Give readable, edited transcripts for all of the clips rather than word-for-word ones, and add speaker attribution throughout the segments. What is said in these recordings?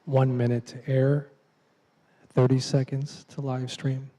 Speaker 1: 1 minute to air, 30 seconds to live stream.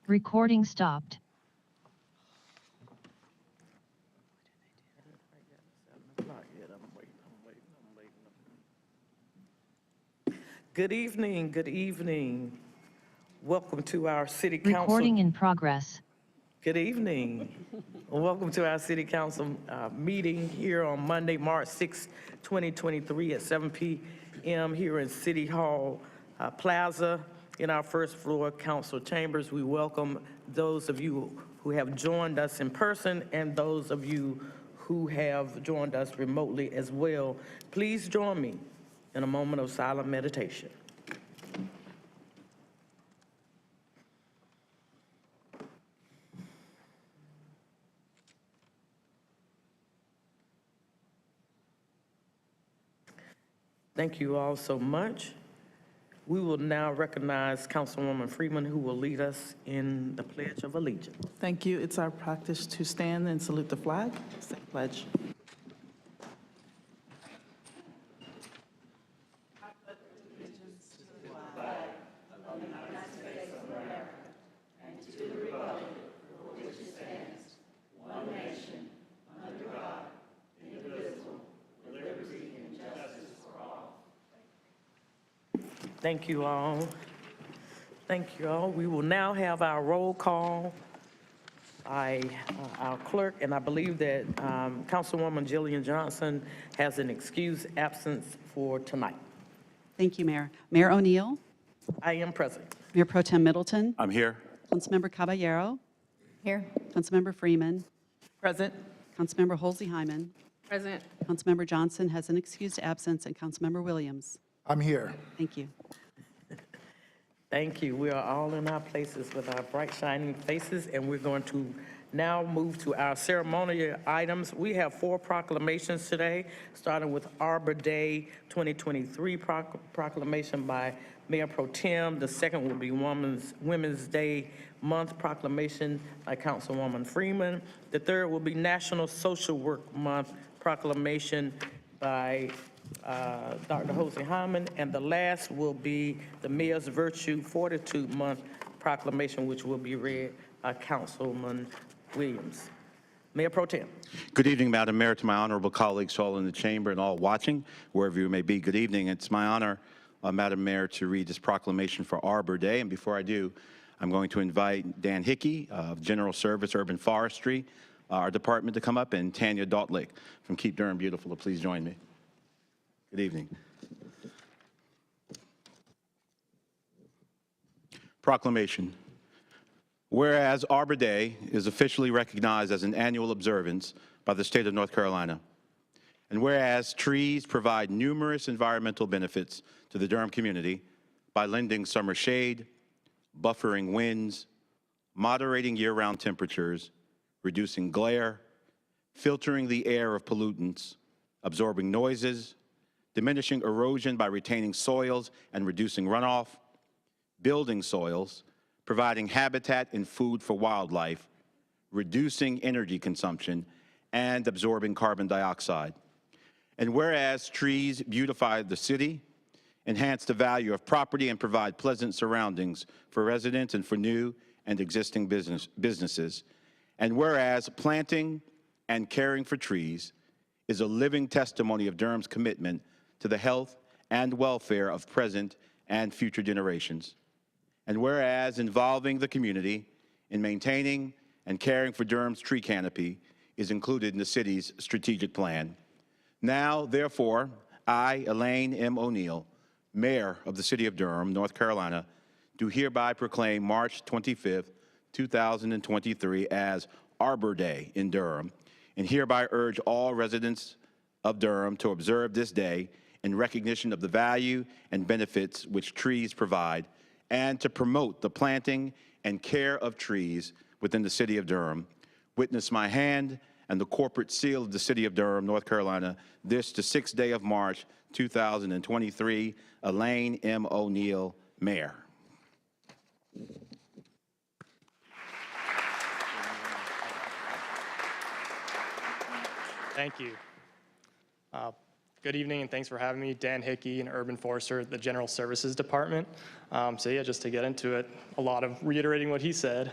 Speaker 2: Recording stopped.
Speaker 3: Good evening, good evening. Welcome to our City Council.
Speaker 2: Recording in progress.
Speaker 3: Good evening. Welcome to our City Council meeting here on Monday, March 6, 2023 at 7 p.m. here in City Hall Plaza in our first floor council chambers. We welcome those of you who have joined us in person and those of you who have joined us remotely as well. Please join me in a moment of silent meditation. Thank you all so much. We will now recognize Councilwoman Freeman, who will lead us in the Pledge of Allegiance.
Speaker 4: Thank you. It's our practice to stand and salute the flag. Say pledge.
Speaker 3: Thank you all. Thank you all. We will now have our roll call. Our clerk, and I believe that Councilwoman Jillian Johnson has an excused absence for tonight.
Speaker 5: Thank you, Mayor. Mayor O'Neill,
Speaker 3: I am present.
Speaker 5: Mayor Pro Tem Middleton,
Speaker 6: I'm here.
Speaker 5: Councilmember Caballero,
Speaker 7: Here.
Speaker 5: Councilmember Freeman,
Speaker 4: Present.
Speaker 5: Councilmember Holsey-Hyman,
Speaker 7: Present.
Speaker 5: Councilmember Johnson has an excused absence, and Councilmember Williams.
Speaker 8: I'm here.
Speaker 5: Thank you.
Speaker 3: Thank you. We are all in our places with our bright shining faces, and we're going to now move to our ceremonial items. We have 4 proclamations today, starting with Arbor Day 2023 proclamation by Mayor Pro Tem. The second will be Women's Day Month proclamation by Councilwoman Freeman. The third will be National Social Work Month proclamation by Dr. Holsey-Hyman, and the last will be the Mayor's Virtue Fortitude Month proclamation, which will be read by Councilman Williams. Mayor Pro Tem.
Speaker 6: Good evening, Madam Mayor, to my honorable colleagues all in the chamber and all watching, wherever you may be. Good evening. It's my honor, Madam Mayor, to read this proclamation for Arbor Day. And before I do, I'm going to invite Dan Hickey of General Service Urban Forestry, our department, to come up, and Tanya Dautlick from Keep Durham Beautiful to please join me. Good evening. Proclamation. Whereas Arbor Day is officially recognized as an annual observance by the state of North Carolina, and whereas trees provide numerous environmental benefits to the Durham community by lending summer shade, buffering winds, moderating year-round temperatures, reducing glare, filtering the air of pollutants, absorbing noises, diminishing erosion by retaining soils and reducing runoff, building soils, providing habitat and food for wildlife, reducing energy consumption, and absorbing carbon dioxide. And whereas trees beautify the city, enhance the value of property, and provide pleasant surroundings for residents and for new and existing businesses. And whereas planting and caring for trees is a living testimony of Durham's commitment to the health and welfare of present and future generations. And whereas involving the community in maintaining and caring for Durham's tree canopy is included in the city's strategic plan. Now, therefore, I, Elaine M. O'Neill, Mayor of the City of Durham, North Carolina, do hereby proclaim March 25th, 2023 as Arbor Day in Durham, and hereby urge all residents of Durham to observe this day in recognition of the value and benefits which trees provide, and to promote the planting and care of trees within the City of Durham. Witness my hand and the corporate seal of the City of Durham, North Carolina, this the 6th day of March, 2023, Elaine M. O'Neill, Mayor.
Speaker 7: Thank you. Good evening, and thanks for having me. Dan Hickey, an urban forester at the General Services Department. So yeah, just to get into it, a lot of reiterating what he said.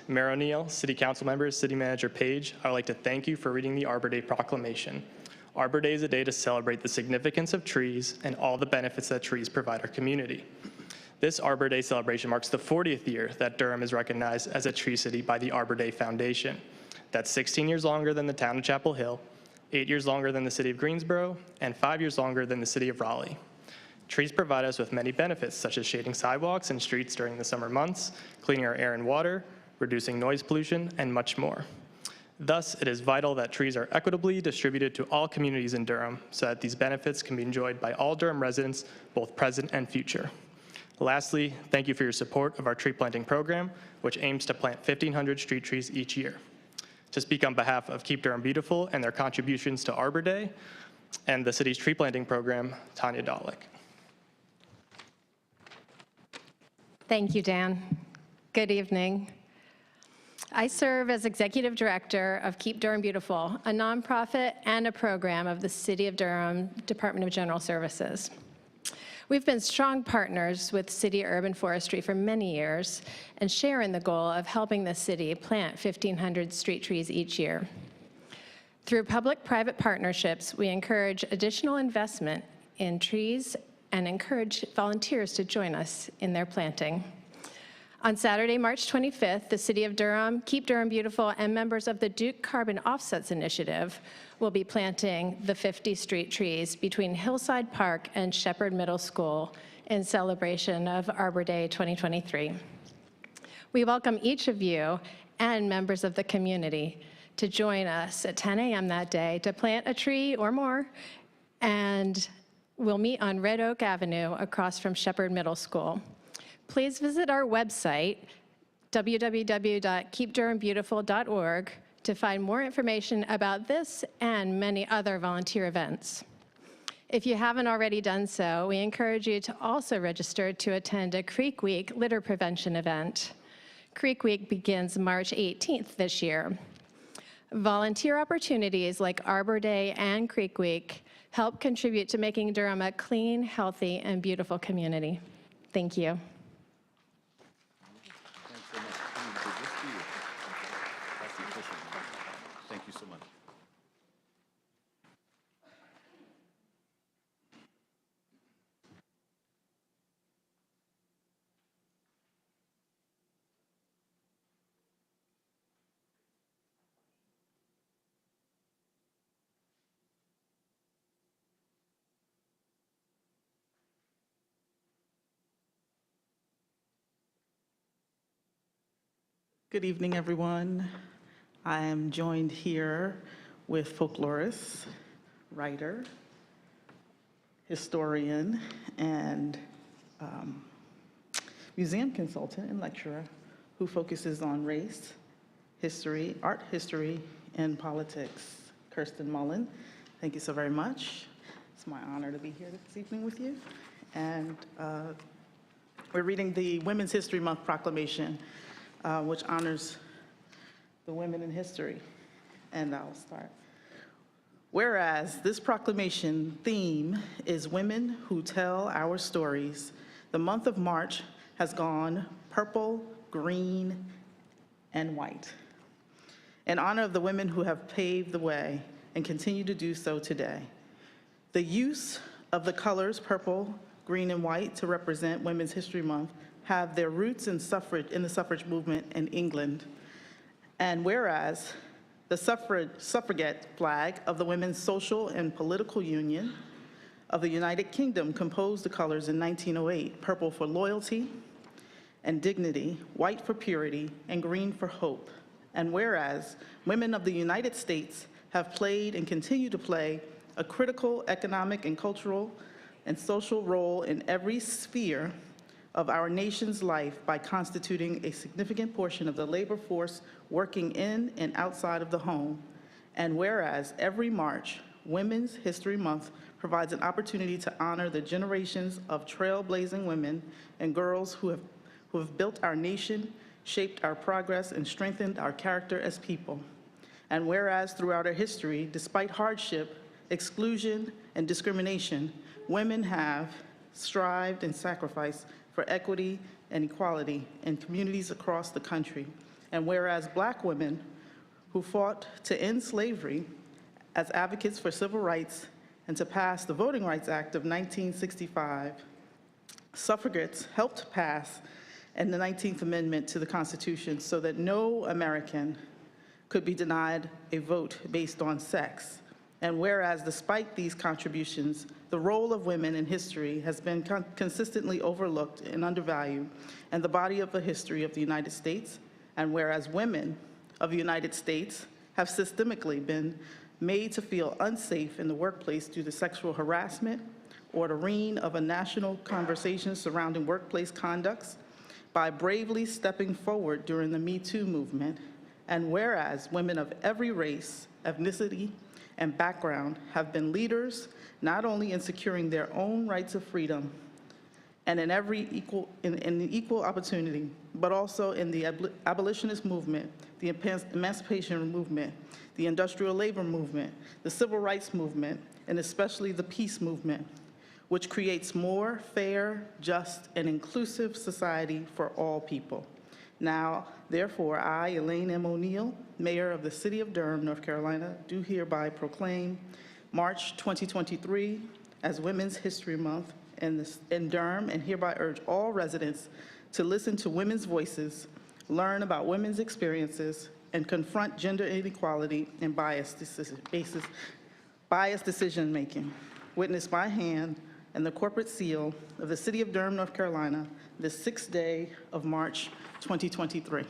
Speaker 7: Mayor O'Neill, City Council members, City Manager Page, I would like to thank you for reading the Arbor Day Proclamation. Arbor Day is a day to celebrate the significance of trees and all the benefits that trees provide our community. This Arbor Day celebration marks the 40th year that Durham is recognized as a tree city by the Arbor Day Foundation. That's 16 years longer than the town of Chapel Hill, 8 years longer than the city of Greensboro, and 5 years longer than the city of Raleigh. Trees provide us with many benefits, such as shading sidewalks and streets during the summer months, cleaning our air and water, reducing noise pollution, and much more. Thus, it is vital that trees are equitably distributed to all communities in Durham so that these benefits can be enjoyed by all Durham residents, both present and future. Lastly, thank you for your support of our tree planting program, which aims to plant 1,500 street trees each year. To speak on behalf of Keep Durham Beautiful and their contributions to Arbor Day and the city's tree planting program, Tanya Dolick.
Speaker 8: Thank you, Dan. Good evening. I serve as Executive Director of Keep Durham Beautiful, a nonprofit and a program of the City of Durham Department of General Services. We've been strong partners with City Urban Forestry for many years and share in the goal of helping the city plant 1,500 street trees each year. Through public-private partnerships, we encourage additional investment in trees and encourage volunteers to join us in their planting. On Saturday, March 25th, the City of Durham, Keep Durham Beautiful, and members of the Duke Carbon Offsets Initiative will be planting the 50 street trees between Hillside Park and Shepherd Middle School in celebration of Arbor Day 2023. We welcome each of you and members of the community to join us at 10 a.m. that day to plant a tree or more, and we'll meet on Red Oak Avenue across from Shepherd Middle School. Please visit our website, www.keepdurhambeautiful.org, to find more information about this and many other volunteer events. If you haven't already done so, we encourage you to also register to attend a Creek Week litter prevention event. Creek Week begins March 18th this year. Volunteer opportunities like Arbor Day and Creek Week help contribute to making Durham a clean, healthy, and beautiful community. Thank you.
Speaker 6: Thank you so much.
Speaker 4: Good evening, everyone. I am joined here with folklorist, writer, historian, and museum consultant and lecturer who focuses on race, history, art history, and politics, Kirsten Mullen. Thank you so very much. It's my honor to be here this evening with you. And we're reading the Women's History Month Proclamation, which honors the women in history. And I'll start. Whereas this proclamation theme is Women Who Tell Our Stories, the month of March has gone purple, green, and white. in honor of the women who have paved the way and continue to do so today. The use of the colors purple, green, and white to represent Women's History Month have their roots in the suffrage movement in England. And whereas the suffragette flag of the Women's Social and Political Union of the United Kingdom composed the colors in 1908, purple for loyalty and dignity, white for purity, and green for hope. And whereas women of the United States have played and continue to play a critical economic and cultural and social role in every sphere of our nation's life by constituting a significant portion of the labor force working in and outside of the home. And whereas every March, Women's History Month provides an opportunity to honor the generations of trailblazing women and girls who have built our nation, shaped our progress, and strengthened our character as people. And whereas throughout our history, despite hardship, exclusion, and discrimination, women have strived and sacrificed for equity and equality in communities across the country. And whereas Black women who fought to end slavery as advocates for civil rights and to pass the Voting Rights Act of 1965, suffragettes helped pass and the 19th Amendment to the Constitution so that no American could be denied a vote based on sex. And whereas despite these contributions, the role of women in history has been consistently overlooked and undervalued in the body of the history of the United States, and whereas women of the United States have systemically been made to feel unsafe in the workplace due to sexual harassment or the reign of a national conversation surrounding workplace conducts, by bravely stepping forward during the Me Too movement, and whereas women of every race, ethnicity, and background have been leaders not only in securing their own rights of freedom and in equal opportunity, but also in the abolitionist movement, the emancipation movement, the industrial labor movement, the civil rights movement, and especially the peace movement, which creates more fair, just, and inclusive society for all people. Now, therefore, I, Elaine M. O'Neill, Mayor of the City of Durham, North Carolina, do hereby proclaim March 2023 as Women's History Month in Durham, and hereby urge all residents to listen to women's voices, learn about women's experiences, and confront gender inequality and biased decision-making. Witnessed by hand and the corporate seal of the City of Durham, North Carolina, this 6th day of March 2023.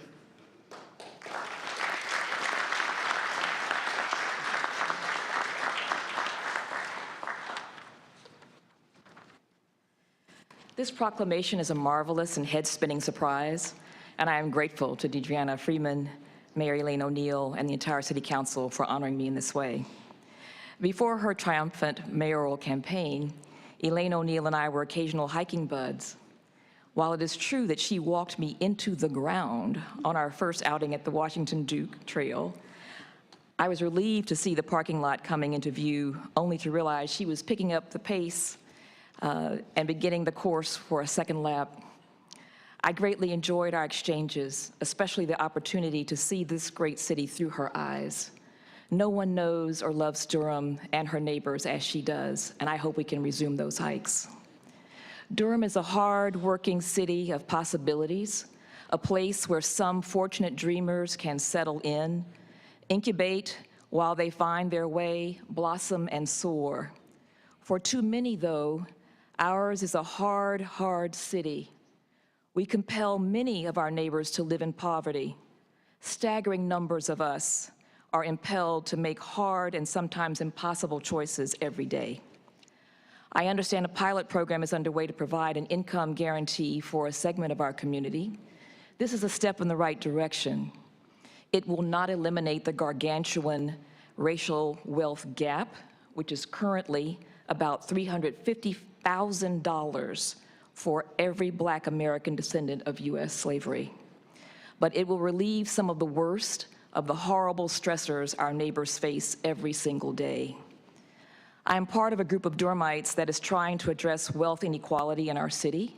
Speaker 9: This proclamation is a marvelous and head-spinning surprise, and I am grateful to Deidreana Freeman, Mayor Elaine O'Neill, and the entire City Council for honoring me in this way. Before her triumphant mayoral campaign, Elaine O'Neill and I were occasional hiking buds. While it is true that she walked me into the ground on our first outing at the Washington Duke Trail, I was relieved to see the parking lot coming into view, only to realize she was picking up the pace and beginning the course for a second lap. I greatly enjoyed our exchanges, especially the opportunity to see this great city through her eyes. No one knows or loves Durham and her neighbors as she does, and I hope we can resume those hikes. Durham is a hard-working city of possibilities, a place where some fortunate dreamers can settle in, incubate while they find their way, blossom and soar. For too many, though, ours is a hard, hard city. We compel many of our neighbors to live in poverty. Staggering numbers of us are impelled to make hard and sometimes impossible choices every day. I understand a pilot program is underway to provide an income guarantee for a segment of our community. This is a step in the right direction. It will not eliminate the gargantuan racial wealth gap, which is currently about $350,000 for every Black American descendant of U.S. slavery. But it will relieve some of the worst of the horrible stressors our neighbors face every single day. I am part of a group of Durhamites that is trying to address wealth inequality in our city.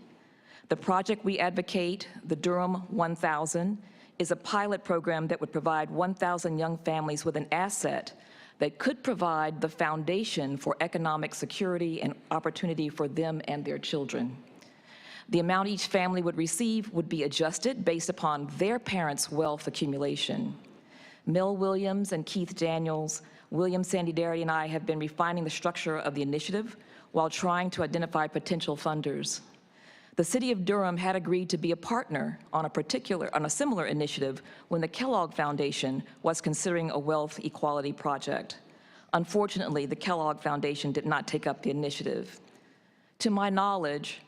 Speaker 9: The project we advocate, the Durham 1000, is a pilot program that would provide 1,000 young families with an asset that could provide the foundation for economic security and opportunity for them and their children. The amount each family would receive would be adjusted based upon their parents' wealth accumulation. Mel Williams and Keith Daniels, William Sandy Derry, and I have been refining the structure of the initiative while trying to identify potential funders. The City of Durham had agreed to be a partner on a similar initiative when the Kellogg Foundation was considering a wealth equality project. Unfortunately, the Kellogg Foundation did not take up the initiative. To my knowledge,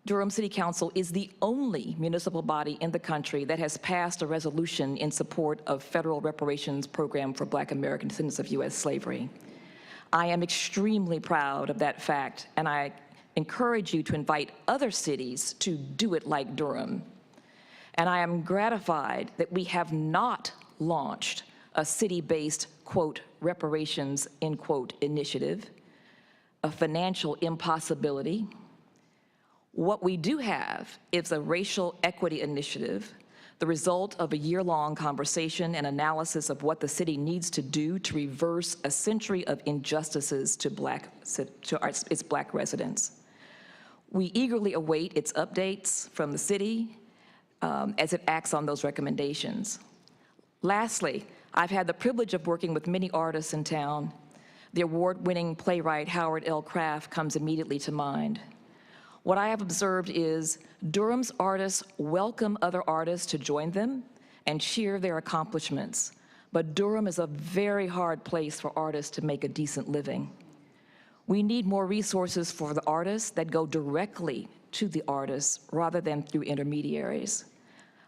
Speaker 9: Durham City Council is the only municipal body in the country that has passed a resolution in support of federal reparations program for Black American descendants of U.S. slavery. I am extremely proud of that fact, and I encourage you to invite other cities to do it like Durham. And I am gratified that we have not launched a city-based, quote, reparations, end quote, initiative, a financial impossibility. What we do have is a racial equity initiative, the result of a year-long conversation and analysis of what the city needs to do to reverse a century of injustices to its Black residents. We eagerly await its updates from the city as it acts on those recommendations. Lastly, I've had the privilege of working with many artists in town. The award-winning playwright Howard L. Kraft comes immediately to mind. What I have observed is Durham's artists welcome other artists to join them and cheer their accomplishments. But Durham is a very hard place for artists to make a decent living. We need more resources for the artists that go directly to the artists rather than through intermediaries.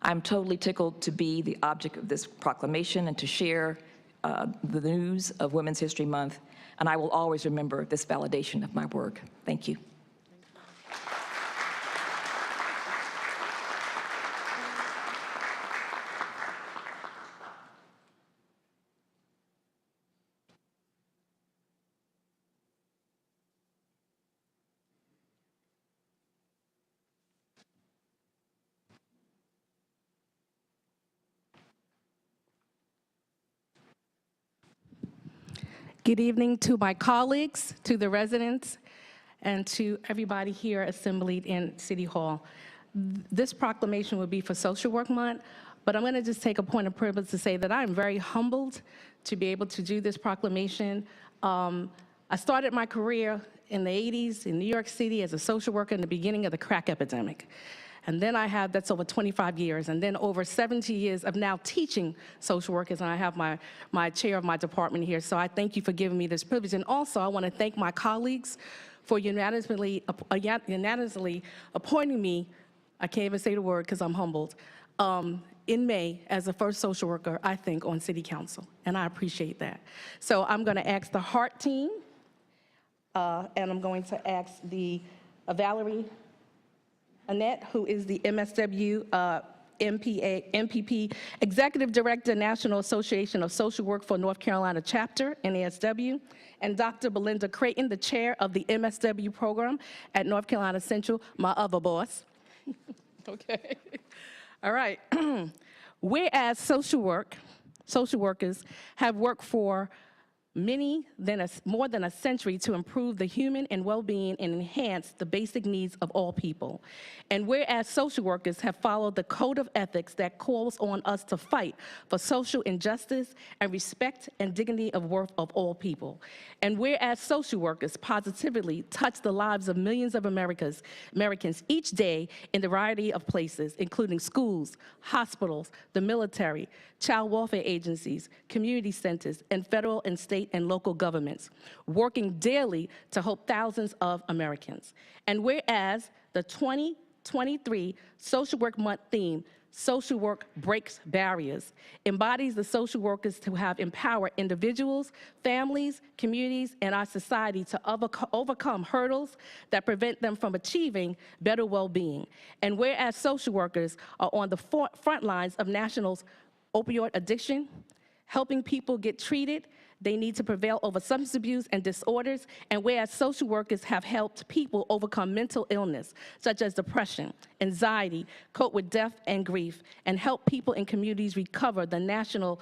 Speaker 9: I'm totally tickled to be the object of this proclamation and to share the news of Women's History Month, and I will always remember this validation of my work. Thank you.
Speaker 10: Good evening to my colleagues, to the residents, and to everybody here assembled in City Hall. This proclamation will be for Social Work Month, but I'm going to just take a point of privilege to say that I'm very humbled to be able to do this proclamation. I started my career in the 80s in New York City as a social worker in the beginning of the crack epidemic. And then that's over 25 years, and then over 70 years of now teaching social workers, and I have my chair of my department here, so I thank you for giving me this privilege. And also, I want to thank my colleagues for unanimously appointing me, I can't even say the word because I'm humbled, in May as the first social worker, I think, on City Council, and I appreciate that. So I'm going to ask the Heart team, and I'm going to ask the Valerie Annette, who is the MSW MPP Executive Director, National Association of Social Work for North Carolina Chapter, NASW, and Dr. Belinda Creighton, the Chair of the MSW program at North Carolina Central, my other boss. Okay. All right. Whereas social workers have worked for more than a century to improve the human and well-being and enhance the basic needs of all people. And whereas social workers have followed the code of ethics that calls on us to fight for social injustice and respect and dignity of worth of all people. And whereas social workers positively touch the lives of millions of Americans each day in a variety of places, including schools, hospitals, the military, child welfare agencies, community centers, and federal and state and local governments, working daily to help thousands of Americans. And whereas the 2023 Social Work Month theme, Social Work Breaks Barriers, embodies the social workers to have empowered individuals, families, communities, and our society to overcome hurdles that prevent them from achieving better well-being. And whereas social workers are on the front lines of national opioid addiction, helping people get treated, they need to prevail over substance abuse and disorders, and whereas social workers have helped people overcome mental illness, such as depression, anxiety, cope with death and grief, and help people in communities recover the national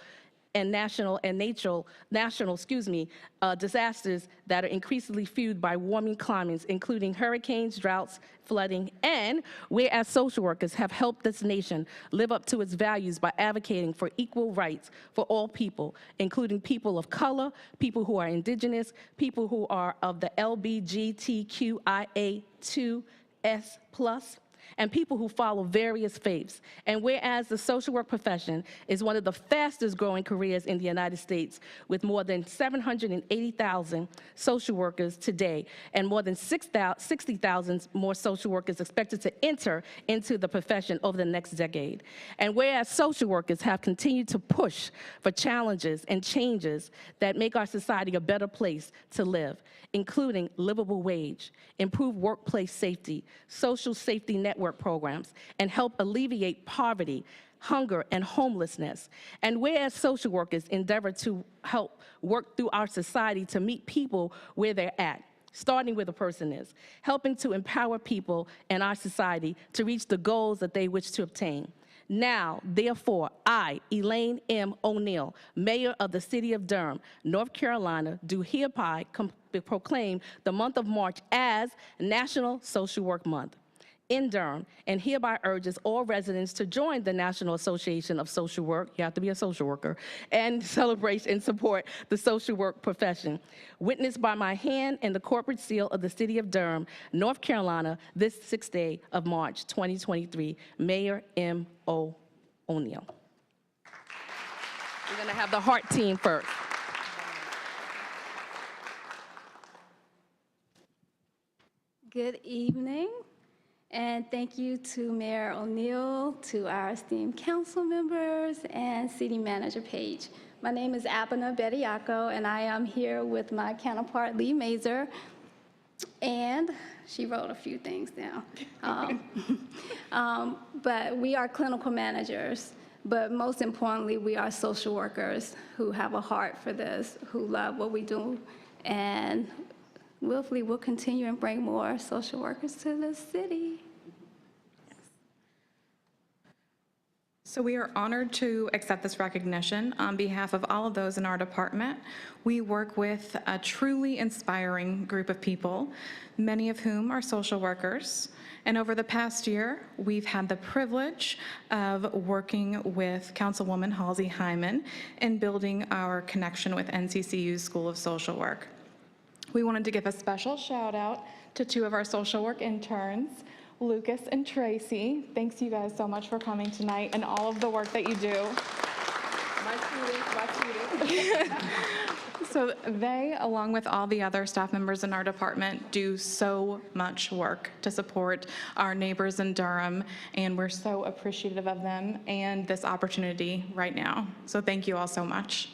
Speaker 10: disasters that are increasingly fueled by warming climates, including hurricanes, droughts, flooding, and whereas social workers have helped this nation live up to its values by advocating for equal rights for all people, including people of color, people who are indigenous, people who are of the LGBTQIA2S+, and people who follow various faiths. And whereas the social work profession is one of the fastest growing careers in the United States, with more than 780,000 social workers today, and more than 60,000 more social workers expected to enter into the profession over the next decade. And whereas social workers have continued to push for challenges and changes that make our society a better place to live, including livable wage, improved workplace safety, social safety network programs, and help alleviate poverty, hunger, and homelessness. And whereas social workers endeavor to help work through our society to meet people where they're at, starting where the person is, helping to empower people in our society to reach the goals that they wish to obtain. Now, therefore, I, Elaine M. O'Neill, Mayor of the City of Durham, North Carolina, do hereby proclaim the month of March as National Social Work Month in Durham, and hereby urges all residents to join the National Association of Social Work, you have to be a social worker, and celebrate and support the social work profession. Witnessed by my hand and the corporate seal of the City of Durham, North Carolina, this 6th day of March 2023, Mayor M. O. O'Neill. We're gonna have the heart team first.
Speaker 11: Good evening, and thank you to Mayor O'Neill, to our esteemed council members, and City Manager Page. My name is Abena Bediako, and I am here with my counterpart, Lee Mazer, and she wrote a few things down. But we are clinical managers, but most importantly, we are social workers who have a heart for this, who love what we do, and willfully will continue and bring more social workers to the city.
Speaker 12: So we are honored to accept this recognition on behalf of all of those in our department. We work with a truly inspiring group of people, many of whom are social workers. And over the past year, we've had the privilege of working with Councilwoman Halsey Hyman in building our connection with NCCU's School of Social Work. We wanted to give a special shout out to two of our social work interns, Lucas and Tracy. Thanks you guys so much for coming tonight and all of the work that you do. My students. So they, along with all the other staff members in our department, do so much work to support our neighbors in Durham, and we're so appreciative of them and this opportunity right now. So thank you all so much.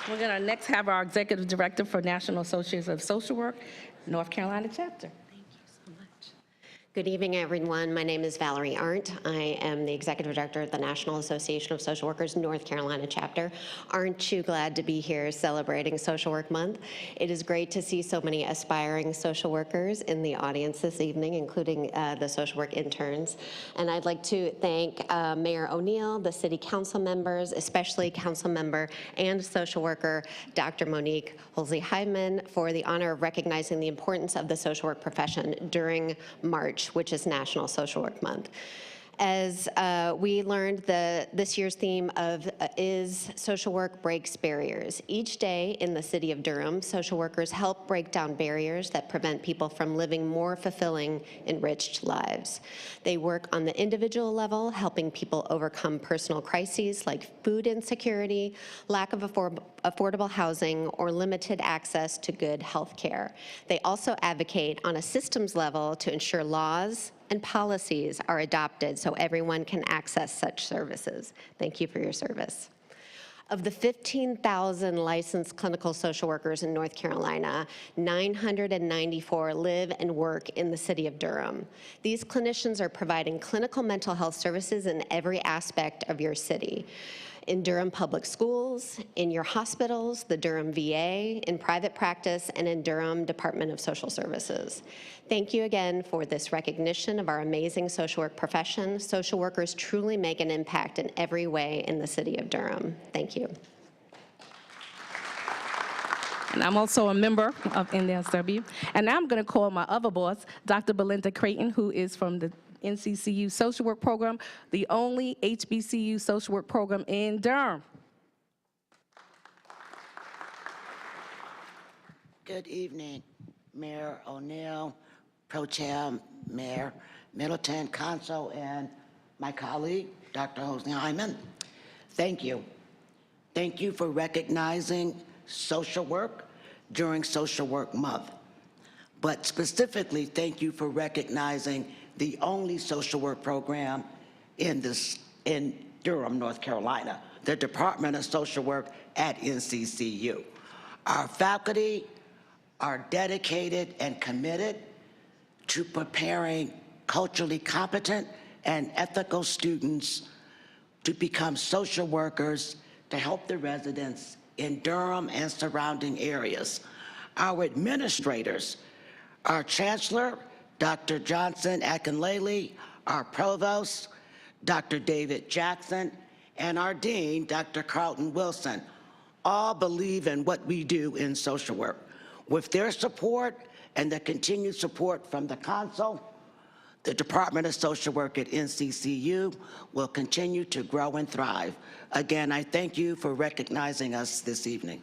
Speaker 10: We're gonna next have our Executive Director for National Association of Social Work, North Carolina chapter.
Speaker 13: Good evening, everyone. My name is Valerie Arndt. I am the Executive Director of the National Association of Social Workers North Carolina chapter. Aren't you glad to be here celebrating Social Work Month? It is great to see so many aspiring social workers in the audience this evening, including the social work interns. And I'd like to thank Mayor O'Neill, the City Council members, especially Council Member and social worker Dr. Monique Halsey-Hyman, for the honor of recognizing the importance of the social work profession during March, which is National Social Work Month. As we learned, this year's theme is Social Work Breaks Barriers. Each day in the city of Durham, social workers help break down barriers that prevent people from living more fulfilling, enriched lives. They work on the individual level, helping people overcome personal crises like food insecurity, lack of affordable housing, or limited access to good health care. They also advocate on a systems level to ensure laws and policies are adopted so everyone can access such services. Thank you for your service. Of the 15,000 licensed clinical social workers in North Carolina, 994 live and work in the city of Durham. These clinicians are providing clinical mental health services in every aspect of your city. In Durham Public Schools, in your hospitals, the Durham VA, in private practice, and in Durham Department of Social Services. Thank you again for this recognition of our amazing social work profession. Social workers truly make an impact in every way in the city of Durham. Thank you.
Speaker 10: And I'm also a member of NSW. And now I'm going to call my other boss, Dr. Belinda Creighton, who is from the NCCU Social Work Program, the only HBCU social work program in Durham.
Speaker 14: Good evening, Mayor O'Neill, Pro Tem Mayor Middleton, Consul, and my colleague, Dr. Hosni Hyman. Thank you. Thank you for recognizing social work during Social Work Month. But specifically, thank you for recognizing the only social work program in Durham, North Carolina, the Department of Social Work at NCCU. Our faculty are dedicated and committed to preparing culturally competent and ethical students to become social workers to help the residents in Durham and surrounding areas. Our administrators, our Chancellor, Dr. Johnson Akinlele, our Provost, Dr. David Jackson, and our Dean, Dr. Carlton Wilson, all believe in what we do in social work. With their support and the continued support from the Consul, the Department of Social Work at NCCU will continue to grow and thrive. Again, I thank you for recognizing us this evening.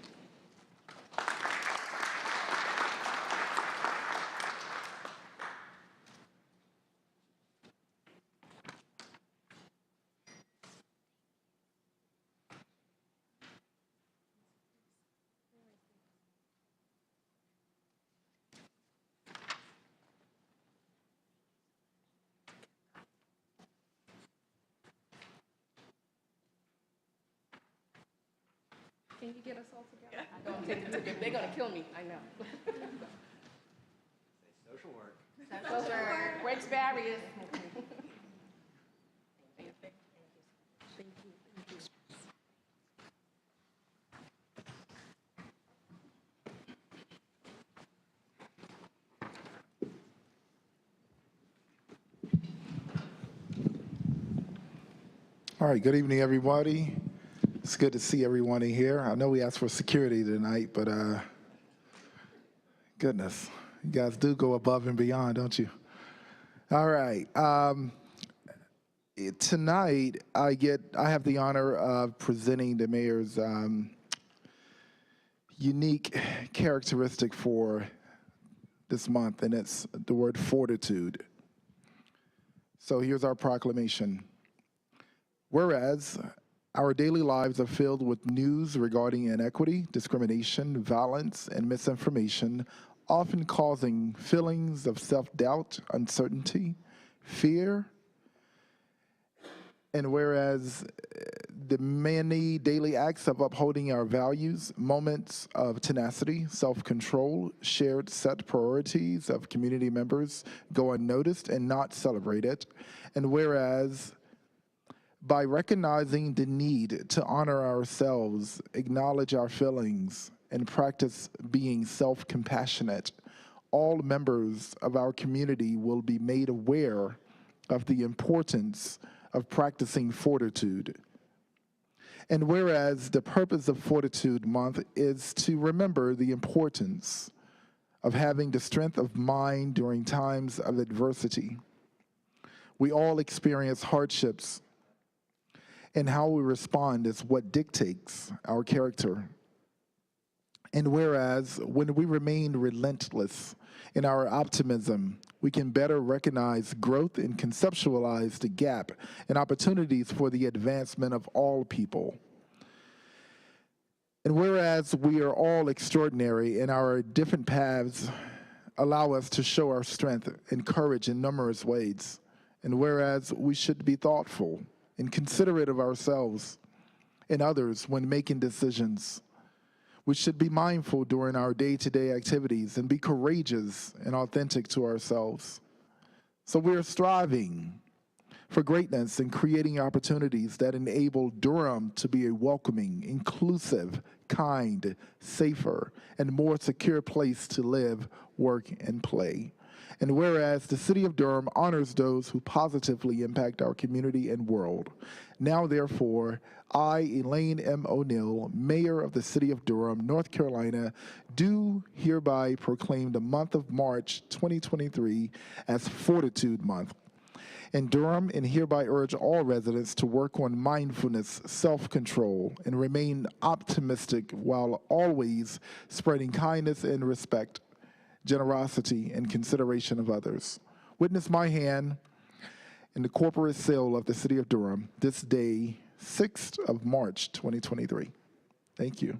Speaker 10: Can you get us all together? I don't take it. They're going to kill me. I know.
Speaker 15: Social work.
Speaker 10: Social work breaks barriers.
Speaker 15: All right, good evening, everybody. It's good to see everyone in here. I know we asked for security tonight, but goodness, you guys do go above and beyond, don't you? All right. Tonight, I have the honor of presenting the mayor's unique characteristic for this month, and it's the word fortitude. So here's our proclamation. Whereas our daily lives are filled with news regarding inequity, discrimination, violence, and misinformation, often causing feelings of self-doubt, uncertainty, fear. And whereas the many daily acts of upholding our values, moments of tenacity, self-control, shared set priorities of community members go unnoticed and not celebrated. And whereas by recognizing the need to honor ourselves, acknowledge our feelings, and practice being self-compassionate, all members of our community will be made aware of the importance of practicing fortitude. And whereas the purpose of Fortitude Month is to remember the importance of having the strength of mind during times of adversity. We all experience hardships, and how we respond is what dictates our character. And whereas when we remain relentless in our optimism, we can better recognize growth and conceptualize the gap and opportunities for the advancement of all people. And whereas we are all extraordinary and our different paths allow us to show our strength and courage in numerous ways, and whereas we should be thoughtful and considerate of ourselves, and others when making decisions. We should be mindful during our day-to-day activities and be courageous and authentic to ourselves. So we're striving for greatness and creating opportunities that enable Durham to be a welcoming, inclusive, kind, safer, and more secure place to live, work, and play. And whereas the City of Durham honors those who positively impact our community and world, now therefore, I, Elaine M. O'Neill, Mayor of the City of Durham, North Carolina, do hereby proclaim the month of March 2023 as Fortitude Month in Durham, and hereby urge all residents to work on mindfulness, self-control, and remain optimistic while always spreading kindness and respect, generosity, and consideration of others. Witness my hand in the corporate seal of the City of Durham this day, 6th of March, 2023. Thank you.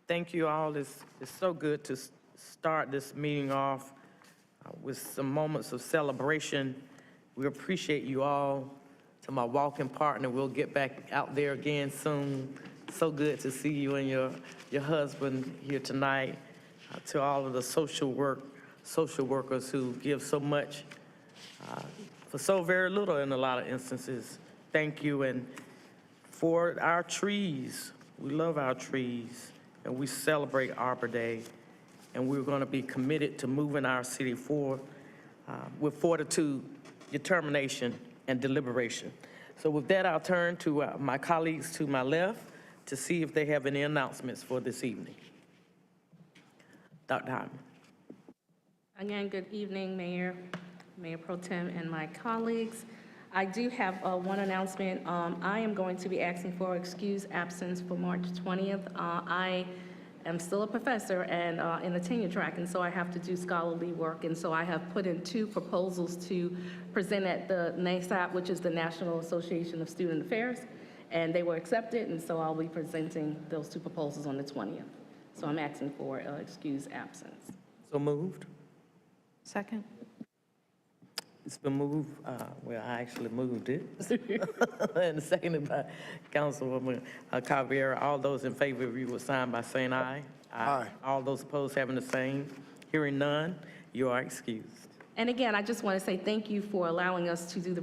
Speaker 3: Thank you all. It's so good to start this meeting off with some moments of celebration. We appreciate you all. To my walking partner, we'll get back out there again soon. So good to see you and your husband here tonight. To all of the social workers who give so much for so very little in a lot of instances. Thank you. And for our trees, we love our trees, and we celebrate Arbor Day, and we're going to be committed to moving our city forward with fortitude, determination, and deliberation. So with that, I'll turn to my colleagues to my left to see if they have any announcements for this evening. Dr. Hyman.
Speaker 10: Again, good evening, Mayor Pro Tem, and my colleagues. I do have one announcement. I am going to be asking for excused absence for March 20th. I am still a professor and in the tenure track, and so I have to do scholarly work, and so I have put in 2 proposals to present at the NASAP, which is the National Association of Student Affairs, and they were accepted, and so I'll be presenting those 2 proposals on the 20th. So I'm asking for excused absence.
Speaker 3: So moved.
Speaker 5: Second.
Speaker 3: It's been moved, well, I actually moved it, and seconded by Councilwoman Carpenter. All those in favor of you will sign by saying aye. Aye. All those opposed having the same. Hearing none, you are excused.
Speaker 10: And again, I just want to say thank you for allowing us to do the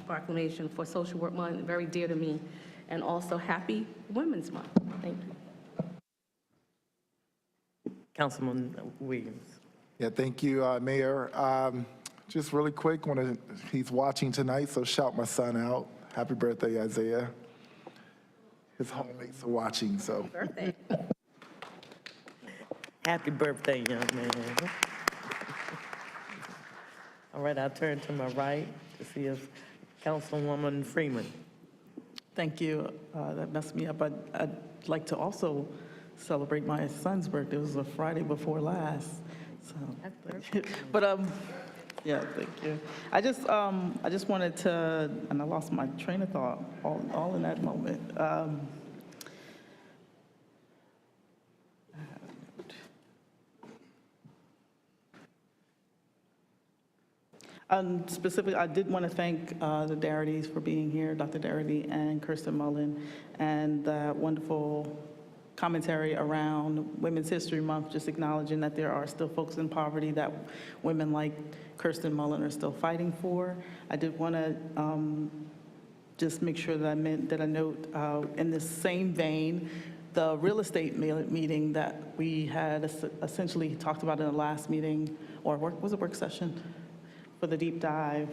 Speaker 10: proclamation for Social Work Month, very dear to me, and also happy Women's Month. Thank you.
Speaker 3: Councilman Williams.
Speaker 15: Yeah, thank you, Mayor. Just really quick, he's watching tonight, so shout my son out. Happy birthday, Isaiah. His homemates are watching, so.
Speaker 10: Happy birthday.
Speaker 3: Happy birthday, young man. All right, I'll turn to my right to see if Councilwoman Freeman.
Speaker 4: Thank you. That messed me up. I'd like to also celebrate my son's birthday. It was the Friday before last. So, but yeah, thank you. I just wanted to, and I lost my train of thought all in that moment. Specifically, I did want to thank the Darrydys for being here, Dr. Darrydy and Kirsten Mullen, and that wonderful commentary around Women's History Month, just acknowledging that there are still folks in poverty that women like Kirsten Mullen are still fighting for. I did want to just make sure that I note in the same vein, the real estate meeting that we had essentially talked about in the last meeting, or was a work session for the deep dive.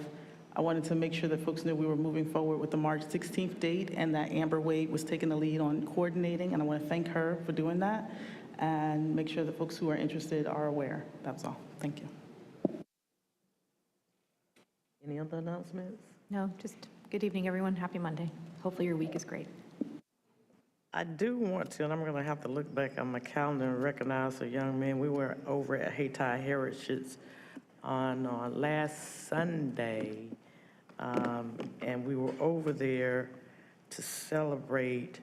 Speaker 4: I wanted to make sure that folks knew we were moving forward with the March 16th date, and that Amber Wade was taking the lead on coordinating, and I want to thank her for doing that, and make sure that folks who are interested are aware. That's all. Thank you.
Speaker 3: Any other announcements?
Speaker 16: No, just good evening, everyone. Happy Monday. Hopefully your week is great.
Speaker 3: I do want to, and I'm going to have to look back on my calendar and recognize a young man. We were over at Hayti Heritage on last Sunday, and we were over there to celebrate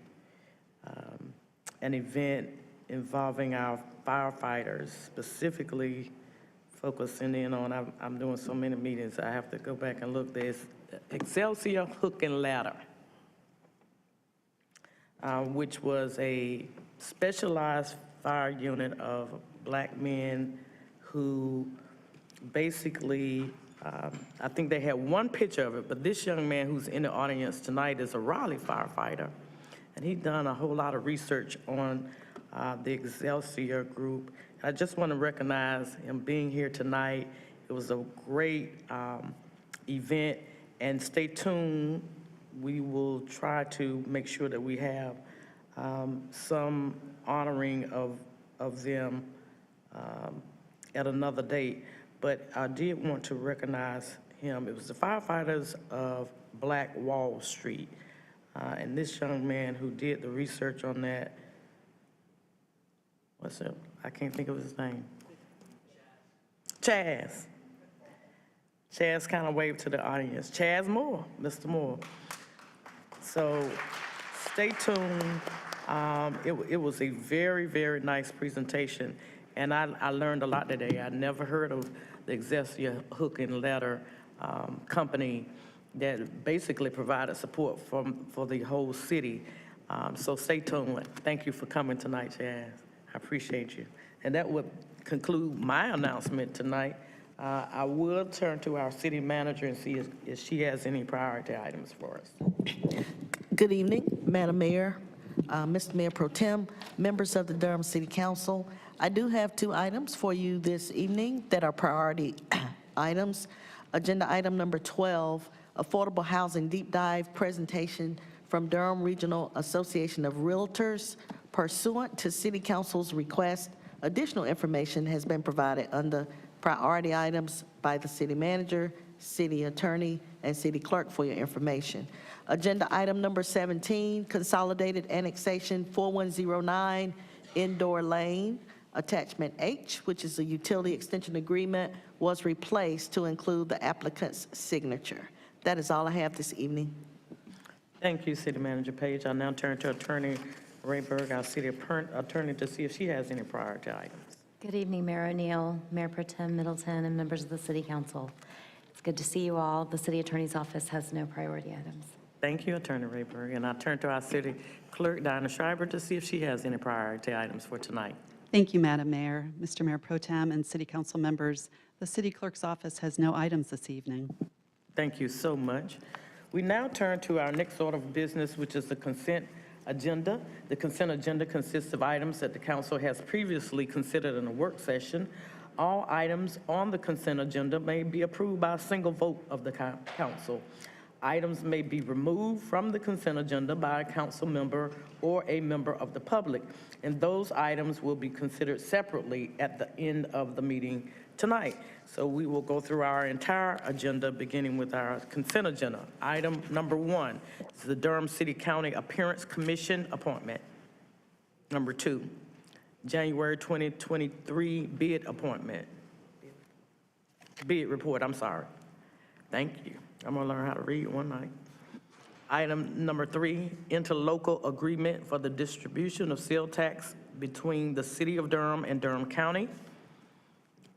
Speaker 3: an event involving our firefighters, specifically focusing in on. I'm doing so many meetings, I have to go back and look. There's Excelsior Hook and Ladder, which was a specialized fire unit of black men who basically, I think they had one picture of it, but this young man who's in the audience tonight is a Raleigh firefighter, and he's done a whole lot of research on the Excelsior group. I just want to recognize him being here tonight. It was a great event, and stay tuned. We will try to make sure that we have some honoring of them at another date. But I did want to recognize him. It was the firefighters of Black Wall Street. And this young man who did the research on that, what's it? I can't think of his name. Chaz. Chaz kind of waved to the audience. Chaz Moore, Mr. Moore. So stay tuned. It was a very, very nice presentation, and I learned a lot today. I never heard of the Excelsior Hook and Ladder company that basically provided support for the whole city. So stay tuned. Thank you for coming tonight, Chaz. I appreciate you. And that would conclude my announcement tonight. I will turn to our city manager and see if she has any priority items for us.
Speaker 17: Good evening, Madam Mayor, Mr. Mayor Pro Tem, members of the Durham City Council. I do have 2 items for you this evening that are priority items. Agenda item number 12, Affordable Housing Deep Dive presentation from Durham Regional Association of Realtors. Pursuant to City Council's request, additional information has been provided under priority items by the city manager, city attorney, and city clerk for your information. Agenda item number 17, Consolidated Annexation 4109 Endor Lane. Attachment H, which is a utility extension agreement, was replaced to include the applicant's signature. That is all I have this evening.
Speaker 3: Thank you, City Manager Page. I now turn to Attorney Rayburg, our city attorney, to see if she has any priority items.
Speaker 16: Good evening, Mayor O'Neill, Mayor Pro Tem Middleton, and members of the City Council. It's good to see you all. The City Attorney's Office has no priority items.
Speaker 3: Thank you, Attorney Rayburg. And I turn to our city clerk, Dinah Schreiber, to see if she has any priority items for tonight.
Speaker 5: Thank you, Madam Mayor, Mr. Mayor Pro Tem, and City Council members. The City Clerk's office has no items this evening.
Speaker 3: Thank you so much. We now turn to our next order of business, which is the consent agenda. The consent agenda consists of items that the council has previously considered in a work session. All items on the consent agenda may be approved by a single vote of the council. Items may be removed from the consent agenda by a council member or a member of the public, and those items will be considered separately at the end of the meeting tonight. So we will go through our entire agenda, beginning with our consent agenda. Item number 1 is the Durham City County Appearance Commission appointment. Number 2, January 2023 bid appointment. Bid report, I'm sorry. Thank you. I'm gonna learn how to read one night. Item number 3, interlocal agreement for the distribution of sales tax between the City of Durham and Durham County.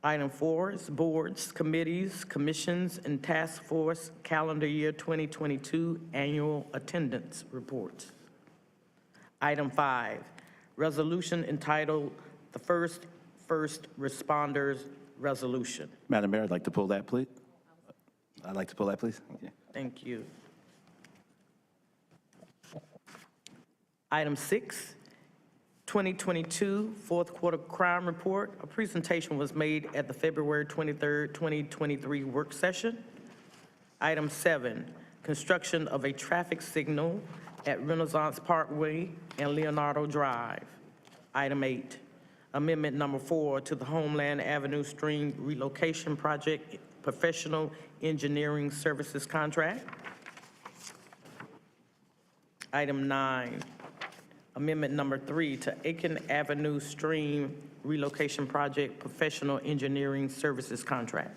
Speaker 3: Item 4 is boards, committees, commissions, and task force calendar year 2022 annual attendance reports. Item 5, resolution entitled the First Responders Resolution.
Speaker 6: Madam Mayor, I'd like to pull that, please. I'd like to pull that, please. Thank you.
Speaker 3: Thank you. Item 6, 2022 fourth quarter crime report. A presentation was made at the February 23rd, 2023 work session. Item 7, construction of a traffic signal at Renaissance Parkway and Leonardo Drive. Item 8, amendment number 4 to the Homeland Avenue Stream Relocation Project Professional Engineering Services Contract. Item 9, amendment number 3 to Aiken Avenue Stream Relocation Project Professional Engineering Services Contract.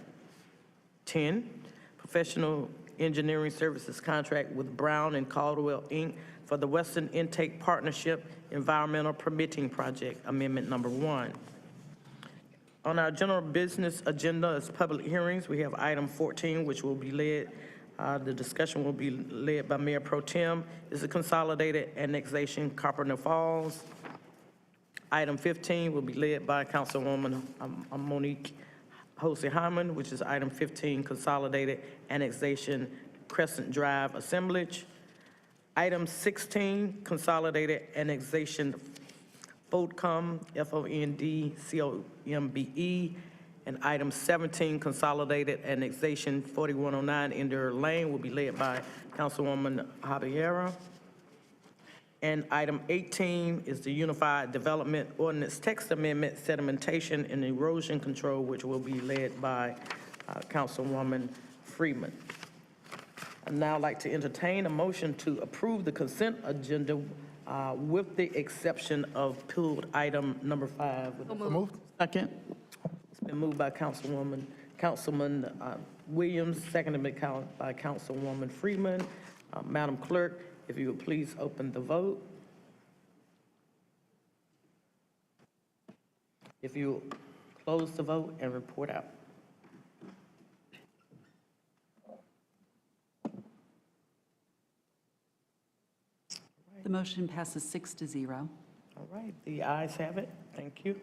Speaker 3: 10, professional engineering services contract with Brown and Caldwell, Inc. for the Western Intake Partnership Environmental Permitting Project, amendment number 1. On our general business agenda is public hearings. We have item 14, which will be led, the discussion will be led by Mayor Pro Tem. Is the Consolidated Annexation Carpenter Falls. Item 15 will be led by Councilwoman Monique Jose Hyman, which is item 15, Consolidated Annexation Crescent Drive Assemblage. Item 16, Consolidated Annexation Fondcombe, Fondcombe. And item 17, Consolidated Annexation 4109 Endor Lane will be led by Councilwoman Javiera. And item 18 is the Unified Development Ordinance Text Amendment, Sedimentation and Erosion Control, which will be led by Councilwoman Freeman. I'd now like to entertain a motion to approve the consent agenda with the exception of pulled item number 5.
Speaker 4: Moved. Second.
Speaker 3: It's been moved by Councilman Williams, seconded by Councilwoman Freeman. Madam Clerk, if you would please open the vote. If you close the vote and report out.
Speaker 5: The motion passes 6-0.
Speaker 3: All right, the ayes have it. Thank you.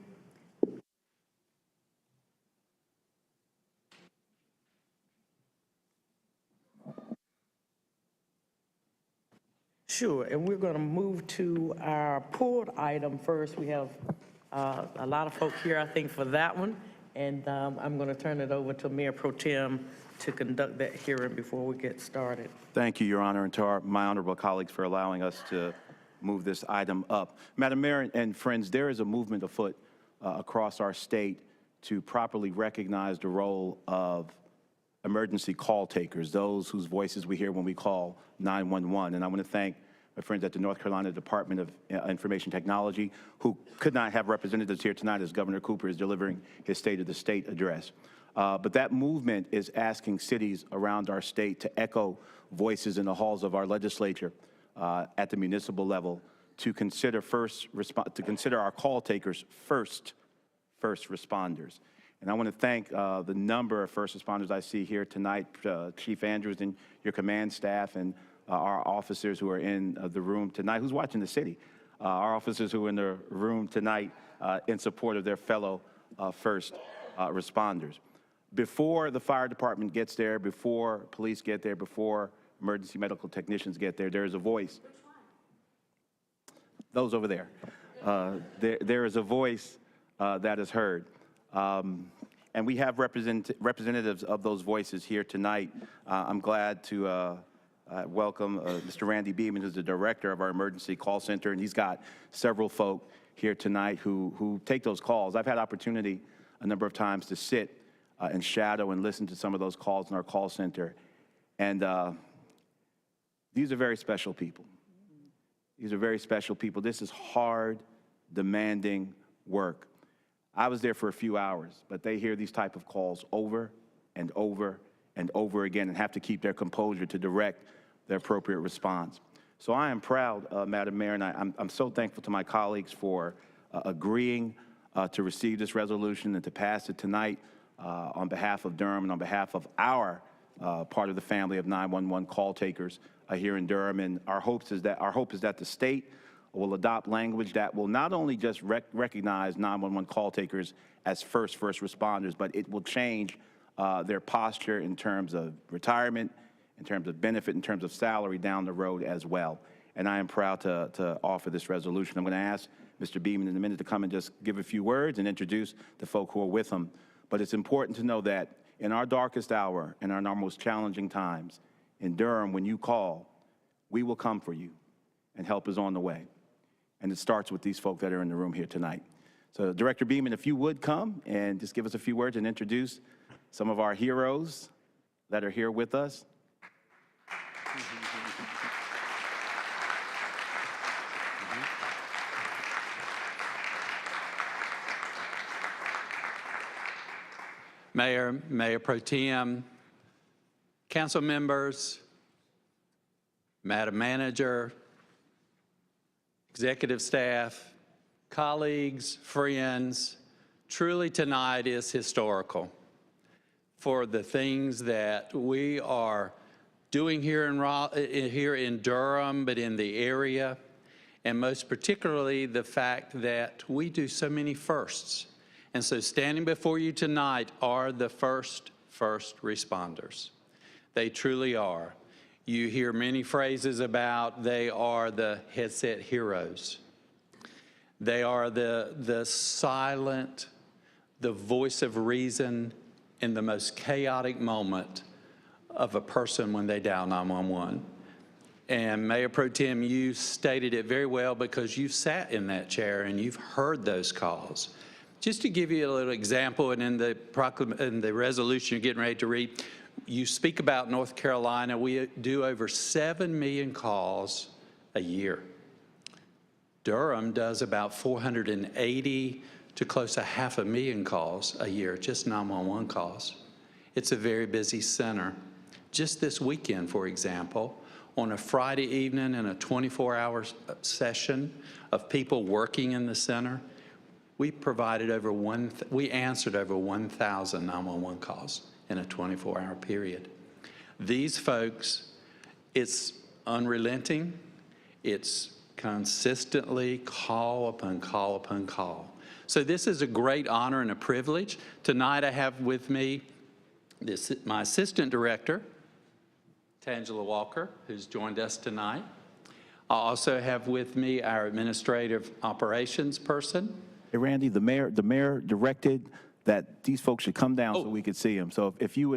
Speaker 3: Sure, and we're going to move to our pulled item first. We have a lot of folk here, I think, for that one, and I'm going to turn it over to Mayor Pro Tem to conduct that hearing before we get started.
Speaker 6: Thank you, Your Honor, and to my honorable colleagues for allowing us to move this item up. Madam Mayor and friends, there is a movement afoot across our state to properly recognize the role of emergency call takers, those whose voices we hear when we call 911. And I want to thank my friends at the North Carolina Department of Information Technology, who could not have representatives here tonight as Governor Cooper is delivering his State of the State address. But that movement is asking cities around our state to echo voices in the halls of our legislature at the municipal level to consider our call takers first responders. And I want to thank the number of first responders I see here tonight, Chief Andrews and your command staff, and our officers who are in the room tonight, who's watching the city, our officers who are in the room tonight in support of their fellow first responders. Before the fire department gets there, before police get there, before emergency medical technicians get there, there is a voice. Those over there. There is a voice that is heard. And we have representatives of those voices here tonight. I'm glad to welcome Mr. Randy Beeman, who's the director of our emergency call center, and he's got several folk here tonight who take those calls. I've had opportunity a number of times to sit and shadow and listen to some of those calls in our call center. And these are very special people. These are very special people. This is hard, demanding work. I was there for a few hours, but they hear these type of calls over and over and over again and have to keep their composure to direct their appropriate response. So I am proud, Madam Mayor, and I'm so thankful to my colleagues for agreeing to receive this resolution and to pass it tonight on behalf of Durham and on behalf of our part of the family of 911 call takers here in Durham. And our hope is that the state will adopt language that will not only just recognize 911 call takers as first responders, but it will change their posture in terms of retirement, in terms of benefit, in terms of salary down the road as well. And I am proud to offer this resolution. I'm going to ask Mr. Beeman in a minute to come and just give a few words and introduce the folk who are with him. But it's important to know that in our darkest hour, in our most challenging times, in Durham, when you call, we will come for you, and help is on the way. And it starts with these folk that are in the room here tonight. So Director Beeman, if you would come and just give us a few words and introduce some of our heroes that are here with us.
Speaker 18: Mayor, Mayor Pro Tem, council members, Madam Manager, executive staff, colleagues, friends, Truly tonight is historical for the things that we are doing here in Durham, but in the area, and most particularly the fact that we do so many firsts. And so standing before you tonight are the first responders. They truly are. You hear many phrases about they are the headset heroes. They are the silent, the voice of reason in the most chaotic moment of a person when they dial 911. And Mayor Pro Tem, you stated it very well because you sat in that chair and you've heard those calls. Just to give you a little example, and in the resolution you're getting ready to read, you speak about North Carolina. We do over 7 million calls a year. Durham does about 480 to close to 500,000 calls a year, just 911 calls. It's a very busy center. Just this weekend, for example, on a Friday evening in a 24-hour session of people working in the center, we answered over 1,000 911 calls in a 24-hour period. These folks, it's unrelenting. It's consistently call upon call upon call. So this is a great honor and a privilege. Tonight I have with me my assistant director, Tangela Walker, who's joined us tonight. I also have with me our administrative operations person.
Speaker 6: Hey, Randy, the mayor directed that these folks should come down so we could see them. So if you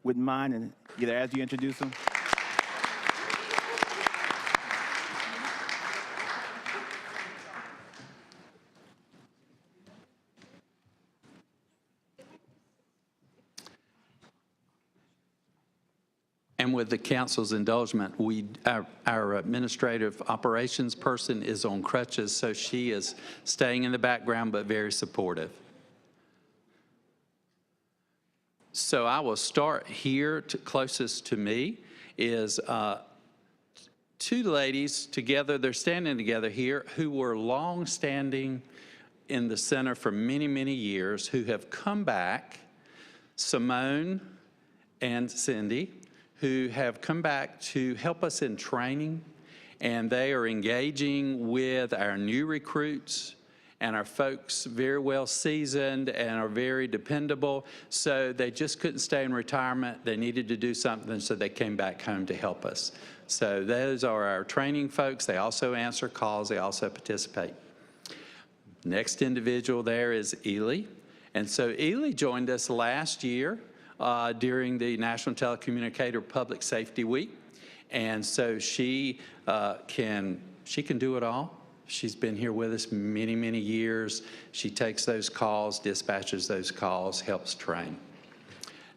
Speaker 6: wouldn't mind, and either as you introduce them.
Speaker 18: And with the council's indulgement, our administrative operations person is on crutches, so she is staying in the background but very supportive. So I will start here. Closest to me is two ladies together. They're standing together here who were long-standing in the center for many, many years, who have come back, Simone and Cindy, who have come back to help us in training, and they are engaging with our new recruits and our folks very well seasoned and are very dependable. So they just couldn't stay in retirement. They needed to do something, so they came back home to help us. So those are our training folks. They also answer calls. They also participate. Next individual there is Ely. And so Ely joined us last year during the National Telecommunicator Public Safety Week. And so she can do it all. She's been here with us many, many years. She takes those calls, dispatches those calls, helps train.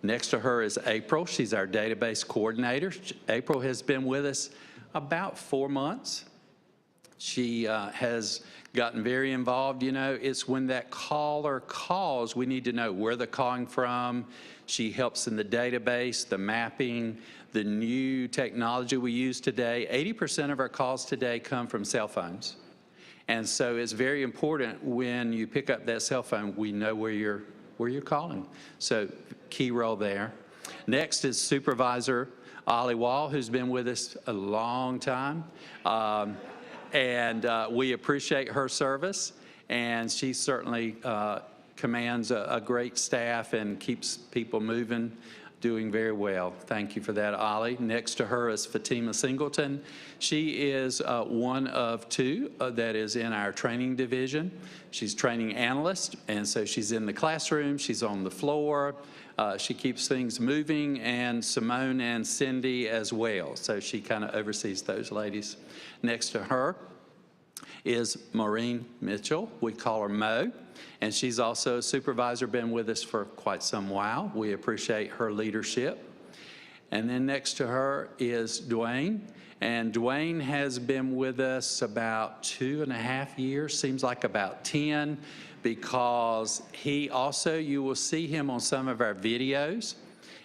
Speaker 18: Next to her is April. She's our database coordinator. April has been with us about 4 months. She has gotten very involved. You know, it's when that caller calls, we need to know where they're calling from. She helps in the database, the mapping, the new technology we use today. 80% of our calls today come from cell phones. And so it's very important when you pick up that cell phone, we know where you're calling. So key role there. Next is Supervisor Ollie Wall, who's been with us a long time. And we appreciate her service, and she certainly commands a great staff and keeps people moving, doing very well. Thank you for that, Ollie. Next to her is Fatima Singleton. She is one of two that is in our training division. She's training analyst, and so she's in the classroom, she's on the floor, she keeps things moving, and Simone and Cindy as well. So she kind of oversees those ladies. Next to her is Maureen Mitchell. We call her Mo, and she's also a supervisor, been with us for quite some while. We appreciate her leadership. And then next to her is Dwayne, and Dwayne has been with us about 2.5 years, seems like about 10, because he also, you will see him on some of our videos,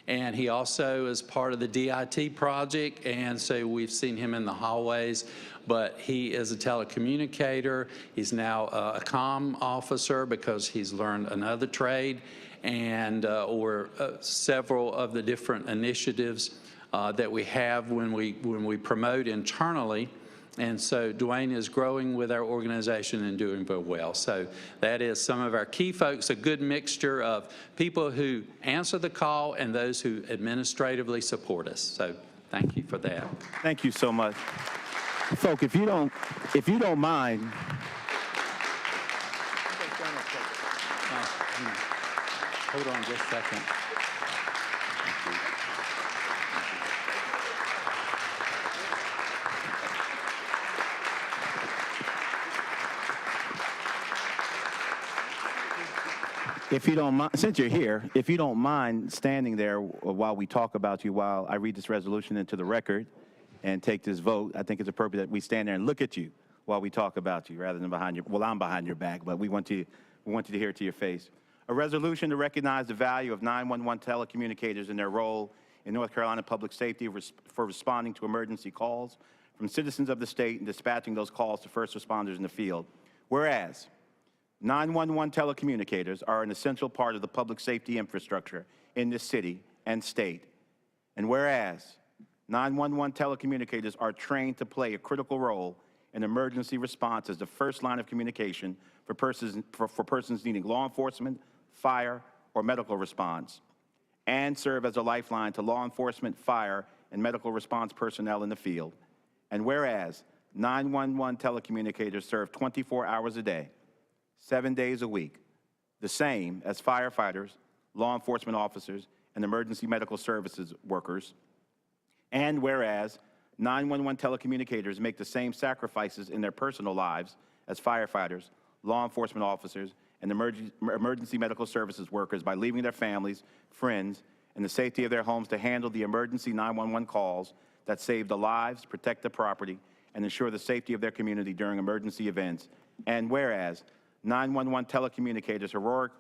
Speaker 18: and he also is part of the DIT project, and so we've seen him in the hallways but he is a telecommunicator. He's now a comm officer because he's learned another trade, and or several of the different initiatives that we have when we promote internally. And so Dwayne is growing with our organization and doing very well. So that is some of our key folks, a good mixture of people who answer the call and those who administratively support us. So thank you for that.
Speaker 6: Thank you so much. Folk, if you don't mind.
Speaker 18: Hold on just a second.
Speaker 6: If you don't mind, since you're here, if you don't mind standing there while we talk about you, while I read this resolution into the record and take this vote, I think it's appropriate that we stand there and look at you while we talk about you rather than behind your, well, I'm behind your back, but we want you to hear it to your face. A resolution to recognize the value of 911 telecommunicators and their role in North Carolina public safety for responding to emergency calls from citizens of the state and dispatching those calls to first responders in the field. Whereas 911 telecommunicators are an essential part of the public safety infrastructure in this city and state. And whereas 911 telecommunicators are trained to play a critical role in emergency response as the first line of communication for persons needing law enforcement, fire, or medical response, and serve as a lifeline to law enforcement, fire, and medical response personnel in the field. And whereas 911 telecommunicators serve 24 hours a day, 7 days a week, the same as firefighters, law enforcement officers, and emergency medical services workers. And whereas 911 telecommunicators make the same sacrifices in their personal lives as firefighters, law enforcement officers, and emergency medical services workers by leaving their families, friends, and the safety of their homes to handle the emergency 911 calls that save the lives, protect the property, and ensure the safety of their community during emergency events. And whereas 911 telecommunicators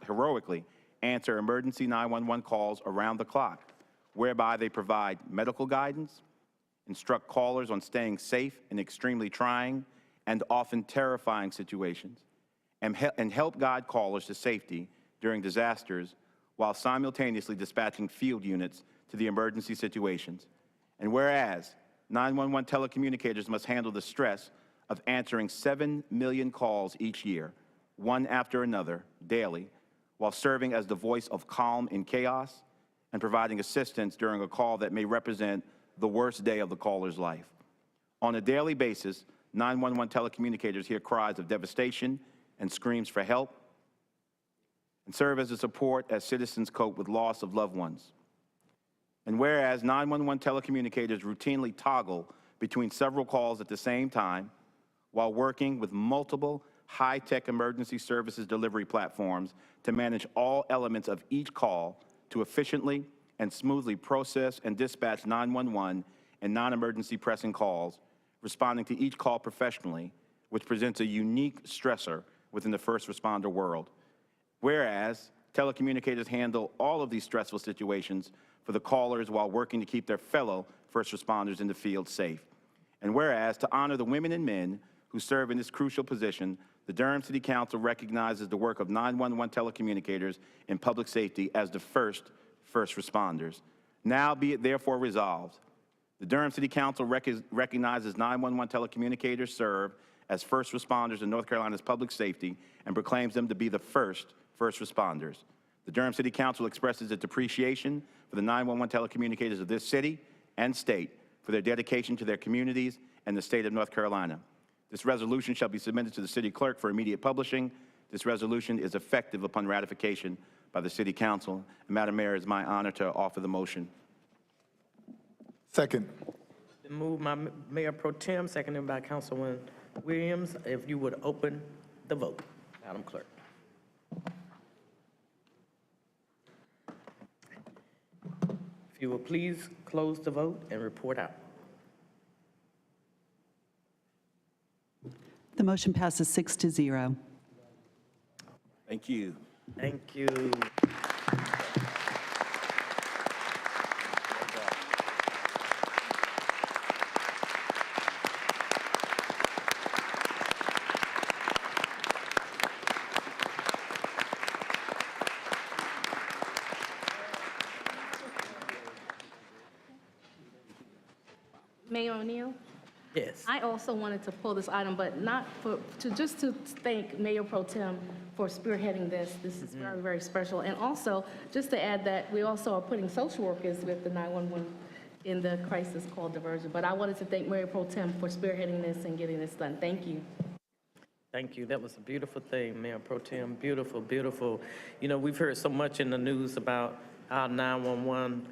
Speaker 6: heroically answer emergency 911 calls around the clock, whereby they provide medical guidance, instruct callers on staying safe in extremely trying and often terrifying situations, and help guide callers to safety during disasters while simultaneously dispatching field units to the emergency situations. And whereas 911 telecommunicators must handle the stress of answering 7 million calls each year, one after another, daily, while serving as the voice of calm in chaos and providing assistance during a call that may represent the worst day of the caller's life. On a daily basis, 911 telecommunicators hear cries of devastation and screams for help and serve as a support as citizens cope with loss of loved ones. And whereas 911 telecommunicators routinely toggle between several calls at the same time while working with multiple high-tech emergency services delivery platforms to manage all elements of each call to efficiently and smoothly process and dispatch 911 and non-emergency pressing calls, responding to each call professionally, which presents a unique stressor within the first responder world. Whereas telecommunicators handle all of these stressful situations for the callers while working to keep their fellow first responders in the field safe. And whereas to honor the women and men who serve in this crucial position, the Durham City Council recognizes the work of 911 telecommunicators in public safety as the first responders. Now be it therefore resolved, the Durham City Council recognizes 911 telecommunicators serve as first responders in North Carolina's public safety and proclaims them to be the first responders. The Durham City Council expresses its appreciation for the 911 telecommunicators of this city and state for their dedication to their communities and the state of North Carolina. This resolution shall be submitted to the city clerk for immediate publishing. This resolution is effective upon ratification by the City Council. And Madam Mayor, it's my honor to offer the motion.
Speaker 15: Second.
Speaker 3: Been moved by Mayor Pro Tem, seconded by Councilwoman Williams. If you would open the vote, Madam Clerk. If you will please close the vote and report out.
Speaker 5: The motion passes 6-0.
Speaker 6: Thank you.
Speaker 3: Thank you.
Speaker 10: Mayor O'Neill?
Speaker 3: Yes.
Speaker 10: I also wanted to pull this item, but not just to thank Mayor Pro Tem for spearheading this. This is very, very special. And also, just to add that we also are putting social workers with the 911 in the crisis called diversion. But I wanted to thank Mayor Pro Tem for spearheading this and getting this done. Thank you.
Speaker 3: Thank you. That was a beautiful thing, Mayor Pro Tem. Beautiful, beautiful. You know, we've heard so much in the news about our 911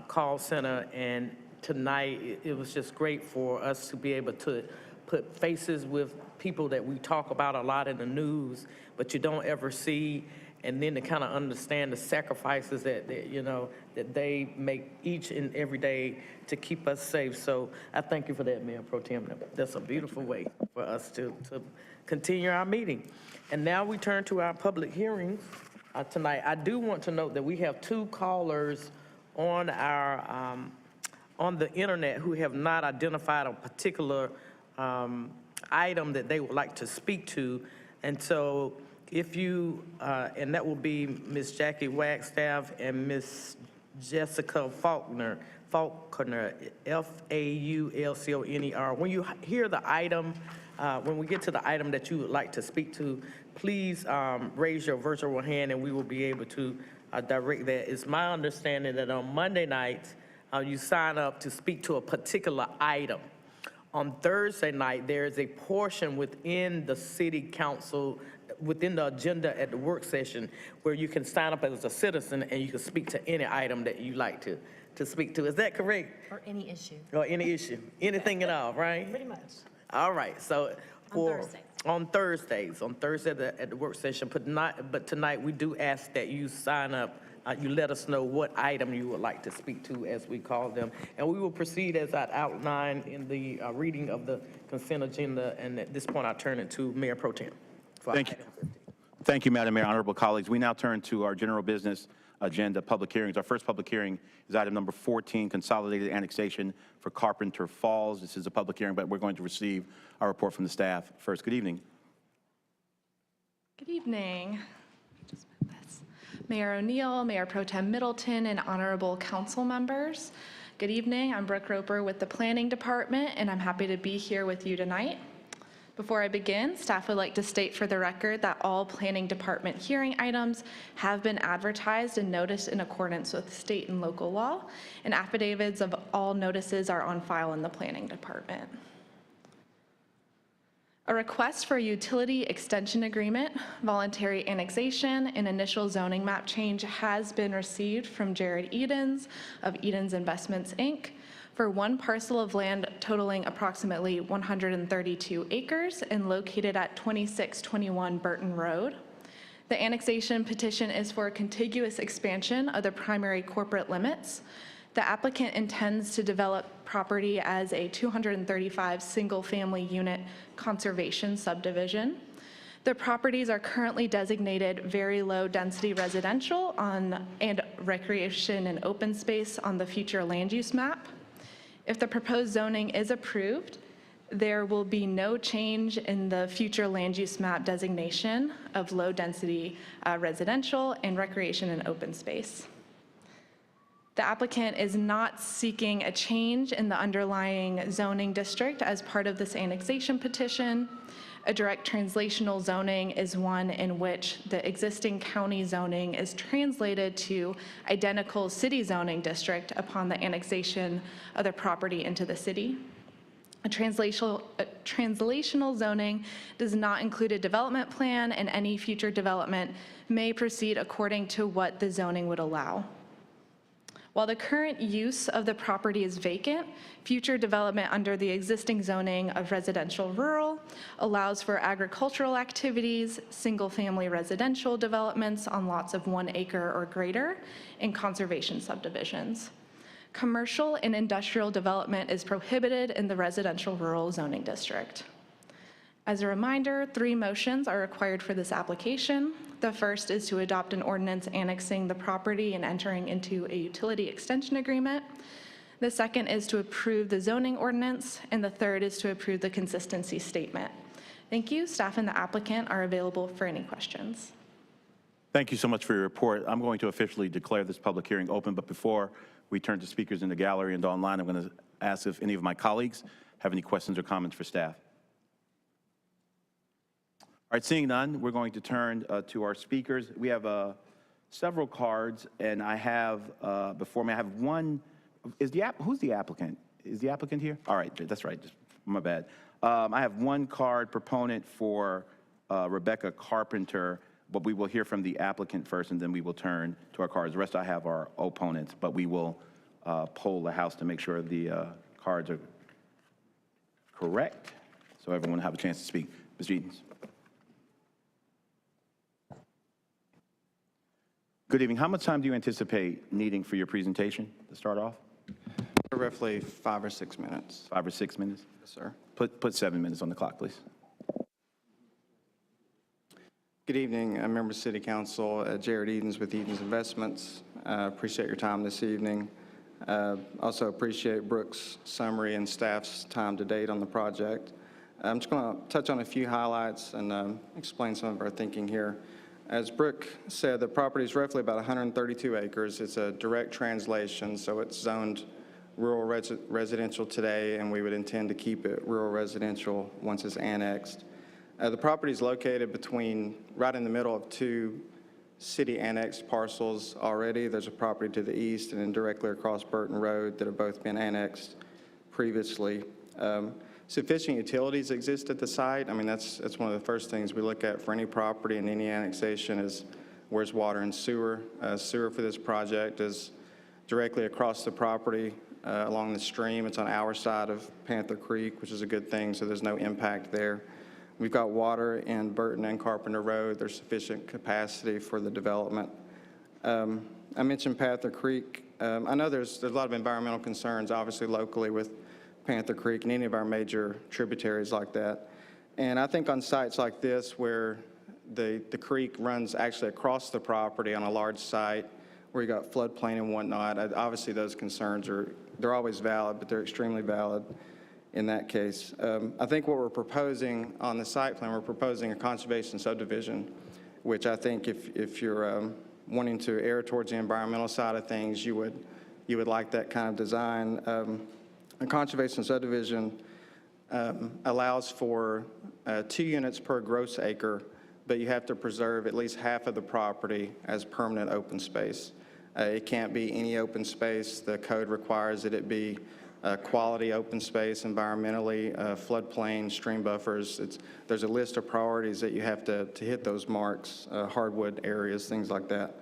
Speaker 3: call center, and tonight it was just great for us to be able to put faces with people that we talk about a lot in the news, but you don't ever see, and then to kind of understand the sacrifices that you know, that they make each and every day to keep us safe. So I thank you for that, Mayor Pro Tem. That's a beautiful way for us to continue our meeting. And now we turn to our public hearings tonight. I do want to note that we have 2 callers on our on the internet who have not identified a particular item that they would like to speak to. And so if you, and that will be Ms. Jackie Wagstaff and Ms. Jessica Faulkner, Faulconer. When you hear the item, when we get to the item that you would like to speak to, please raise your virtual hand and we will be able to direct that. It's my understanding that on Monday nights, you sign up to speak to a particular item. On Thursday night, there is a portion within the city council, within the agenda at the work session, where you can sign up as a citizen and you can speak to any item that you like to speak to. Is that correct?
Speaker 16: Or any issue.
Speaker 3: Or any issue, anything at all, right?
Speaker 16: Pretty much.
Speaker 3: All right, so on Thursdays at the work session, but tonight we do ask that you sign up. You let us know what item you would like to speak to as we call them. And we will proceed as I outlined in the reading of the consent agenda. And at this point, I turn it to Mayor Pro Tem.
Speaker 6: Thank you. Thank you, Madam Mayor, honorable colleagues. We now turn to our general business agenda public hearings. Our first public hearing is item number 14, Consolidated Annexation for Carpenter Falls. This is a public hearing, but we're going to receive our report from the staff first. Good evening.
Speaker 19: Good evening. Mayor O'Neill, Mayor Pro Tem Middleton, and honorable council members. Good evening. I'm Brooke Roper with the Planning Department, and I'm happy to be here with you tonight. Before I begin, staff would like to state for the record that all Planning Department hearing items have been advertised and noticed in accordance with state and local law, and affidavits of all notices are on file in the Planning Department. A request for a utility extension agreement, voluntary annexation, and initial zoning map change has been received from Jared Edens of Edens Investments, Inc. for one parcel of land totaling approximately 132 acres and located at 2621 Burton Road. The annexation petition is for a contiguous expansion of the primary corporate limits. The applicant intends to develop property as a 235 single-family unit conservation subdivision. The properties are currently designated very low density residential and recreation and open space on the future land use map. If the proposed zoning is approved, there will be no change in the future land use map designation of low density residential and recreation and open space. The applicant is not seeking a change in the underlying zoning district as part of this annexation petition. A direct translational zoning is one in which the existing county zoning is translated to identical city zoning district upon the annexation of the property into the city. A translational zoning does not include a development plan, and any future development may proceed according to what the zoning would allow. While the current use of the property is vacant, future development under the existing zoning of residential rural allows for agricultural activities, single-family residential developments on lots of 1 acre or greater, and conservation subdivisions. Commercial and industrial development is prohibited in the residential rural zoning district. As a reminder, 3 motions are required for this application. The first is to adopt an ordinance annexing the property and entering into a utility extension agreement. The second is to approve the zoning ordinance, and the third is to approve the consistency statement. Thank you. Staff and the applicant are available for any questions.
Speaker 6: Thank you so much for your report. I'm going to officially declare this public hearing open, but before we turn to speakers in the gallery and online, I'm going to ask if any of my colleagues have any questions or comments for staff. All right, seeing none, we're going to turn to our speakers. We have several cards, and I have before me, I have one. Who's the applicant? Is the applicant here? All right, that's right, just my bad. I have one card proponent for Rebecca Carpenter, but we will hear from the applicant first, and then we will turn to our cards. The rest I have are opponents, but we will poll the House to make sure the cards are correct, so everyone will have a chance to speak. Ms. Edens. Good evening. How much time do you anticipate needing for your presentation to start off?
Speaker 20: Roughly 5 or 6 minutes.
Speaker 6: 5 or 6 minutes?
Speaker 20: Yes, sir.
Speaker 6: Put 7 minutes on the clock, please.
Speaker 20: Good evening, members of City Council. Jared Edens with Edens Investments. Appreciate your time this evening. Also appreciate Brooks' summary and staff's time to date on the project. I'm just going to touch on a few highlights and explain some of our thinking here. As Brooke said, the property is roughly about 132 acres. It's a direct translation, so it's zoned rural residential today, and we would intend to keep it rural residential once it's annexed. The property is located right in the middle of two city annexed parcels already. There's a property to the east and then directly across Burton Road that have both been annexed previously. Sufficient utilities exist at the site. I mean, that's one of the first things we look at for any property and any annexation is where's water and sewer. Sewer for this project is directly across the property along the stream. It's on our side of Panther Creek, which is a good thing, so there's no impact there. We've got water in Burton and Carpenter Road. There's sufficient capacity for the development. I mentioned Panther Creek. I know there's a lot of environmental concerns, obviously locally with Panther Creek and any of our major tributaries like that. And I think on sites like this where the creek runs actually across the property on a large site where you got floodplain and whatnot, obviously those concerns they're always valid, but they're extremely valid in that case. I think what we're proposing on the site plan, we're proposing a conservation subdivision, which I think if you're wanting to err towards the environmental side of things, you would like that kind of design. A conservation subdivision allows for 2 units per gross acre, but you have to preserve at least half of the property as permanent open space. It can't be any open space. The code requires that it be quality open space, environmentally, floodplain, stream buffers. There's a list of priorities that you have to hit those marks, hardwood areas, things like that.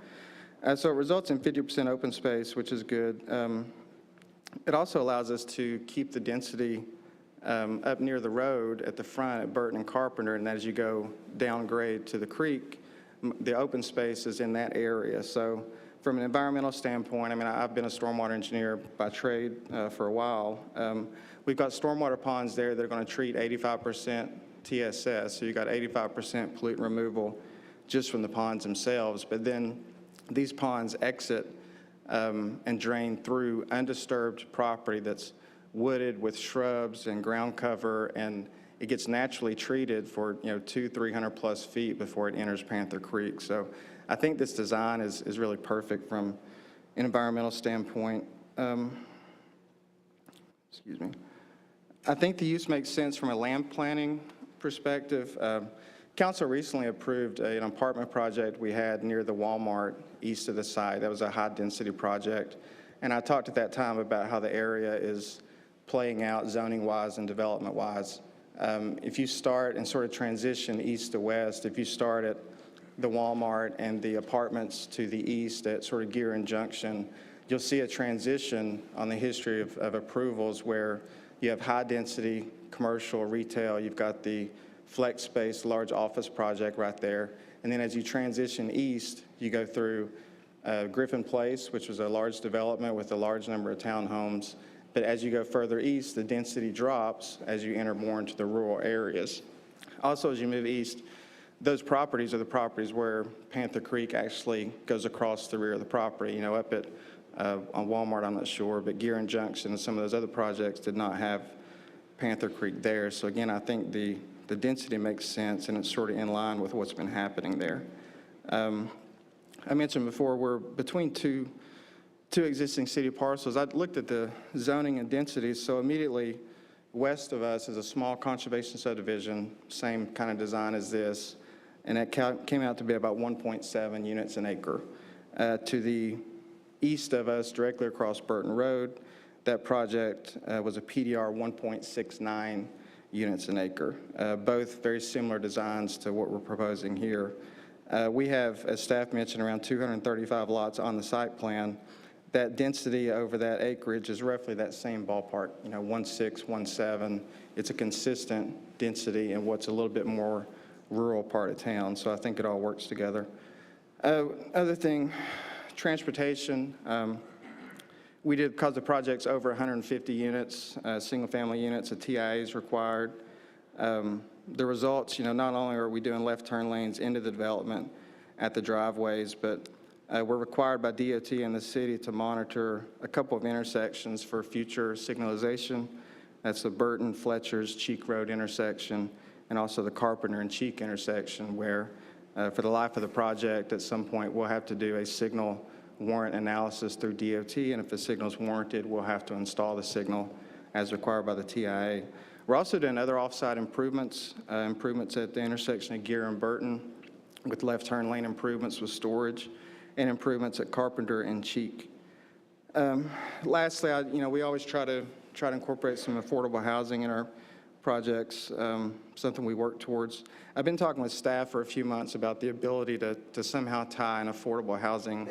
Speaker 20: So it results in 50% open space, which is good. It also allows us to keep the density up near the road at the front at Burton and Carpenter, and as you go downgrade to the creek, the open space is in that area. So from an environmental standpoint, I mean, I've been a stormwater engineer by trade for a while. We've got stormwater ponds there that are going to treat 85% TSS, so you got 85% pollutant removal just from the ponds themselves. But then these ponds exit and drain through undisturbed property that's wooded with shrubs and ground cover, and it gets naturally treated for 200-300 plus feet before it enters Panther Creek. So I think this design is really perfect from an environmental standpoint. Excuse me. I think the use makes sense from a land planning perspective. Council recently approved an apartment project we had near the Walmart east of the site. That was a high-density project. And I talked at that time about how the area is playing out zoning-wise and development-wise. If you start and sort of transition east to west, if you start at the Walmart and the apartments to the east at sort of Gearin Junction, you'll see a transition on the history of approvals where you have high-density commercial, retail, you've got the flex space, large office project right there. And then as you transition east, you go through Griffin Place, which was a large development with a large number of townhomes. But as you go further east, the density drops as you enter more into the rural areas. Also, as you move east, those properties are the properties where Panther Creek actually goes across the rear of the property. Up at on Walmart, I'm not sure, but Gearin Junction and some of those other projects did not have Panther Creek there. So again, I think the density makes sense, and it's sort of in line with what's been happening there. I mentioned before, we're between two two existing city parcels. I looked at the zoning and densities, so immediately west of us is a small conservation subdivision, same kind of design as this, and it came out to be about 1.7 units an acre. To the east of us, directly across Burton Road, that project was a PDR 1.69 units an acre. Both very similar designs to what we're proposing here. We have, as staff mentioned, around 235 lots on the site plan. That density over that acreage is roughly that same ballpark, 1.6, 1.7. It's a consistent density in what's a little bit more rural part of town, so I think it all works together. Other thing, transportation. We did, because the project's over 150 units, single-family units, a TIA is required. The results, not only are we doing left turn lanes into the development at the driveways, but we're required by DOT and the city to monitor a couple of intersections for future signalization. That's the Burton, Fletcher's, Cheek Road intersection, and also the Carpenter and Cheek intersection, where for the life of the project, at some point, we'll have to do a signal warrant analysis through DOT, and if the signal's warranted, we'll have to install the signal as required by the TIA. We're also doing other off-site improvements, improvements at the intersection of Gear and Burton with left turn lane improvements with storage, and improvements at Carpenter and Cheek. Lastly, we always try to incorporate some affordable housing in our projects, something we work towards. I've been talking with staff for a few months about the ability to somehow tie an affordable housing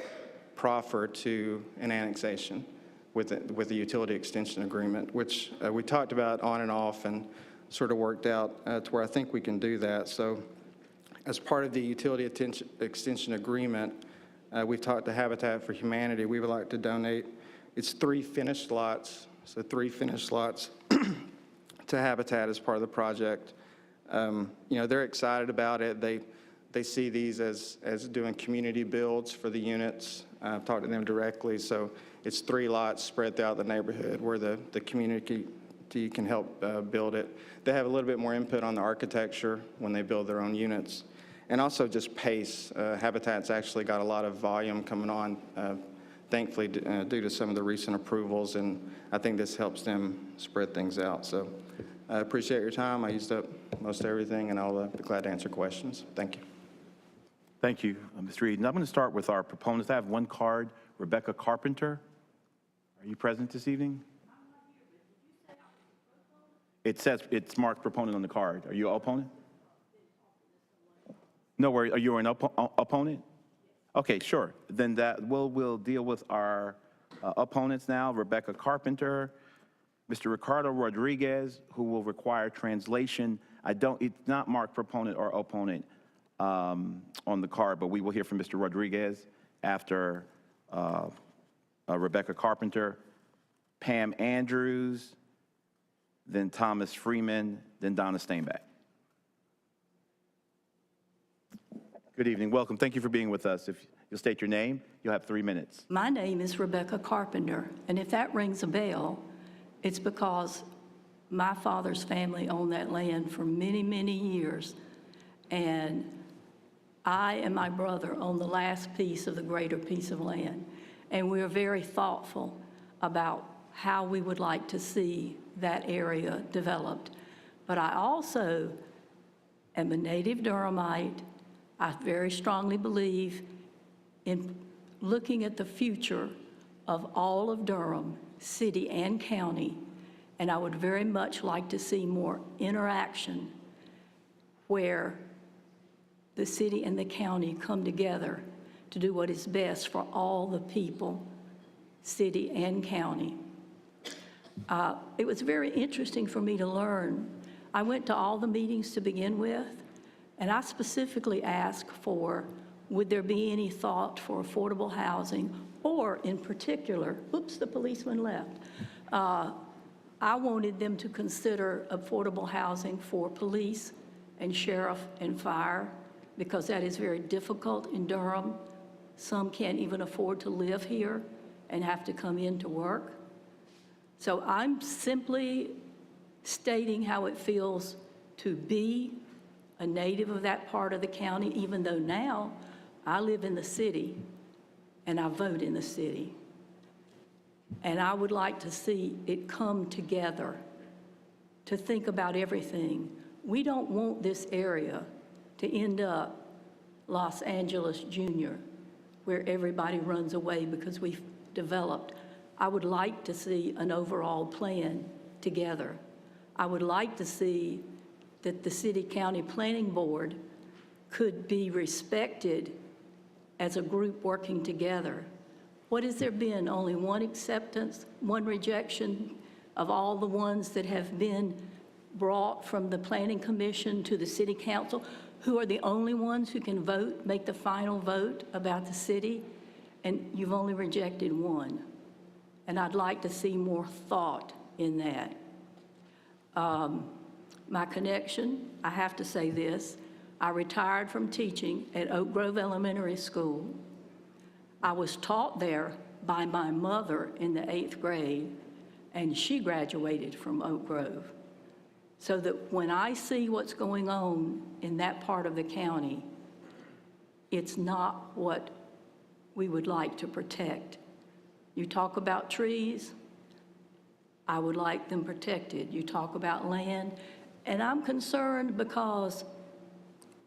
Speaker 20: proffer to an annexation with the utility extension agreement, which we talked about on and off and sort of worked out to where I think we can do that. So as part of the utility extension agreement, we've talked to Habitat for Humanity. We would like to donate, it's 3 finished lots, so 3 finished lots to Habitat as part of the project. They're excited about it. They see these as doing community builds for the units. I've talked to them directly, so it's 3 lots spread throughout the neighborhood where the community can help build it. They have a little bit more input on the architecture when they build their own units. And also just pace. Habitat's actually got a lot of volume coming on, thankfully, due to some of the recent approvals, and I think this helps them spread things out. So I appreciate your time. I used up most everything, and I'll be glad to answer questions. Thank you.
Speaker 6: Thank you, Mr. Eden. I'm going to start with our proponents. I have one card, Rebecca Carpenter. Are you present this evening? It says it's marked proponent on the card. Are you an opponent? No worries. Are you an opponent? Okay, sure. Then we'll deal with our opponents now. Rebecca Carpenter, Mr. Ricardo Rodriguez, who will require translation. It's not marked proponent or opponent on the card, but we will hear from Mr. Rodriguez after Rebecca Carpenter, Pam Andrews, then Thomas Freeman, then Donna Steinbeck. Good evening. Welcome. Thank you for being with us. If you'll state your name, you'll have 3 minutes.
Speaker 21: My name is Rebecca Carpenter, and if that rings a bell, it's because my father's family owned that land for many, many years, and I and my brother own the last piece of the greater piece of land, and we're very thoughtful about how we would like to see that area developed. But I also am a native Durhamite. I very strongly believe in looking at the future of all of Durham, city and county, and I would very much like to see more interaction where the city and the county come together to do what is best for all the people, city and county. It was very interesting for me to learn. I went to all the meetings to begin with, and I specifically asked for, would there be any thought for affordable housing, or in particular, oops, the policeman left. I wanted them to consider affordable housing for police and sheriff and fire, because that is very difficult in Durham. Some can't even afford to live here and have to come in to work. So I'm simply stating how it feels to be a native of that part of the county, even though now I live in the city and I vote in the city. And I would like to see it come together to think about everything. We don't want this area to end up Los Angeles Junior, where everybody runs away because we've developed. I would like to see an overall plan together. I would like to see that the city-county planning board could be respected as a group working together. What has there been? Only one acceptance, one rejection of all the ones that have been brought from the Planning Commission to the City Council, who are the only ones who can vote, make the final vote about the city, and you've only rejected one. And I'd like to see more thought in that. My connection, I have to say this, I retired from teaching at Oak Grove Elementary School. I was taught there by my mother in the 8th grade, and she graduated from Oak Grove. So that when I see what's going on in that part of the county, it's not what we would like to protect. You talk about trees, I would like them protected. You talk about land, and I'm concerned because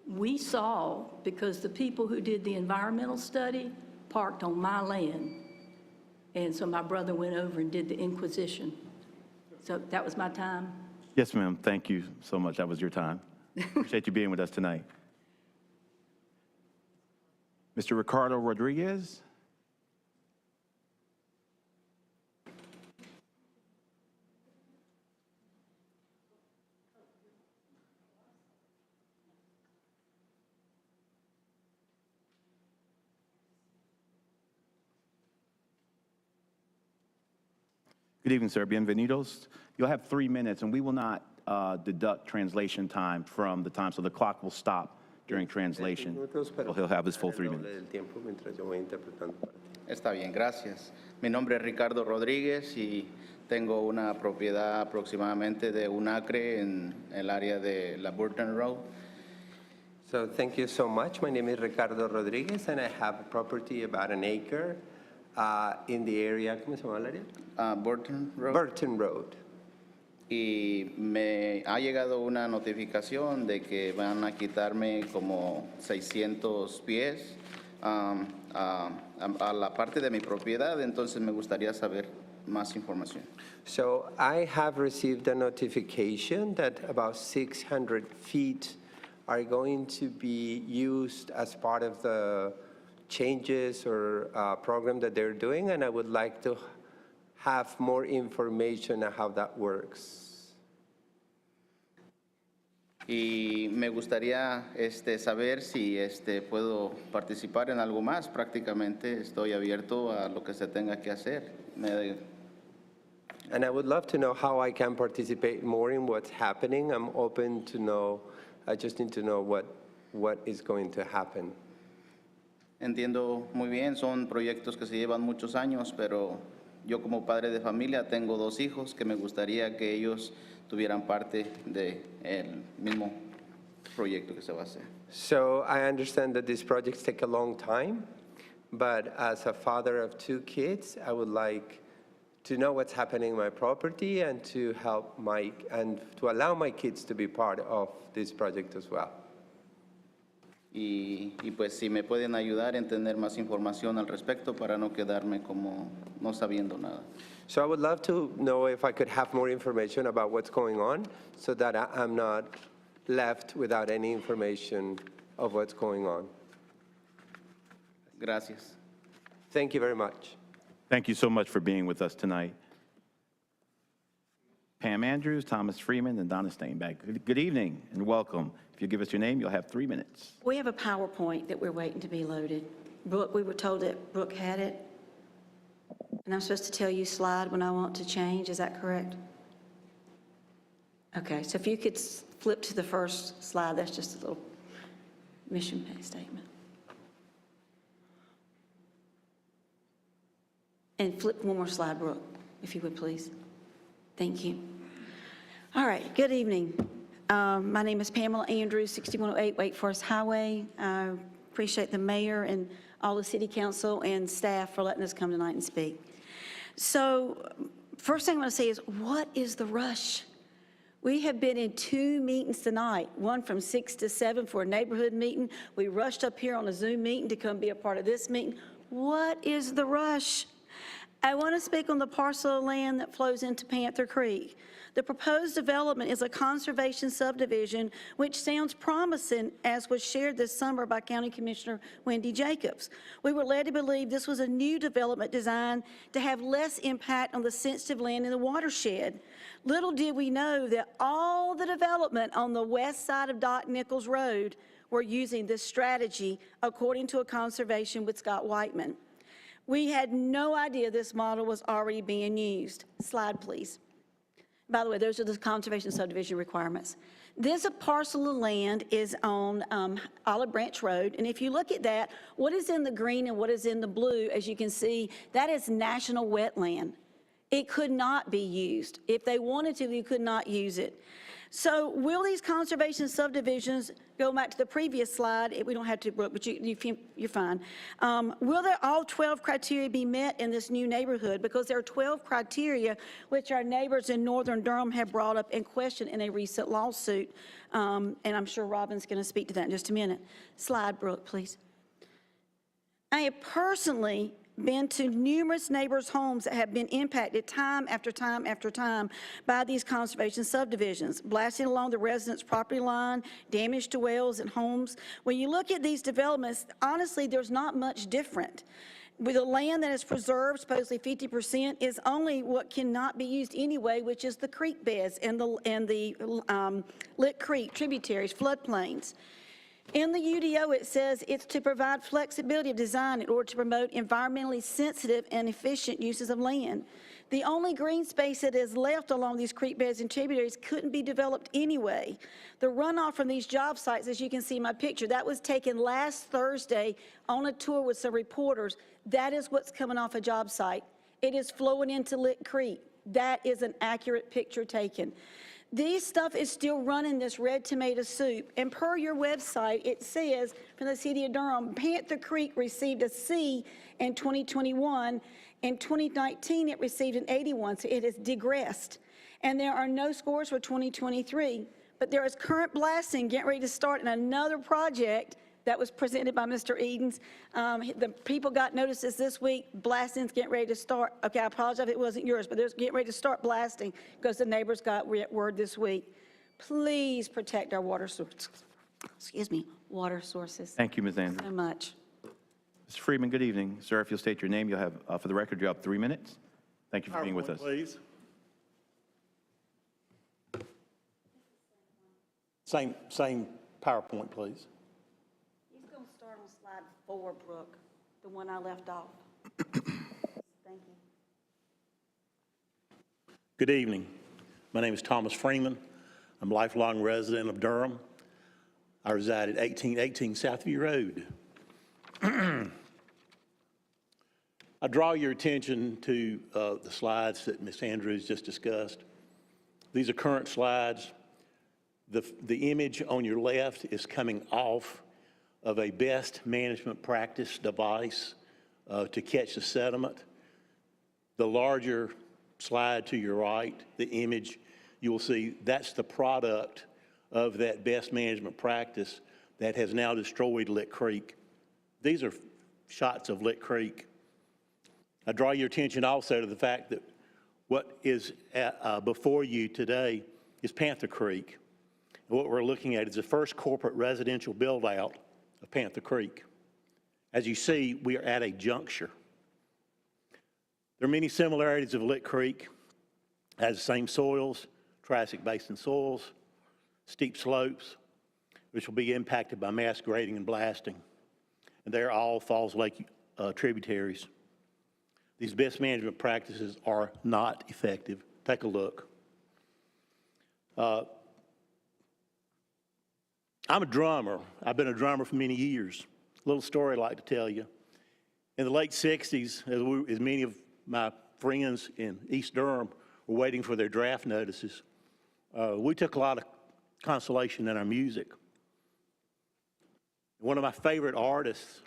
Speaker 21: we saw, because the people who did the environmental study parked on my land. And so my brother went over and did the inquisition. So that was my time.
Speaker 6: Yes, ma'am. Thank you so much. That was your time. Appreciate you being with us tonight. Mr. Ricardo Rodriguez. Good evening, sir. Bienvenidos. You'll have 3 minutes, and we will not deduct translation time from the time, so the clock will stop during translation. So he'll have his full 3 minutes.
Speaker 1: Está bien, gracias. Mi nombre es Ricardo Rodríguez y tengo una propiedad aproximadamente de 1 acre en el área de la Burton Road.
Speaker 22: So thank you so much. My name is Ricardo Rodriguez, and I have a property about 1 acre in the area, ¿cómo se llama el área?
Speaker 1: Burton Road.
Speaker 22: Burton Road.
Speaker 1: Y me ha llegado una notificación de que van a quitarme como 600 pies a la parte de mi propiedad, entonces me gustaría saber más información.
Speaker 22: So I have received a notification that about 600 feet are going to be used as part of the changes or program that they're doing, and I would like to have more information on how that works.
Speaker 1: Y me gustaría saber si puedo participar en algo más. Prácticamente estoy abierto a lo que se tenga que hacer.
Speaker 22: And I would love to know how I can participate more in what's happening. I'm open to know. I just need to know what is going to happen.
Speaker 1: Entiendo muy bien, son proyectos que se llevan muchos años, pero yo como padre de familia tengo 2 hijos que me gustaría que ellos tuvieran parte del mismo proyecto que se va a hacer.
Speaker 22: So I understand that these projects take a long time, but as a father of 2 kids, I would like to know what's happening in my property and to help to allow my kids to be part of this project as well.
Speaker 1: Y pues si me pueden ayudar en tener más información al respecto para no quedarme como no sabiendo nada.
Speaker 22: So I would love to know if I could have more information about what's going on so that I'm not left without any information of what's going on.
Speaker 1: Gracias.
Speaker 22: Thank you very much.
Speaker 6: Thank you so much for being with us tonight. Pam Andrews, Thomas Freeman, and Donna Steinbeck. Good evening and welcome. If you give us your name, you'll have 3 minutes.
Speaker 23: We have a PowerPoint that we're waiting to be loaded. Brooke, we were told that Brooke had it. And I'm supposed to tell you slide when I want to change, is that correct? Okay, so if you could flip to the first slide, that's just a little mission statement. And flip one more slide, Brooke, if you would please. Thank you. All right, good evening. My name is Pamela Andrews, 6108 Wake Forest Highway. I appreciate the mayor and all the city council and staff for letting us come tonight and speak. So first thing I want to say is, what is the rush? We have been in 2 meetings tonight, one from 6 to 7 for a neighborhood meeting. We rushed up here on a Zoom meeting to come be a part of this meeting. What is the rush? I want to speak on the parcel of land that flows into Panther Creek. The proposed development is a conservation subdivision, which sounds promising, as was shared this summer by County Commissioner Wendy Jacobs. We were led to believe this was a new development designed to have less impact on the sensitive land in the watershed. Little did we know that all the development on the west side of Doc Nichols Road were using this strategy, according to a conversation with Scott Whiteman. We had no idea this model was already being used. Slide, please. By the way, those are the conservation subdivision requirements. This parcel of land is on Olive Branch Road, and if you look at that, what is in the green and what is in the blue, as you can see, that is national wetland. It could not be used. If they wanted to, they could not use it. So will these conservation subdivisions, go back to the previous slide, we don't have to, but you're fine. Will there all 12 criteria be met in this new neighborhood? Because there are 12 criteria which our neighbors in northern Durham have brought up in question in a recent lawsuit. And I'm sure Robin's going to speak to that in just a minute. Slide, Brooke, please. I have personally been to numerous neighbors' homes that have been impacted time after time after time by these conservation subdivisions, blasting along the residents' property line, damage to wells and homes. When you look at these developments, honestly, there's not much different. With the land that is preserved, supposedly 50%, is only what cannot be used anyway, which is the creek beds and the Lick Creek tributaries, floodplains. In the UDO, it says it's to provide flexibility of design in order to promote environmentally sensitive and efficient uses of land. The only green space that is left along these creek beds and tributaries couldn't be developed anyway. The runoff from these job sites, as you can see in my picture, that was taken last Thursday on a tour with some reporters. That is what's coming off a job site. It is flowing into Lick Creek. That is an accurate picture taken. This stuff is still running this red tomato soup, and per your website, it says from the city of Durham, Panther Creek received a C in 2021. In 2019, it received an 81, so it has digressed. And there are no scores for 2023, but there is current blasting getting ready to start in another project that was presented by Mr. Edens. The people got notices this week, blasting's getting ready to start. Okay, I apologize if it wasn't yours, but they're getting ready to start blasting because the neighbors got word this week. Please protect our water sources. Excuse me, water sources.
Speaker 6: Thank you, Ms. Andrews.
Speaker 23: So much.
Speaker 6: Mr. Freeman, good evening. Sir, if you'll state your name, you'll have, for the record, you have 3 minutes. Thank you for being with us.
Speaker 2: Please. Same PowerPoint, please.
Speaker 23: He's going to start on slide 4, Brooke, the one I left off. Thank you.
Speaker 2: Good evening. My name is Thomas Freeman. I'm a lifelong resident of Durham. I reside at 1818 Southview Road. I draw your attention to the slides that Ms. Andrews just discussed. These are current slides. The image on your left is coming off of a best management practice device to catch the sediment. The larger slide to your right, the image, you will see that's the product of that best management practice that has now destroyed Lick Creek. These are shots of Lick Creek. I draw your attention also to the fact that what is before you today is Panther Creek. And what we're looking at is the first corporate residential build-out of Panther Creek. As you see, we are at a juncture. There are many similarities of Lick Creek. It has the same soils, Triassic Basin soils, steep slopes, which will be impacted by mass grading and blasting. And they're all Falls Lake tributaries. These best management practices are not effective. Take a look. I'm a drummer. I've been a drummer for many years. A little story I'd like to tell you. In the late 60s, as many of my friends in East Durham were waiting for their draft notices, we took a lot of consolation in our music. One of my favorite artists,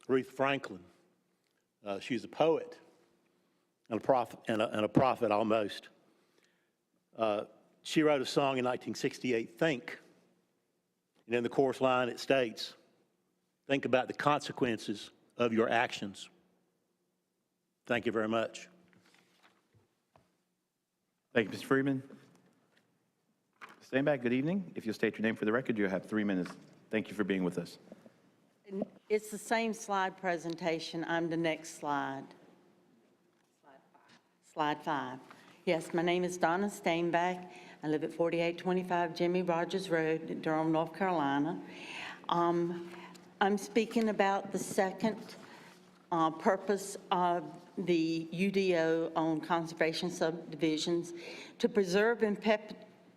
Speaker 2: Ruth Franklin, she's a poet, and a prophet almost. She wrote a song in 1968, Think. And in the chorus line it states, think about the consequences of your actions. Thank you very much.
Speaker 6: Thank you, Mr. Freeman. Stand back, good evening. If you'll state your name for the record, you have 3 minutes. Thank you for being with us.
Speaker 7: It's the same slide presentation. I'm the next slide. Slide 5. Yes, my name is Donna Stainback. I live at 4825 Jimmy Rogers Road, Durham, North Carolina. I'm speaking about the second purpose of the UDO on conservation subdivisions to preserve in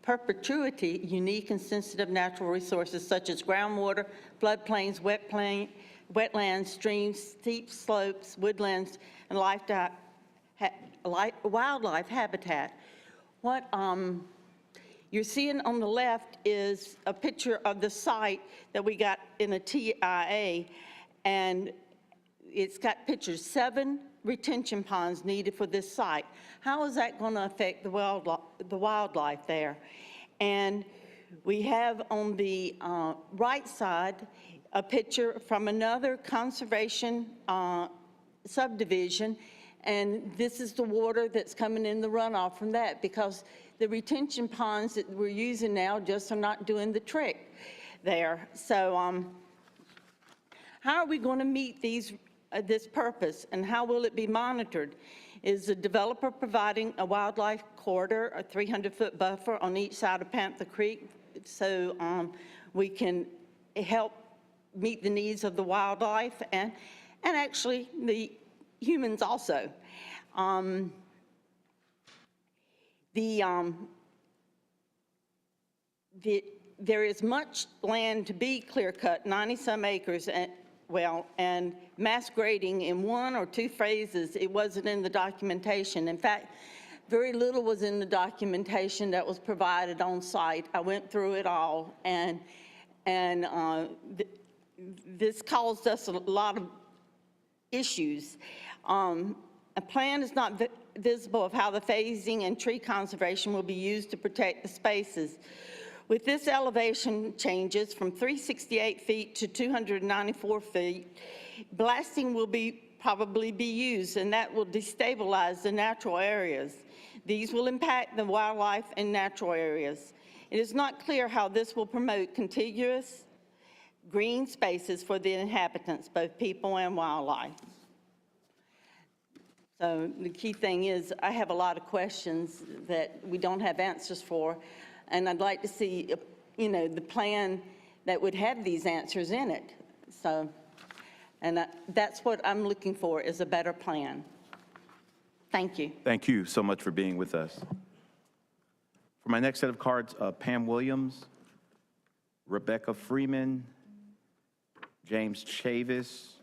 Speaker 7: perpetuity unique and sensitive natural resources such as groundwater, floodplains, wetlands, streams, steep slopes, woodlands, and wildlife habitat. What you're seeing on the left is a picture of the site that we got in a TIA, and it's got pictures, 7 retention ponds needed for this site. How is that going to affect the wildlife there? And we have on the right side a picture from another conservation subdivision, and this is the water that's coming in the runoff from that, because the retention ponds that we're using now just are not doing the trick there. So how are we going to meet this purpose, and how will it be monitored? Is the developer providing a wildlife corridor, a 300-foot buffer on each side of Panther Creek, so we can help meet the needs of the wildlife and actually the humans also. There is much land to be clear-cut, 90-some acres, and mass grading in 1 or 2 phases. It wasn't in the documentation. In fact, very little was in the documentation that was provided on site. I went through it all, and this caused us a lot of issues. A plan is not visible of how the phasing and tree conservation will be used to protect the spaces. With this elevation changes from 368 feet to 294 feet, blasting will probably be used, and that will destabilize the natural areas. These will impact the wildlife and natural areas. It is not clear how this will promote contiguous green spaces for the inhabitants, both people and wildlife. So the key thing is, I have a lot of questions that we don't have answers for, and I'd like to see, the plan that would have these answers in it. So, and that's what I'm looking for, is a better plan. Thank you.
Speaker 6: Thank you so much for being with us. For my next set of cards, Pam Williams, Rebecca Freeman, James Chavis,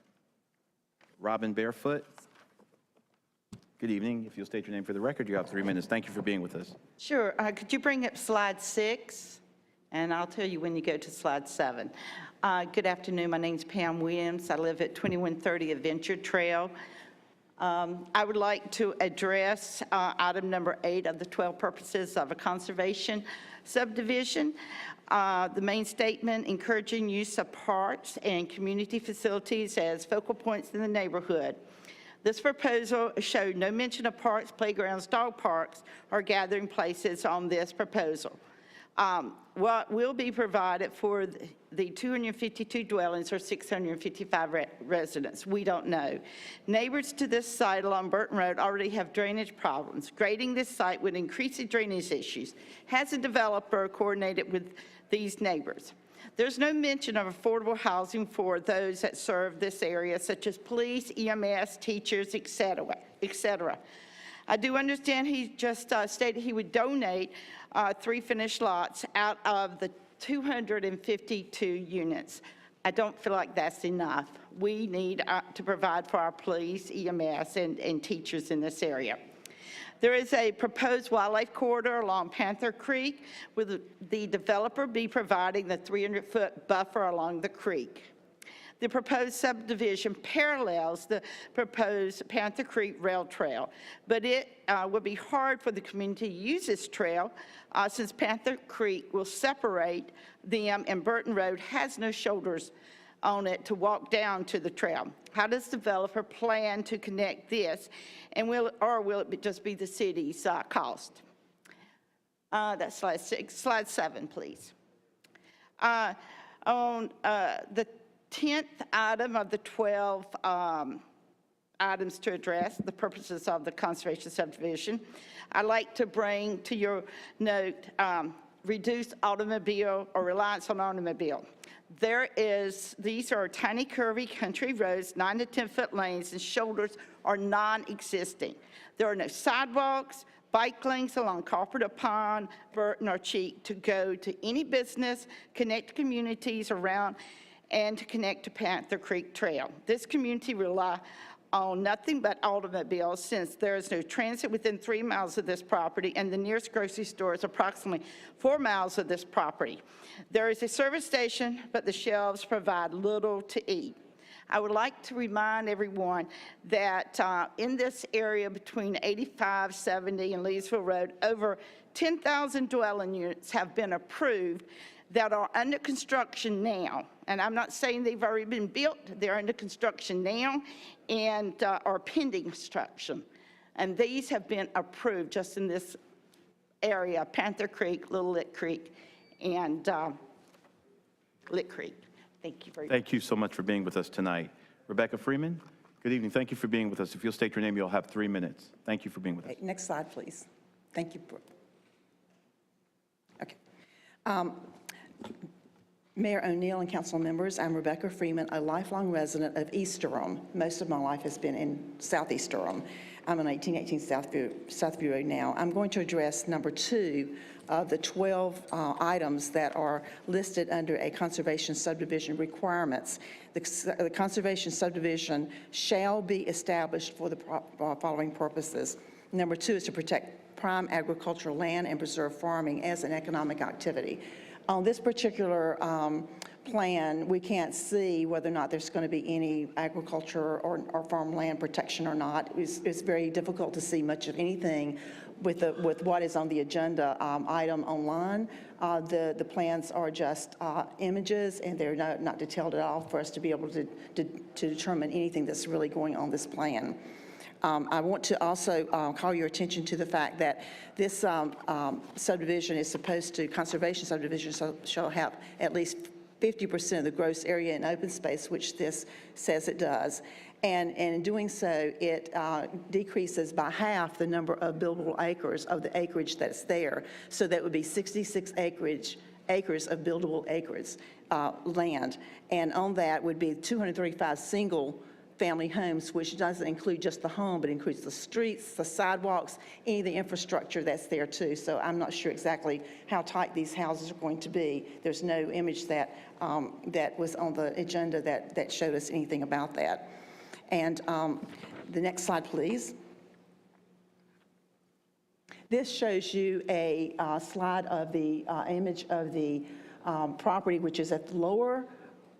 Speaker 6: Robin Barefoot. Good evening. If you'll state your name for the record, you have 3 minutes. Thank you for being with us.
Speaker 8: Sure. Could you bring up slide 6? And I'll tell you when you go to slide 7. Good afternoon. My name's Pam Williams. I live at 2130 Adventure Trail. I would like to address item number 8 of the 12 purposes of a conservation subdivision. The main statement, encouraging use of parks and community facilities as focal points in the neighborhood. This proposal showed no mention of parks, playgrounds, dog parks, or gathering places on this proposal. What will be provided for the 252 dwellings or 655 residents? We don't know. Neighbors to this site along Burton Road already have drainage problems. Grading this site would increase the drainage issues. Has a developer coordinated with these neighbors? There's no mention of affordable housing for those that serve this area, such as police, EMS, teachers, et cetera. I do understand he just stated he would donate 3 finished lots out of the 252 units. I don't feel like that's enough. We need to provide for our police, EMS, and teachers in this area. There is a proposed wildlife corridor along Panther Creek, with the developer be providing the 300-foot buffer along the creek. The proposed subdivision parallels the proposed Panther Creek Rail Trail, but it would be hard for the community to use this trail since Panther Creek will separate them and Burton Road has no shoulders on it to walk down to the trail. How does the developer plan to connect this, and will it just be the city's cost? That's slide 6. Slide 7, please. On the 10th item of the 12 items to address the purposes of the conservation subdivision, I'd like to bring to your note reduce automobile or reliance on automobile. These are tiny curvy country roads, 9 to 10 foot lanes, and shoulders are non-existing. There are no sidewalks, bike lanes along Carpenter Pond, Burton, or Cheek to go to any business, connect communities around, and to connect to Panther Creek Trail. This community rely on nothing but automobiles since there is no transit within 3 miles of this property, and the nearest grocery store is approximately 4 miles of this property. There is a service station, but the shelves provide little to eat. I would like to remind everyone that in this area between 85, 70, and Leesville Road, over 10,000 dwelling units have been approved that are under construction now. And I'm not saying they've already been built, they're under construction now and are pending construction. And these have been approved just in this area, Panther Creek, Little Lick Creek, and Lick Creek. Thank you very much.
Speaker 6: Thank you so much for being with us tonight. Rebecca Freeman, good evening. Thank you for being with us. If you'll state your name, you'll have 3 minutes. Thank you for being with us.
Speaker 9: Next slide, please. Thank you. Okay. Mayor O'Neill and council members, I'm Rebecca Freeman, a lifelong resident of East Durham. Most of my life has been in Southeast Durham. I'm on 1818 Southview Road now. I'm going to address number 2 of the 12 items that are listed under a conservation subdivision requirements. The conservation subdivision shall be established for the following purposes. Number 2 is to protect prime agricultural land and preserve farming as an economic activity. On this particular plan, we can't see whether or not there's going to be any agriculture or farmland protection or not. It's very difficult to see much of anything with what is on the agenda item online. The plans are just images, and they're not detailed at all for us to be able to determine anything that's really going on this plan. I want to also call your attention to the fact that this subdivision is supposed to, conservation subdivision shall have at least 50% of the gross area in open space, which this says it does. And in doing so, it decreases by half the number of buildable acres of the acreage that's there. So that would be 66 acres of buildable acres land. And on that would be 235 single family homes, which doesn't include just the home, but includes the streets, the sidewalks, any of the infrastructure that's there too. So I'm not sure exactly how tight these houses are going to be. There's no image that that was on the agenda that showed us anything about that. And the next slide, please. This shows you a slide of the image of the property, which is at the lower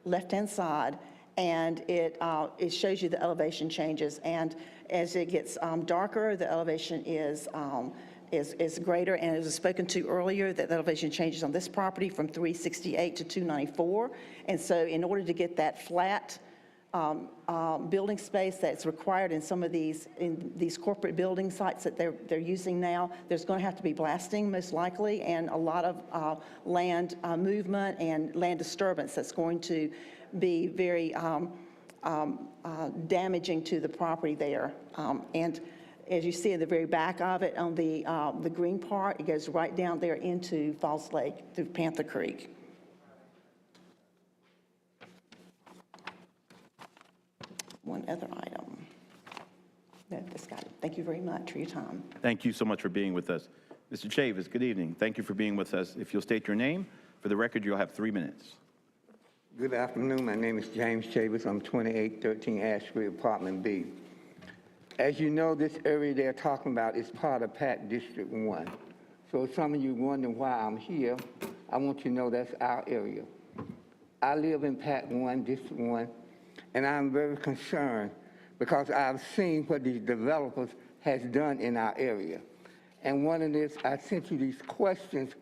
Speaker 9: left-hand side. And it shows you the elevation changes. And as it gets darker, the elevation is greater. And as was spoken to earlier, that the elevation changes on this property from 368 to 294. And so in order to get that flat building space that's required in some of these corporate building sites that they're using now, there's going to have to be blasting most likely, and a lot of land movement and land disturbance that's going to be very damaging to the property there. And as you see in the very back of it, on the green part, it goes right down there into Falls Lake through Panther Creek. One other item. No, this got it. Thank you very much for your time.
Speaker 6: Thank you so much for being with us. Mr. Chavis, good evening. Thank you for being with us. If you'll state your name, for the record, you'll have 3 minutes.
Speaker 11: Good afternoon. My name is James Chavis. I'm 2813 Ash Street, Apartment B. As you know, this area they're talking about is part of PAT District 1. So if some of you wondering why I'm here, I want you to know that's our area. I live in PAT 1, District 1. And I'm very concerned because I've seen what these developers has done in our area. And one of this, I sent you these questions,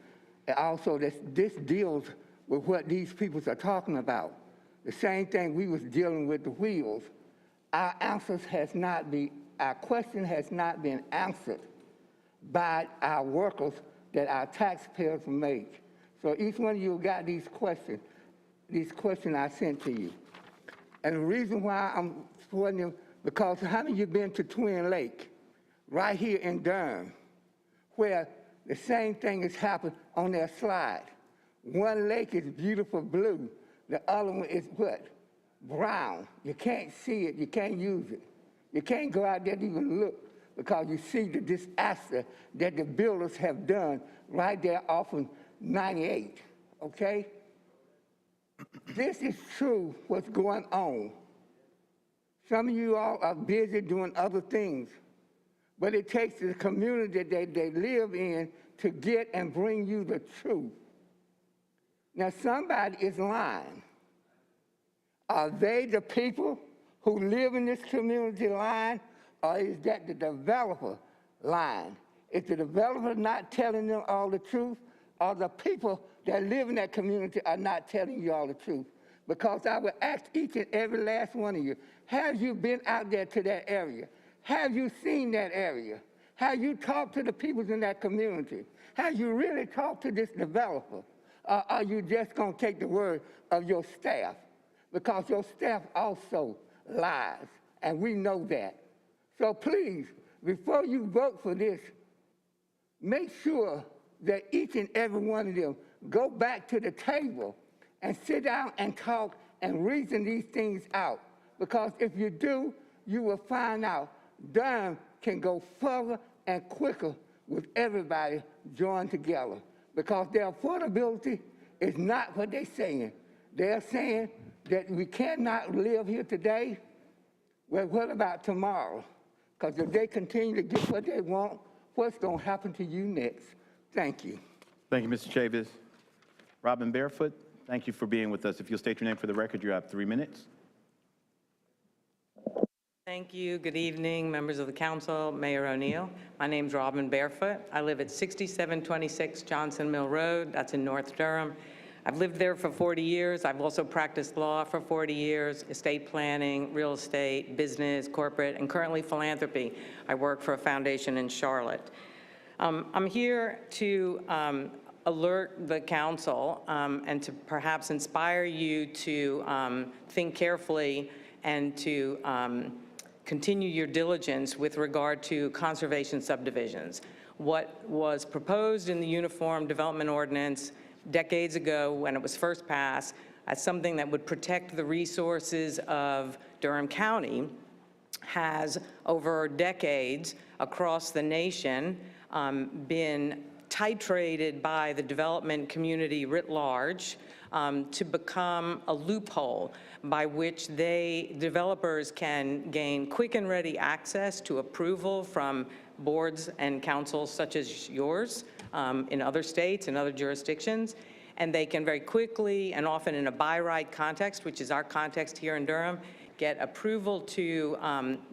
Speaker 11: and also this deals with what these people are talking about. The same thing we was dealing with the wheels. Our question has not been answered by our workers that our taxpayers make. So each one of you got these questions I sent to you. And the reason why I'm supporting them, because how many of you been to Twin Lake, right here in Durham, where the same thing has happened on their slide? One lake is beautiful blue, the other one is what? Brown. You can't see it, you can't use it. You can't go out there to even look because you see the disaster that the builders have done right there off of 98, okay? This is true, what's going on. Some of you all are busy doing other things, but it takes the community that they live in to get and bring you the truth. Now, somebody is lying. Are they the people who live in this community lying, or is that the developer lying? Is the developer not telling them all the truth, or the people that live in that community are not telling you all the truth? Because I would ask each and every last one of you, have you been out there to that area? Have you seen that area? Have you talked to the people in that community? Have you really talked to this developer? Or are you just going to take the word of your staff? Because your staff also lies, and we know that. So please, before you vote for this, make sure that each and every one of them go back to the table and sit down and talk and reason these things out. Because if you do, you will find out Durham can go further and quicker with everybody joined together. Because their affordability is not what they're saying. They're saying that we cannot live here today. Well, what about tomorrow? Because if they continue to get what they want, what's going to happen to you next? Thank you.
Speaker 6: Thank you, Mr. Chavis. Robin Barefoot, thank you for being with us. If you'll state your name for the record, you have 3 minutes.
Speaker 12: Thank you. Good evening, members of the council, Mayor O'Neill. My name's Robin Barefoot. I live at 6726 Johnson Mill Road. That's in North Durham. I've lived there for 40 years. I've also practiced law for 40 years, estate planning, real estate, business, corporate, and currently philanthropy. I work for a foundation in Charlotte. I'm here to alert the council and to perhaps inspire you to think carefully and to continue your diligence with regard to conservation subdivisions. What was proposed in the Uniform Development Ordinance decades ago when it was first passed as something that would protect the resources of Durham County has, over decades across the nation, been titrated by the development community writ large to become a loophole by which developers can gain quick and ready access to approval from boards and councils such as yours in other states and other jurisdictions, and they can very quickly and often in a by right context, which is our context here in Durham, get approval to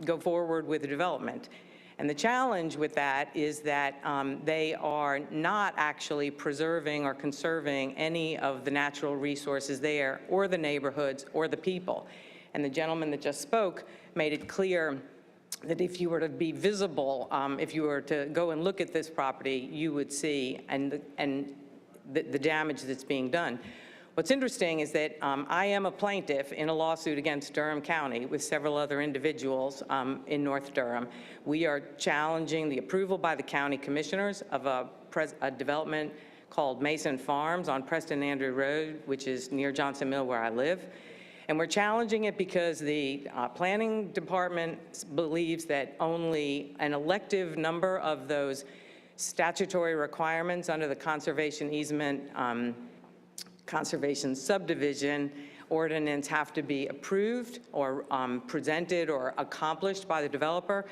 Speaker 12: go forward with the development. And the challenge with that is that they are not actually preserving or conserving any of the natural resources there, or the neighborhoods, or the people. And the gentleman that just spoke made it clear that if you were to be visible, if you were to go and look at this property, you would see the damage that's being done. What's interesting is that I am a plaintiff in a lawsuit against Durham County with several other individuals in North Durham. We are challenging the approval by the county commissioners of a development called Mason Farms on Preston Andrew Road, which is near Johnson Mill where I live. And we're challenging it because the planning department believes that only an elective number of those statutory requirements under the conservation easement conservation subdivision ordinance have to be approved or presented or accomplished by the developer.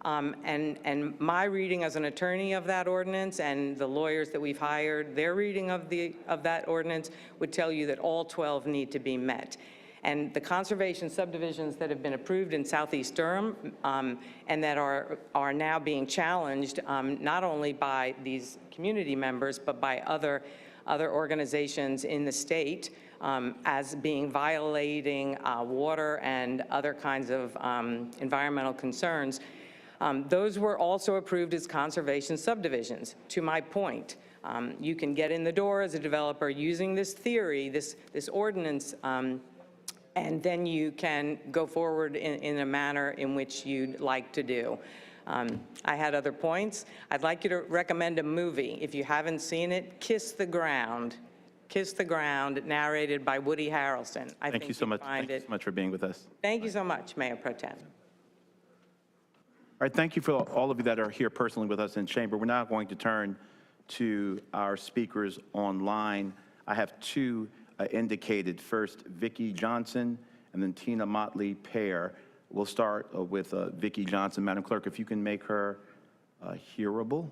Speaker 12: And my reading as an attorney of that ordinance and the lawyers that we've hired, their reading of that ordinance would tell you that all 12 need to be met. And the conservation subdivisions that have been approved in Southeast Durham and that are now being challenged not only by these community members, but by other organizations in the state as being violating water and other kinds of environmental concerns. Those were also approved as conservation subdivisions. To my point, you can get in the door as a developer using this theory, this ordinance, and then you can go forward in a manner in which you'd like to do. I had other points. I'd like you to recommend a movie. If you haven't seen it, Kiss the Ground. Kiss the Ground, narrated by Woody Harrelson.
Speaker 6: Thank you so much. Thank you so much for being with us.
Speaker 12: Thank you so much, Mayor Pro Tem.
Speaker 6: All right, thank you for all of you that are here personally with us in chamber. We're now going to turn to our speakers online. I have two indicated. First, Vicki Johnson, and then Tina Motley Pear. We'll start with Vicki Johnson. Madam Clerk, if you can make her hearable.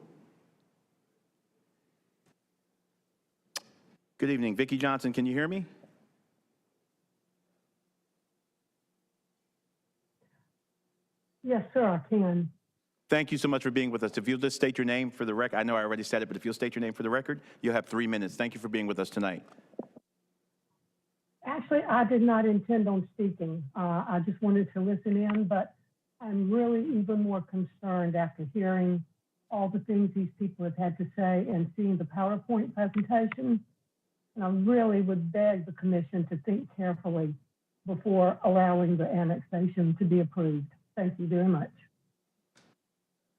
Speaker 6: Good evening. Vicki Johnson, can you hear me?
Speaker 13: Yes, sir, I can.
Speaker 6: Thank you so much for being with us. If you'll just state your name for the record. I know I already said it, but if you'll state your name for the record, you'll have 3 minutes. Thank you for being with us tonight.
Speaker 13: Actually, I did not intend on speaking. I just wanted to listen in, but I'm really even more concerned after hearing all the things these people have had to say and seeing the PowerPoint presentation. And I really would beg the commission to think carefully before allowing the annexation to be approved. Thank you very much.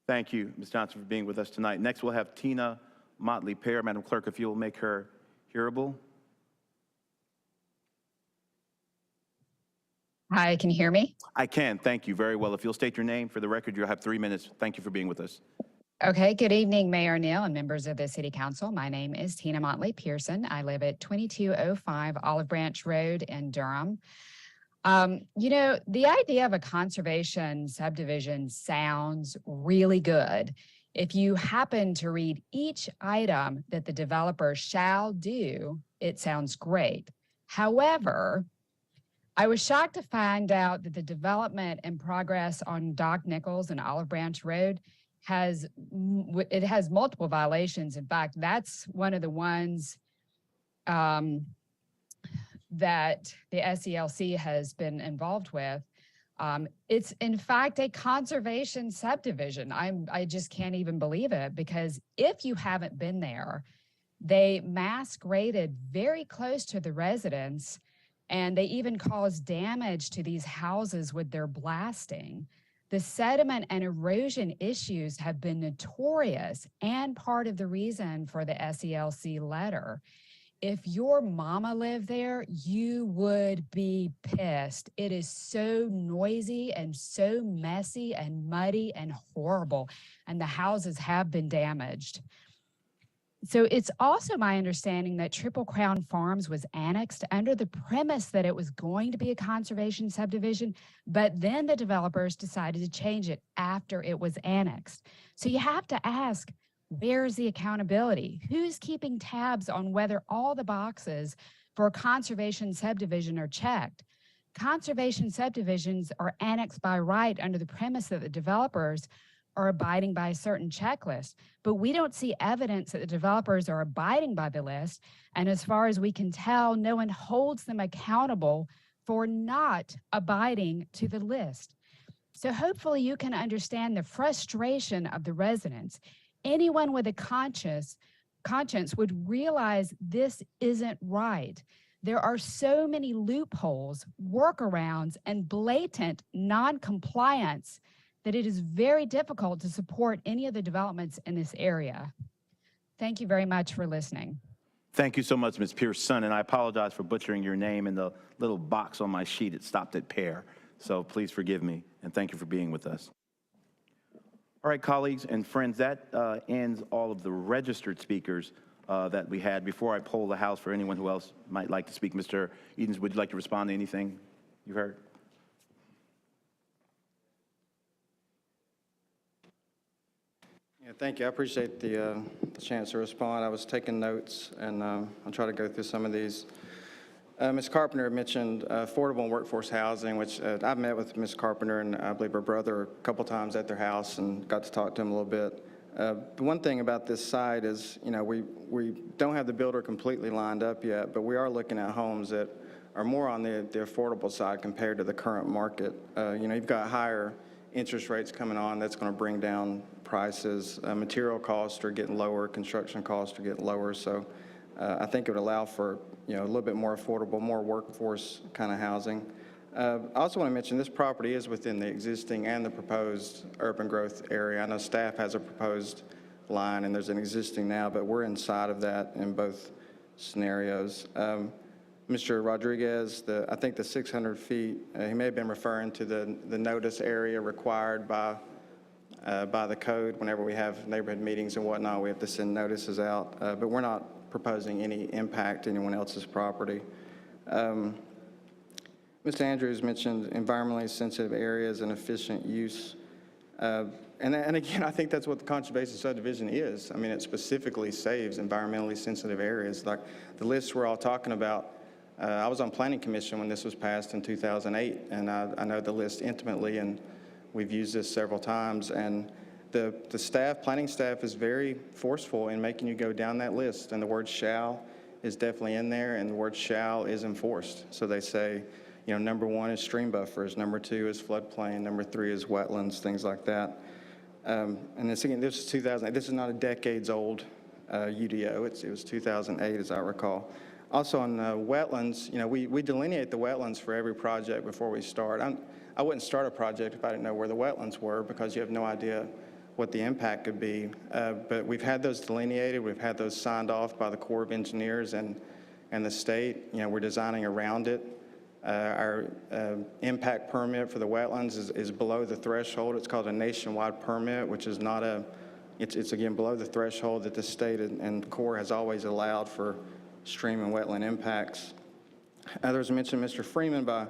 Speaker 6: Thank you, Ms. Johnson, for being with us tonight. Next, we'll have Tina Motley Pear. Madam Clerk, if you'll make her hearable.
Speaker 14: Hi, can you hear me?
Speaker 6: I can, thank you very well. If you'll state your name for the record, you'll have 3 minutes. Thank you for being with us.
Speaker 14: Okay, good evening, Mayor Neal and members of the City Council. My name is Tina Motley Pearson. I live at 2205 Olive Branch Road in Durham. You know, the idea of a conservation subdivision sounds really good. If you happen to read each item that the developer shall do, it sounds great. However, I was shocked to find out that the development and progress on Doc Nichols and Olive Branch Road has multiple violations. In fact, that's one of the ones that the SELC has been involved with. It's in fact a conservation subdivision. I just can't even believe it, because if you haven't been there, they mass graded very close to the residents, and they even caused damage to these houses with their blasting. The sediment and erosion issues have been notorious and part of the reason for the SELC letter. If your mama lived there, you would be pissed. It is so noisy and so messy and muddy and horrible, and the houses have been damaged. So it's also my understanding that Triple Crown Farms was annexed under the premise that it was going to be a conservation subdivision, but then the developers decided to change it after it was annexed. So you have to ask, where's the accountability? Who's keeping tabs on whether all the boxes for a conservation subdivision are checked? Conservation subdivisions are annexed by right under the premise that the developers are abiding by a certain checklist, but we don't see evidence that the developers are abiding by the list. And as far as we can tell, no one holds them accountable for not abiding to the list. So hopefully you can understand the frustration of the residents. Anyone with a conscience would realize this isn't right. There are so many loopholes, workarounds, and blatant non-compliance that it is very difficult to support any of the developments in this area. Thank you very much for listening.
Speaker 6: Thank you so much, Ms. Pearson, and I apologize for butchering your name. In the little box on my sheet, it stopped at Pear. So please forgive me, and thank you for being with us. All right, colleagues and friends, that ends all of the registered speakers that we had. Before I poll the House for anyone who else might like to speak, Mr. Edens, would you like to respond to anything you heard?
Speaker 20: Yeah, thank you. I appreciate the chance to respond. I was taking notes, and I'll try to go through some of these. Ms. Carpenter mentioned affordable and workforce housing, which I've met with Ms. Carpenter and I believe her brother a couple times at their house and got to talk to him a little bit. The one thing about this site is, we don't have the builder completely lined up yet, but we are looking at homes that are more on the affordable side compared to the current market. You've got higher interest rates coming on. That's going to bring down prices. Material costs are getting lower. Construction costs are getting lower. So I think it would allow for a little bit more affordable, more workforce kind of housing. I also want to mention this property is within the existing and the proposed urban growth area. I know staff has a proposed line and there's an existing now, but we're inside of that in both scenarios. Mr. Rodriguez, I think the 600 feet, he may have been referring to the notice area required by the code. Whenever we have neighborhood meetings and whatnot, we have to send notices out, but we're not proposing any impact to anyone else's property. Mr. Andrews mentioned environmentally sensitive areas and efficient use. And again, I think that's what the conservation subdivision is. I mean, it specifically saves environmentally sensitive areas. Like the list we're all talking about, I was on Planning Commission when this was passed in 2008, and I know the list intimately, and we've used this several times. And the planning staff is very forceful in making you go down that list, and the word shall is definitely in there, and the word shall is enforced. So they say, number 1 is stream buffers, number 2 is floodplain, number 3 is wetlands, things like that. And this is 2008. This is not a decades old UDO. It was 2008, as I recall. Also on wetlands, we delineate the wetlands for every project before we start. I wouldn't start a project if I didn't know where the wetlands were, because you have no idea what the impact could be. But we've had those delineated. We've had those signed off by the Corps of Engineers and the state. We're designing around it. Our impact permit for the wetlands is below the threshold. It's called a nationwide permit, which is not it's again below the threshold that the state and Corps has always allowed for stream and wetland impacts. Others mentioned Mr. Freeman by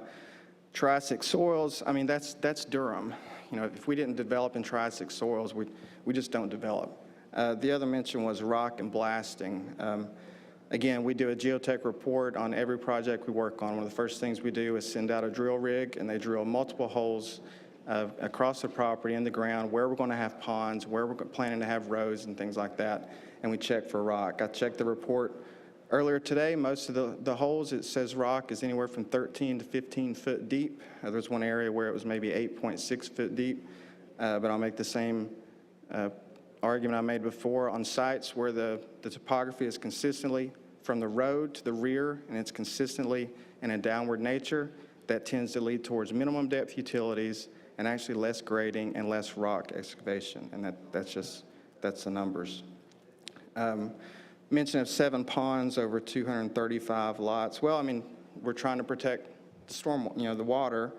Speaker 20: Triassic soils. I mean, that's Durham. If we didn't develop in Triassic soils, we just don't develop. The other mention was rock and blasting. Again, we do a geotech report on every project we work on. One of the first things we do is send out a drill rig, and they drill multiple holes across the property in the ground where we're going to have ponds, where we're planning to have roads and things like that, and we check for rock. I checked the report earlier today. Most of the holes, it says rock is anywhere from 13 to 15 foot deep. There's one area where it was maybe 8.6 foot deep, but I'll make the same argument I made before. On sites where the topography is consistently from the road to the rear, and it's consistently in a downward nature, that tends to lead towards minimum depth utilities and actually less grading and less rock excavation, and that's the numbers. Mention of 7 ponds over 235 lots. Well, I mean, we're trying to protect the storm, the water,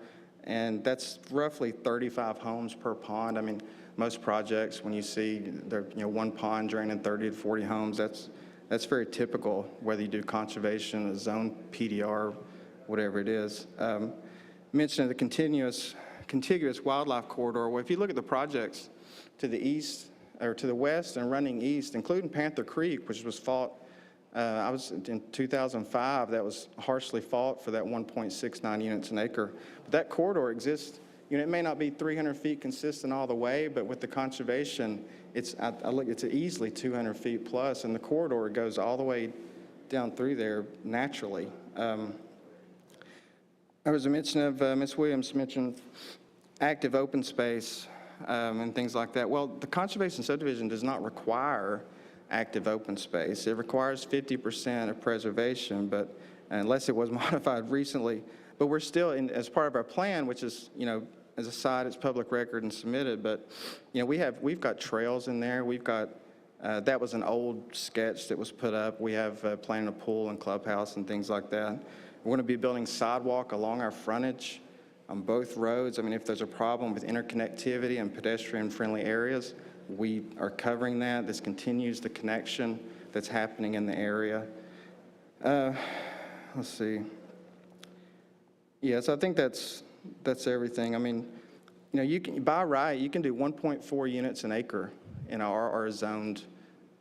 Speaker 20: and that's roughly 35 homes per pond. I mean, most projects, when you see one pond draining 30 to 40 homes, that's very typical, whether you do conservation, a zone PDR, whatever it is. Mention of the contiguous wildlife corridor. Well, if you look at the projects to the east, or to the west and running east, including Panther Creek, which was fought, I was in 2005, that was harshly fought for that 1.69 units an acre. But that corridor exists. It may not be 300 feet consistent all the way, but with the conservation, it's easily 200 feet plus, and the corridor goes all the way down through there naturally. There was a mention of, Ms. Williams mentioned active open space. And things like that. Well, the conservation subdivision does not require active open space. It requires 50% of preservation, but unless it was modified recently. But we're still, as part of our plan, which is, as a side, it's public record and submitted. But we've got trails in there. We've got that was an old sketch that was put up. We have planning a pool and clubhouse and things like that. We're going to be building sidewalk along our frontage on both roads. I mean, if there's a problem with interconnectivity and pedestrian-friendly areas, we are covering that. This continues the connection that's happening in the area. Let's see. Yeah, so I think that's everything. I mean, you can, by right, you can do 1.4 units an acre in our zoned,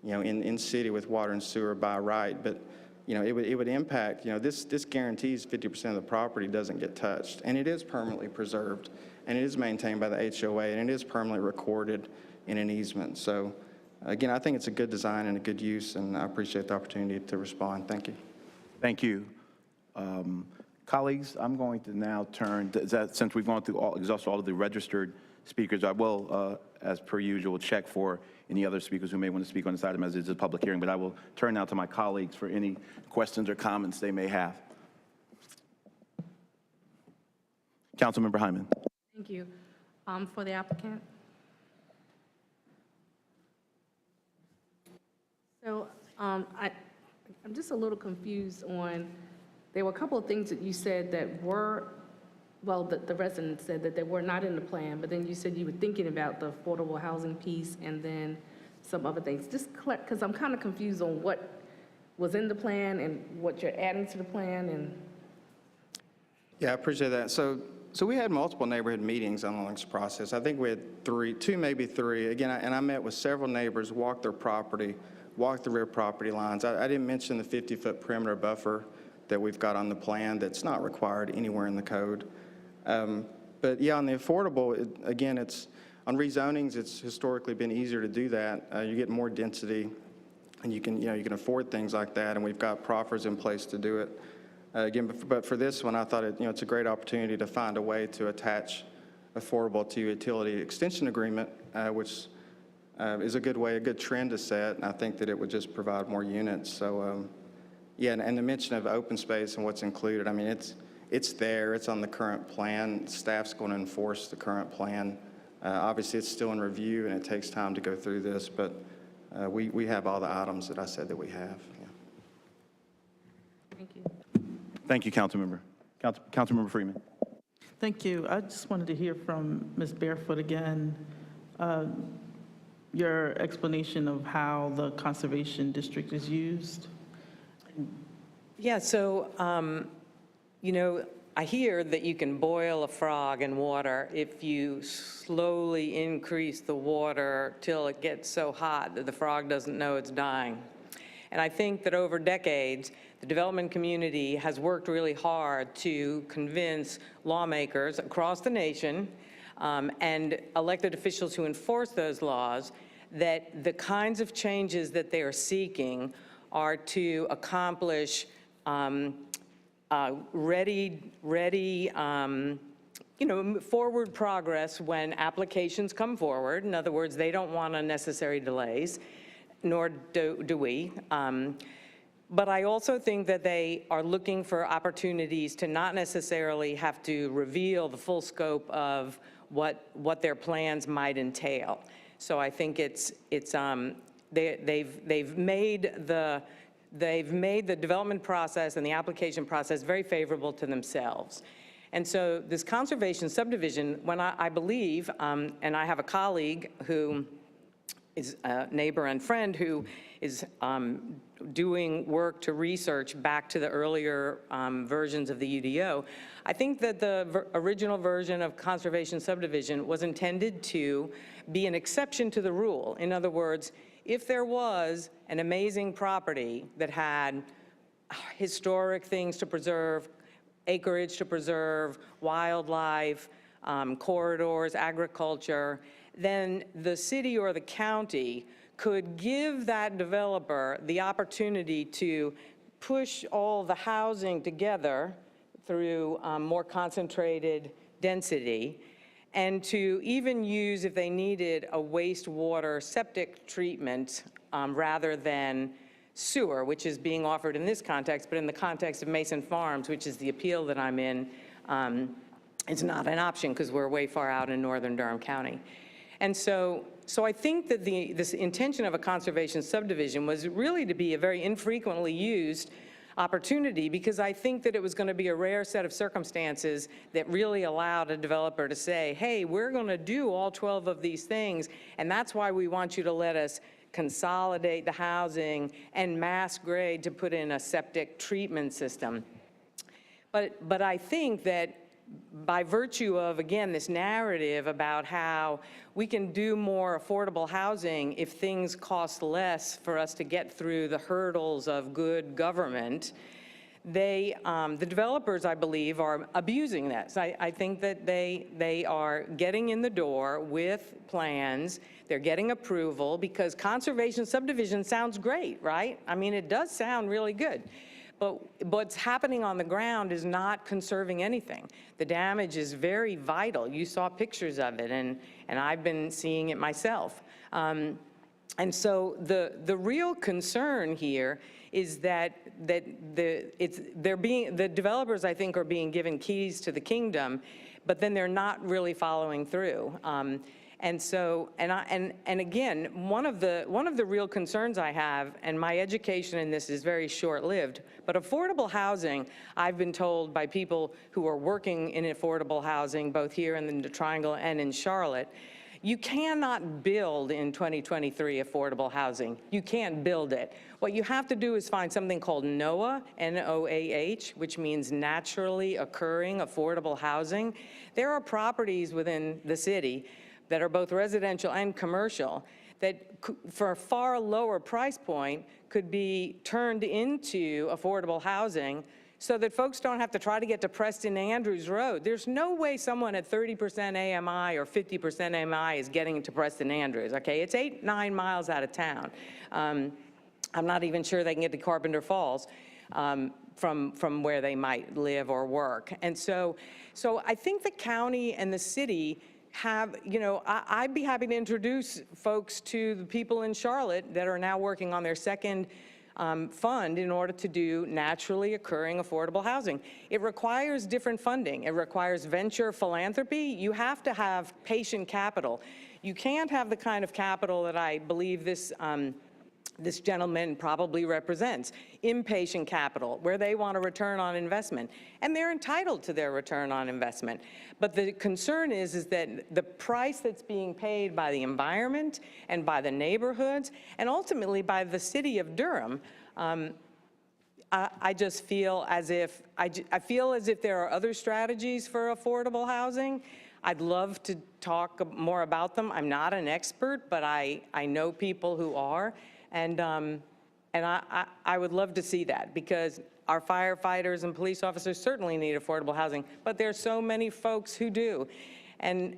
Speaker 20: in city with water and sewer by right. But it would impact, this guarantees 50% of the property doesn't get touched, and it is permanently preserved, and it is maintained by the HOA, and it is permanently recorded in an easement. So again, I think it's a good design and a good use, and I appreciate the opportunity to respond. Thank you.
Speaker 6: Thank you. Colleagues, I'm going to now turn, since we've gone through exhausted all of the registered speakers, I will, as per usual, check for any other speakers who may want to speak on this item as it is a public hearing, but I will turn now to my colleagues for any questions or comments they may have. Councilmember Hyman.
Speaker 10: Thank you. For the applicant. So I'm just a little confused on, there were a couple of things that you said that were, well, the residents said that they were not in the plan, but then you said you were thinking about the affordable housing piece and then some other things. Just because I'm kind of confused on what was in the plan and what you're adding to the plan. And
Speaker 20: Yeah, I appreciate that. So we had multiple neighborhood meetings on this process. I think we had two, maybe three. Again, and I met with several neighbors, walked their property, walked the rear property lines. I didn't mention the 50-foot perimeter buffer that we've got on the plan that's not required anywhere in the code. But yeah, on the affordable, again, it's on rezonings, it's historically been easier to do that. You get more density, and you can afford things like that, and we've got proffers in place to do it. Again, but for this one, I thought it's a great opportunity to find a way to attach affordable to utility extension agreement, which is a good way, a good trend to set, and I think that it would just provide more units. So yeah, and the mention of open space and what's included, I mean, it's there, it's on the current plan. Staff's going to enforce the current plan. Obviously, it's still in review, and it takes time to go through this, but we have all the items that I said that we have. Yeah.
Speaker 10: thank you.
Speaker 6: Thank you, Councilmember. Councilmember Freeman.
Speaker 3: Thank you. I just wanted to hear from Ms. Barefoot again, your explanation of how the conservation district is used.
Speaker 12: Yeah, so, I hear that you can boil a frog in water if you slowly increase the water till it gets so hot that the frog doesn't know it's dying. And I think that over decades, the development community has worked really hard to convince lawmakers across the nation and elected officials who enforce those laws that the kinds of changes that they are seeking are to accomplish forward progress when applications come forward. In other words, they don't want unnecessary delays, nor do we. But I also think that they are looking for opportunities to not necessarily have to reveal the full scope of what their plans might entail. So I think they've made the development process and the application process very favorable to themselves. And so this conservation subdivision, when I believe, and I have a colleague who is a neighbor and friend who is doing work to research back to the earlier versions of the UDO, I think that the original version of conservation subdivision was intended to be an exception to the rule. In other words, if there was an amazing property that had historic things to preserve, acreage to preserve, wildlife, corridors, agriculture, then the city or the county could give that developer the opportunity to push all the housing together through more concentrated density, and to even use, if they needed, a wastewater septic treatment rather than sewer, which is being offered in this context, but in the context of Mason Farms, which is the appeal that I'm in, it's not an option because we're way far out in northern Durham County. And so I think that this intention of a conservation subdivision was really to be a very infrequently used opportunity, because I think that it was going to be a rare set of circumstances that really allowed a developer to say, hey, we're going to do all 12 of these things, and that's why we want you to let us consolidate the housing and mass grade to put in a septic treatment system. But I think that by virtue of, again, this narrative about how we can do more affordable housing if things cost less for us to get through the hurdles of good government, the developers, I believe, are abusing this. I think that they are getting in the door with plans. They're getting approval because conservation subdivision sounds great, right? I mean, it does sound really good. But what's happening on the ground is not conserving anything. The damage is very vital. You saw pictures of it, and I've been seeing it myself. And so the real concern here is that the developers, I think, are being given keys to the kingdom, but then they're not really following through. And so, and again, one of the real concerns I have, and my education in this is very short-lived, but affordable housing, I've been told by people who are working in affordable housing, both here in the Triangle and in Charlotte, you cannot build in 2023 affordable housing. You can't build it. What you have to do is find something called NOAH, N-O-A-H, which means naturally occurring affordable housing. There are properties within the city that are both residential and commercial that for a far lower price point could be turned into affordable housing so that folks don't have to try to get to Preston Andrews Road. There's no way someone at 30% AMI or 50% AMI is getting to Preston Andrews, okay? It's 8-9 miles out of town. I'm not even sure they can get to Carpenter Falls from where they might live or work. And so I think the county and the city have, I'd be happy to introduce folks to the people in Charlotte that are now working on their second fund in order to do naturally occurring affordable housing. It requires different funding. It requires venture philanthropy. You have to have patient capital. You can't have the kind of capital that I believe this gentleman probably represents, impatient capital, where they want a return on investment. And they're entitled to their return on investment. But the concern is that the price that's being paid by the environment and by the neighborhoods and ultimately by the city of Durham, I just feel as if, I feel as if there are other strategies for affordable housing. I'd love to talk more about them. I'm not an expert, but I know people who are. And I would love to see that because our firefighters and police officers certainly need affordable housing, but there's so many folks who do. And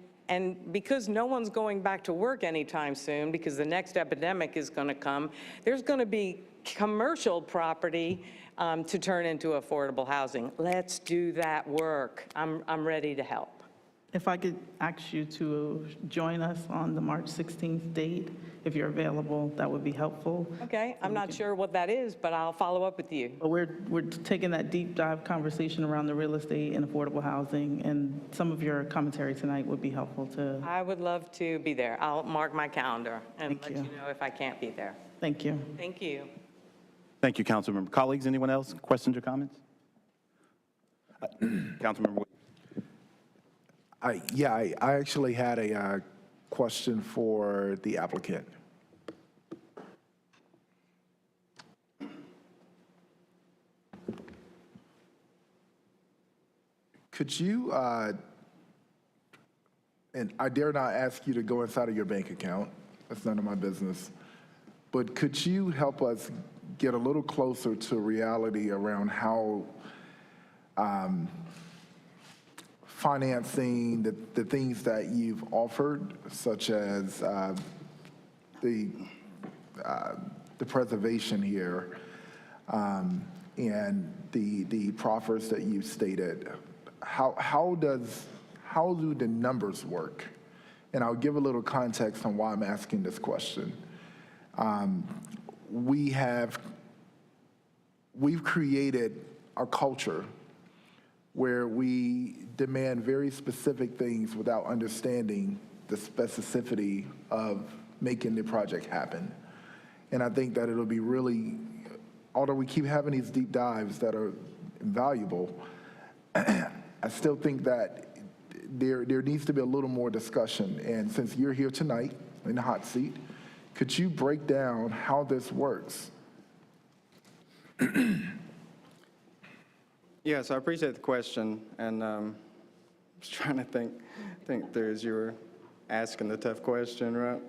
Speaker 12: because no one's going back to work anytime soon because the next epidemic is going to come, there's going to be commercial property to turn into affordable housing. Let's do that work. I'm ready to help.
Speaker 4: If I could ask you to join us on the March 16th date, if you're available, that would be helpful.
Speaker 12: Okay, I'm not sure what that is, but I'll follow up with you.
Speaker 4: But we're taking that deep dive conversation around the real estate and affordable housing, and some of your commentary tonight would be helpful to.
Speaker 12: I would love to be there. I'll mark my calendar and let you know if I can't be there.
Speaker 4: Thank you.
Speaker 12: Thank you.
Speaker 6: Thank you, Councilmember. Colleagues, anyone else? Questions or comments? Councilmember.
Speaker 15: I actually had a question for the applicant. Could you, and I dare not ask you to go inside of your bank account, that's none of my business, but could you help us get a little closer to reality around how financing the things that you've offered, such as the preservation here and the proffers that you stated, how do the numbers work? And I'll give a little context on why I'm asking this question. We've created a culture where we demand very specific things without understanding the specificity of making the project happen. And I think that it'll be really, although we keep having these deep dives that are invaluable, I still think that there needs to be a little more discussion. And since you're here tonight in the hot seat, could you break down how this works?
Speaker 20: Yes, I appreciate the question. And was trying to think through as you were asking the tough question, right?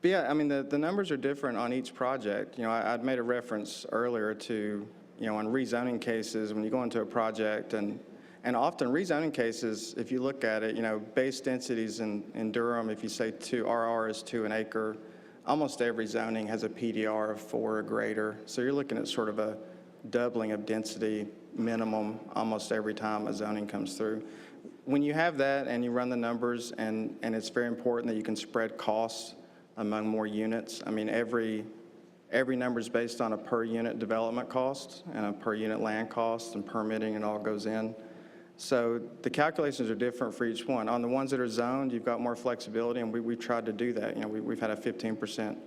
Speaker 20: But yeah, I mean, the numbers are different on each project. You know, I'd made a reference earlier to, you know, on rezoning cases, when you go into a project, and often rezoning cases, if you look at it, you know, base densities in Durham, if you say RR is 2 an acre, almost every zoning has a PDR of 4 or greater. So you're looking at sort of a doubling of density minimum almost every time a zoning comes through. When you have that and you run the numbers, and it's very important that you can spread costs among more units. I mean, every number is based on a per unit development cost and a per unit land cost and permitting, and all goes in. So the calculations are different for each one. On the ones that are zoned, you've got more flexibility, and we've tried to do that. You know, we've had a 15%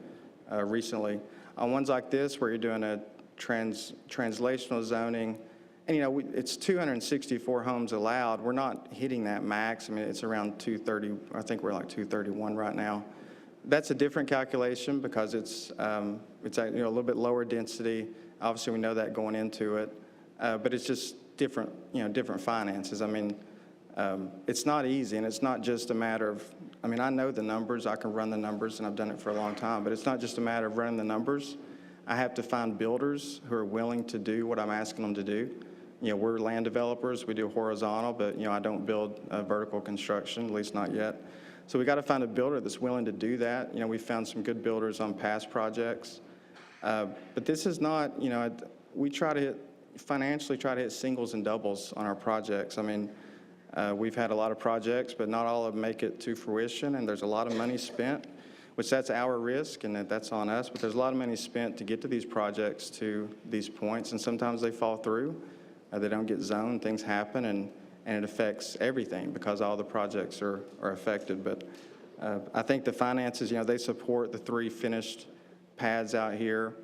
Speaker 20: recently. On ones like this, where you're doing a translational zoning, and you know, it's 264 homes allowed. We're not hitting that max. I mean, it's around 230. I think we're like 231 right now. That's a different calculation because it's you know, a little bit lower density. Obviously, we know that going into it, but it's just different, you know, different finances. I mean, it's not easy, and it's not just a matter of, I mean, I know the numbers, I can run the numbers, and I've done it for a long time, but it's not just a matter of running the numbers. I have to find builders who are willing to do what I'm asking them to do. You know, we're land developers, we do horizontal, but, you know, I don't build vertical construction, at least not yet. So we got to find a builder that's willing to do that. You know, we found some good builders on past projects. But this is not, you know, we try to financially try to hit singles and doubles on our projects. I mean, we've had a lot of projects, but not all of them make it to fruition, and there's a lot of money spent, which that's our risk, and that's on us, but there's a lot of money spent to get to these projects, to these points, and sometimes they fall through. They don't get zoned, things happen, and it affects everything because all the projects are affected. But I think the finances, you know, they support the 3 finished pads out here.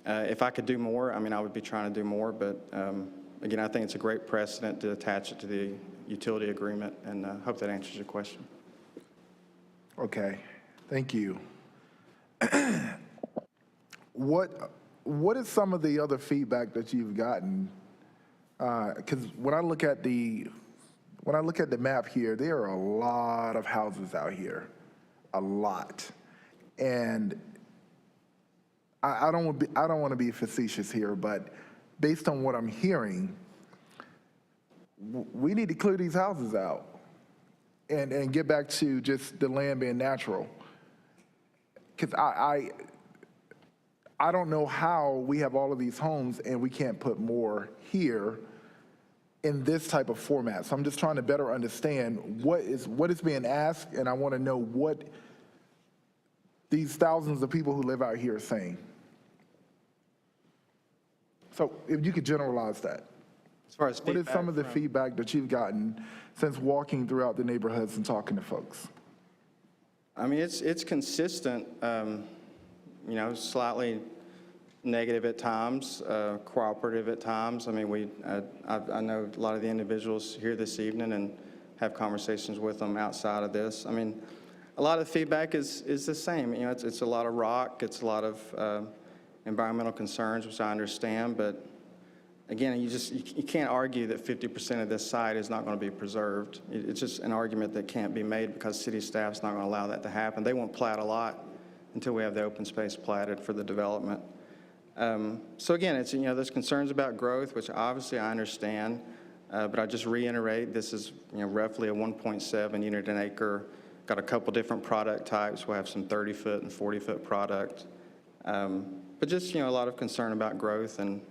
Speaker 20: If I could do more, I mean, I would be trying to do more, but again, I think it's a great precedent to attach it to the utility agreement, and I hope that answers your question.
Speaker 15: Okay, thank you. What is some of the other feedback that you've gotten? Because when I look at the map here, there are a lot of houses out here, a lot, and I don't want to be facetious here, but based on what I'm hearing, we need to clear these houses out and get back to just the land being natural. Because I don't know how we have all of these homes and we can't put more here in this type of format. So I'm just trying to better understand what is being asked, and I want to know what these thousands of people who live out here are saying. So if you could generalize that.
Speaker 20: As far as
Speaker 15: what is some of the feedback that you've gotten since walking throughout the neighborhoods and talking to folks?
Speaker 20: I mean, it's consistent, you know, slightly negative at times, cooperative at times. I mean, I know a lot of the individuals here this evening and have conversations with them outside of this. I mean, a lot of the feedback is the same. You know, it's a lot of rock, it's a lot of environmental concerns, which I understand, but again, you can't argue that 50% of this site is not going to be preserved. It's just an argument that can't be made because city staff's not going to allow that to happen. They won't plat a lot until we have the open space platted for the development. So again, it's, you know, there's concerns about growth, which obviously I understand, but I just reiterate, this is, you know, roughly a 1.7 unit an acre. Got a couple different product types. We'll have some 30-foot and 40-foot product. But just, you know, a lot of concern about growth, and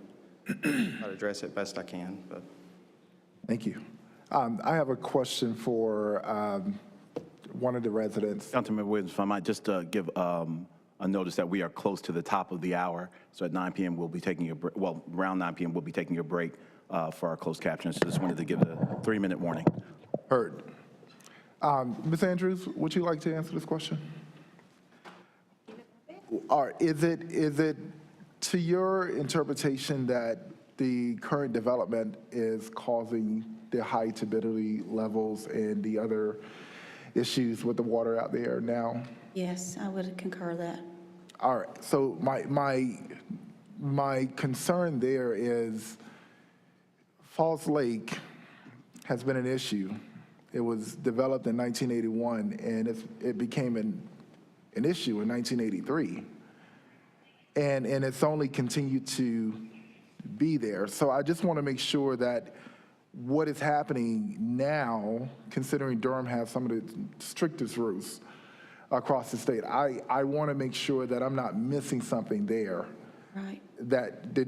Speaker 20: try to address it best I can. But
Speaker 15: thank you. I have a question for one of the residents.
Speaker 6: Councilman Williams, if I might just give a notice that we are close to the top of the hour. So at 9 p.m. we'll be taking a break. Well, around 9 p.m. we'll be taking a break for our closed captions. So just wanted to give a 3-minute warning.
Speaker 15: Heard. Ms. Andrews, would you like to answer this question? Or is it to your interpretation that the current development is causing the high turbidity levels and the other issues with the water out there now?
Speaker 23: Yes, I would concur that.
Speaker 15: All right, so my concern there is Falls Lake has been an issue It was developed in 1981, and it became an issue in 1983. And it's only continued to be there. So I just want to make sure that what is happening now, considering Durham has some of the strictest rules across the state, I want to make sure that I'm not missing something there.
Speaker 23: Right.
Speaker 15: That the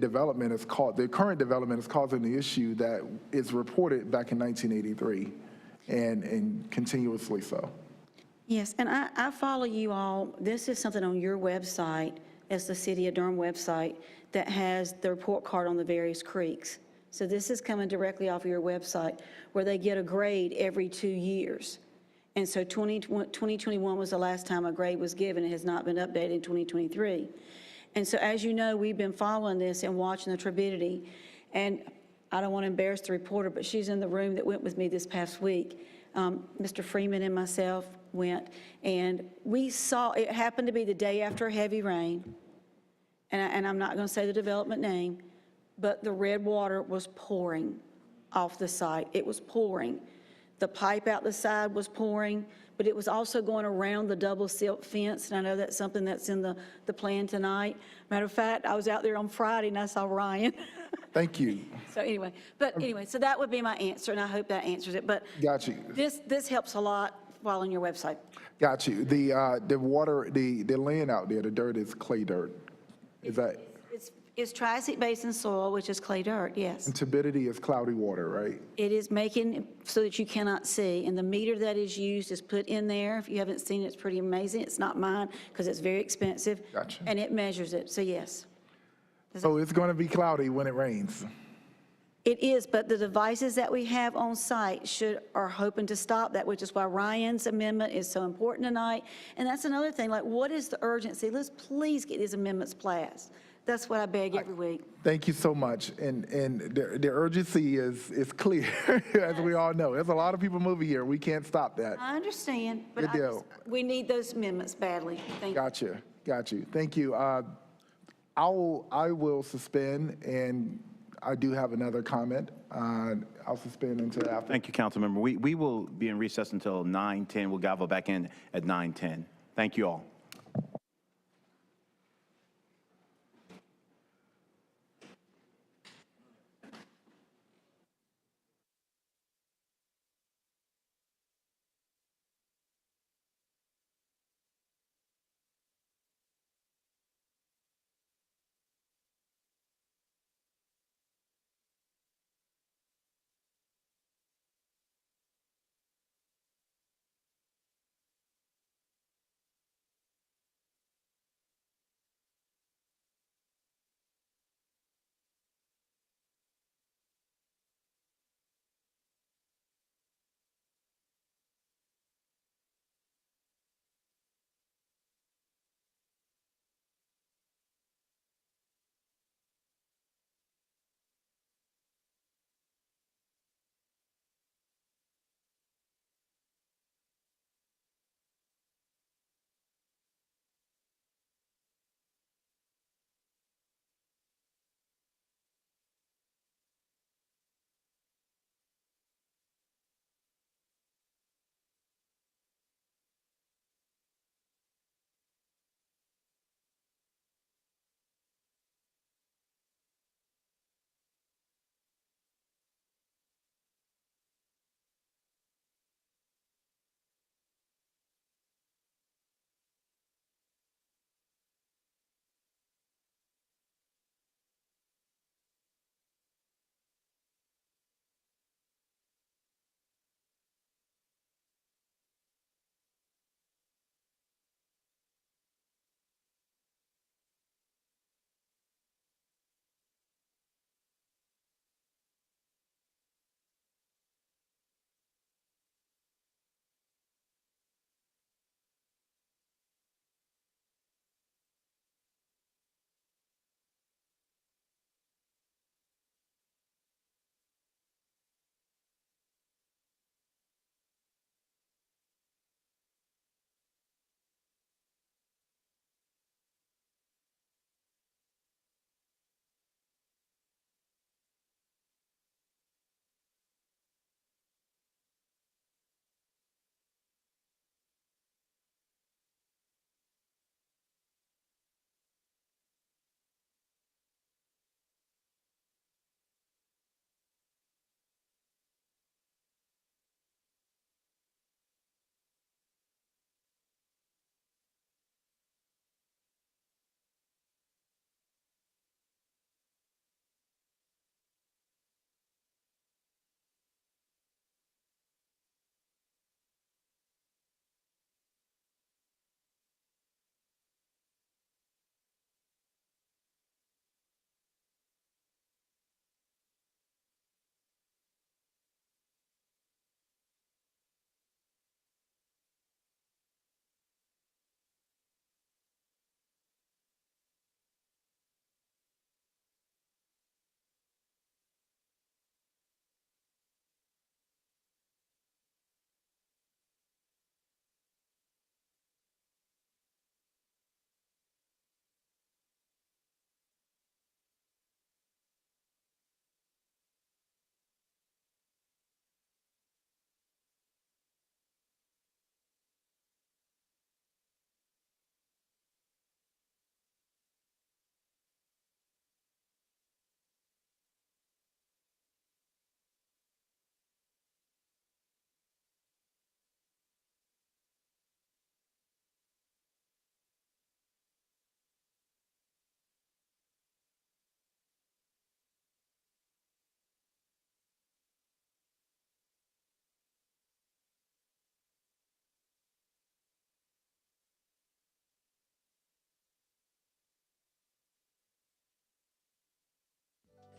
Speaker 15: current development is causing the issue that is reported back in 1983 and continuously so.
Speaker 23: Yes, and I follow you all. This is something on your website, as the City of Durham website, that has the report card on the various creeks. So this is coming directly off of your website, where they get a grade every 2 years. And so 2021 was the last time a grade was given. It has not been updated in 2023. And so as you know, we've been following this and watching the turbidity. And I don't want to embarrass the reporter, but she's in the room that went with me this past week. Mr. Freeman and myself went, and we saw, it happened to be the day after a heavy rain, and I'm not going to say the development name, but the red water was pouring off the site. It was pouring. The pipe out the side was pouring, but it was also going around the double silt fence, and I know that's something that's in the plan tonight. Matter of fact, I was out there on Friday and I saw Ryan.
Speaker 15: Thank you.
Speaker 23: So anyway, so that would be my answer, and I hope that answers it. But
Speaker 15: Got you.
Speaker 23: this helps a lot while on your website.
Speaker 15: Got you. The water, the land out there, the dirt is clay dirt. Is that?
Speaker 23: It's Triassic Basin soil, which is clay dirt, yes.
Speaker 15: And turbidity is cloudy water, right?
Speaker 23: It is making so that you cannot see, and the meter that is used is put in there. If you haven't seen it, it's pretty amazing. It's not mine because it's very expensive.
Speaker 15: Gotcha.
Speaker 23: And it measures it, so yes.
Speaker 15: So it's going to be cloudy when it rains.
Speaker 23: It is, but the devices that we have on site are hoping to stop that, which is why Ryan's amendment is so important tonight. And that's another thing, like, what is the urgency? Let's please get these amendments passed. That's what I beg every week.
Speaker 15: Thank you so much. And the urgency is clear, as we all know. There's a lot of people moving here. We can't stop that.
Speaker 23: I understand, but
Speaker 15: Good deal.
Speaker 23: we need those amendments badly. Thank you.
Speaker 15: Got you. Thank you. I will suspend, and I do have another comment. I'll suspend until after.
Speaker 6: Thank you, Councilmember. We will be in recess until 9:10. We'll gavel back in at 9:10. Thank you all.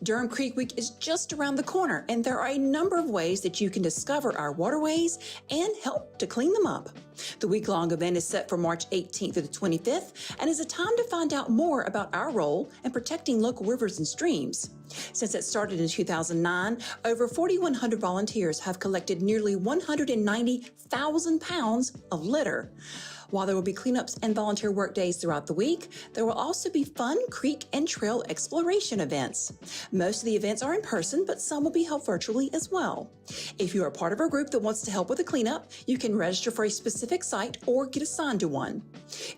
Speaker 5: Durham Creek Week is just around the corner, and there are a number of ways that you can discover our waterways and help to clean them up. The week-long event is set for March 18th through the 25th and is a time to find out more about our role in protecting local rivers and streams. Since it started in 2009, over 4,100 volunteers have collected nearly 190,000 pounds of litter. While there will be cleanups and volunteer work days throughout the week, there will also be fun creek and trail exploration events. Most of the events are in person, but some will be held virtually as well. If you are part of a group that wants to help with the cleanup, you can register for a specific site or get assigned to one.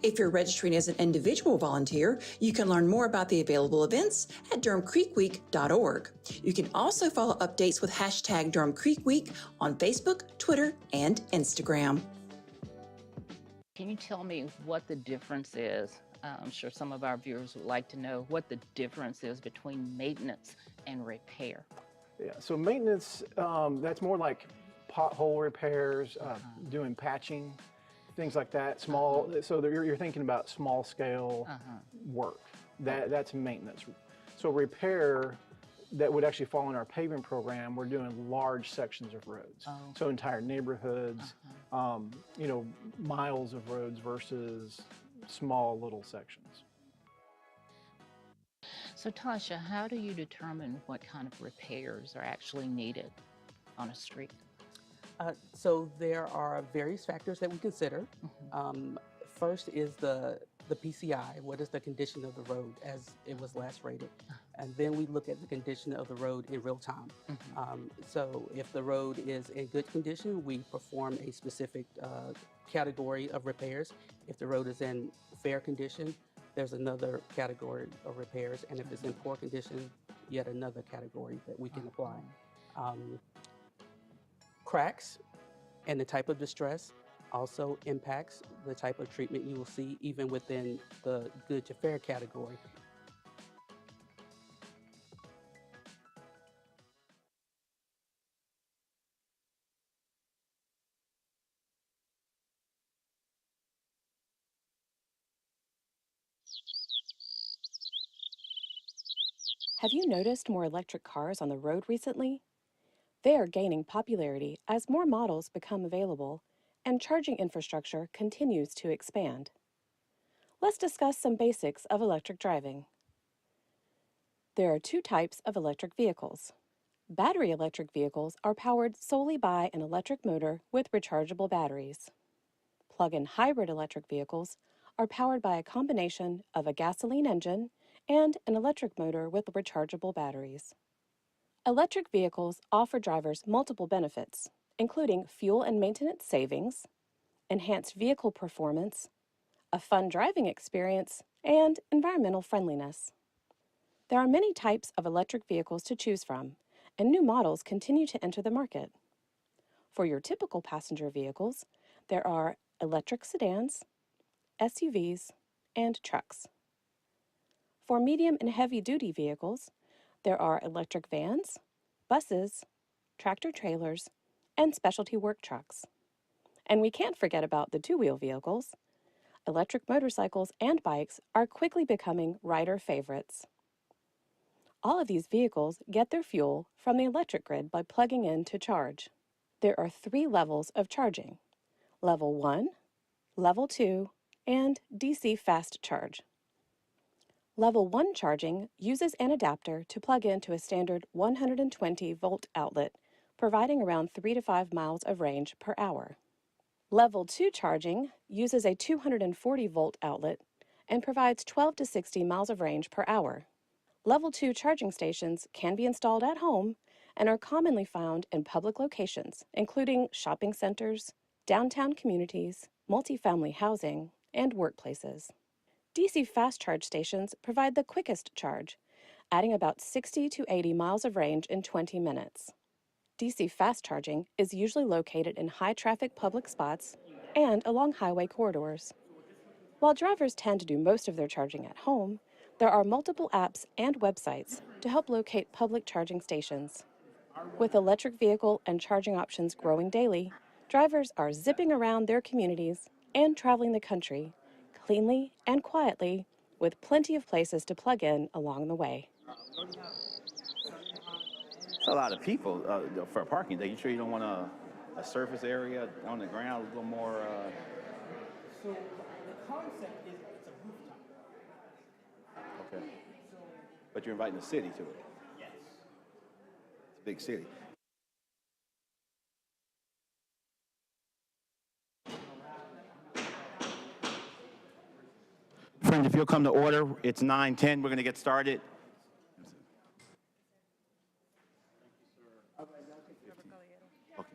Speaker 5: If you're registering as an individual volunteer, you can learn more about the available events at durhamcreekweek.org. You can also follow updates with hashtag Durham Creek Week on Facebook, Twitter, and Instagram.
Speaker 17: Can you tell me what the difference is? I'm sure some of our viewers would like to know what the difference is between maintenance and repair.
Speaker 18: Yeah, so maintenance, that's more like pothole repairs, doing patching, things like that, small, so you're thinking about small scale work. That's maintenance. So repair, that would actually fall in our paving program. We're doing large sections of roads. So entire neighborhoods, you know, miles of roads versus small little sections.
Speaker 17: So Tasha, how do you determine what kind of repairs are actually needed on a street?
Speaker 24: So there are various factors that we consider. First is the PCI, what is the condition of the road as it was last rated? And then we look at the condition of the road in real time. So if the road is in good condition, we perform a specific category of repairs. If the road is in fair condition, there's another category of repairs. And if it's in poor condition, yet another category that we can apply. Cracks and the type of distress also impacts the type of treatment you will see even within the good to fair category.
Speaker 25: Have you noticed more electric cars on the road recently? They are gaining popularity as more models become available and charging infrastructure continues to expand. Let's discuss some basics of electric driving. There are two types of electric vehicles. Battery electric vehicles are powered solely by an electric motor with rechargeable batteries. Plug-in hybrid electric vehicles are powered by a combination of a gasoline engine and an electric motor with rechargeable batteries. Electric vehicles offer drivers multiple benefits, including fuel and maintenance savings, enhanced vehicle performance, a fun driving experience, and environmental friendliness. There are many types of electric vehicles to choose from, and new models continue to enter the market. For your typical passenger vehicles, there are electric sedans, SUVs, and trucks. For medium and heavy-duty vehicles, there are electric vans, buses, tractor-trailers, and specialty work trucks. And we can't forget about the two-wheel vehicles. Electric motorcycles and bikes are quickly becoming rider favorites. All of these vehicles get their fuel from the electric grid by plugging in to charge. There are 3 levels of charging: Level 1, Level 2, and DC fast charge. Level 1 charging uses an adapter to plug into a standard 120-volt outlet, providing around 3 to 5 miles of range per hour. Level 2 charging uses a 240-volt outlet and provides 12 to 60 miles of range per hour. Level 2 charging stations can be installed at home and are commonly found in public locations, including shopping centers, downtown communities, multifamily housing, and workplaces. DC fast charge stations provide the quickest charge, adding about 60 to 80 miles of range in 20 minutes. DC fast charging is usually located in high-traffic public spots and along highway corridors. While drivers tend to do most of their charging at home, there are multiple apps and websites to help locate public charging stations. With electric vehicle and charging options growing daily, drivers are zipping around their communities and traveling the country cleanly and quietly, with plenty of places to plug in along the way.
Speaker 6: That's a lot of people for a parking day. You sure you don't want a surface area on the ground, a little more?
Speaker 3: So the concept is it's a rooftop.
Speaker 6: Okay. But you're inviting the city to it.
Speaker 3: Yes.
Speaker 6: It's a big city. Friends, if you'll come to order, it's 9:10. We're going to get started. Okay.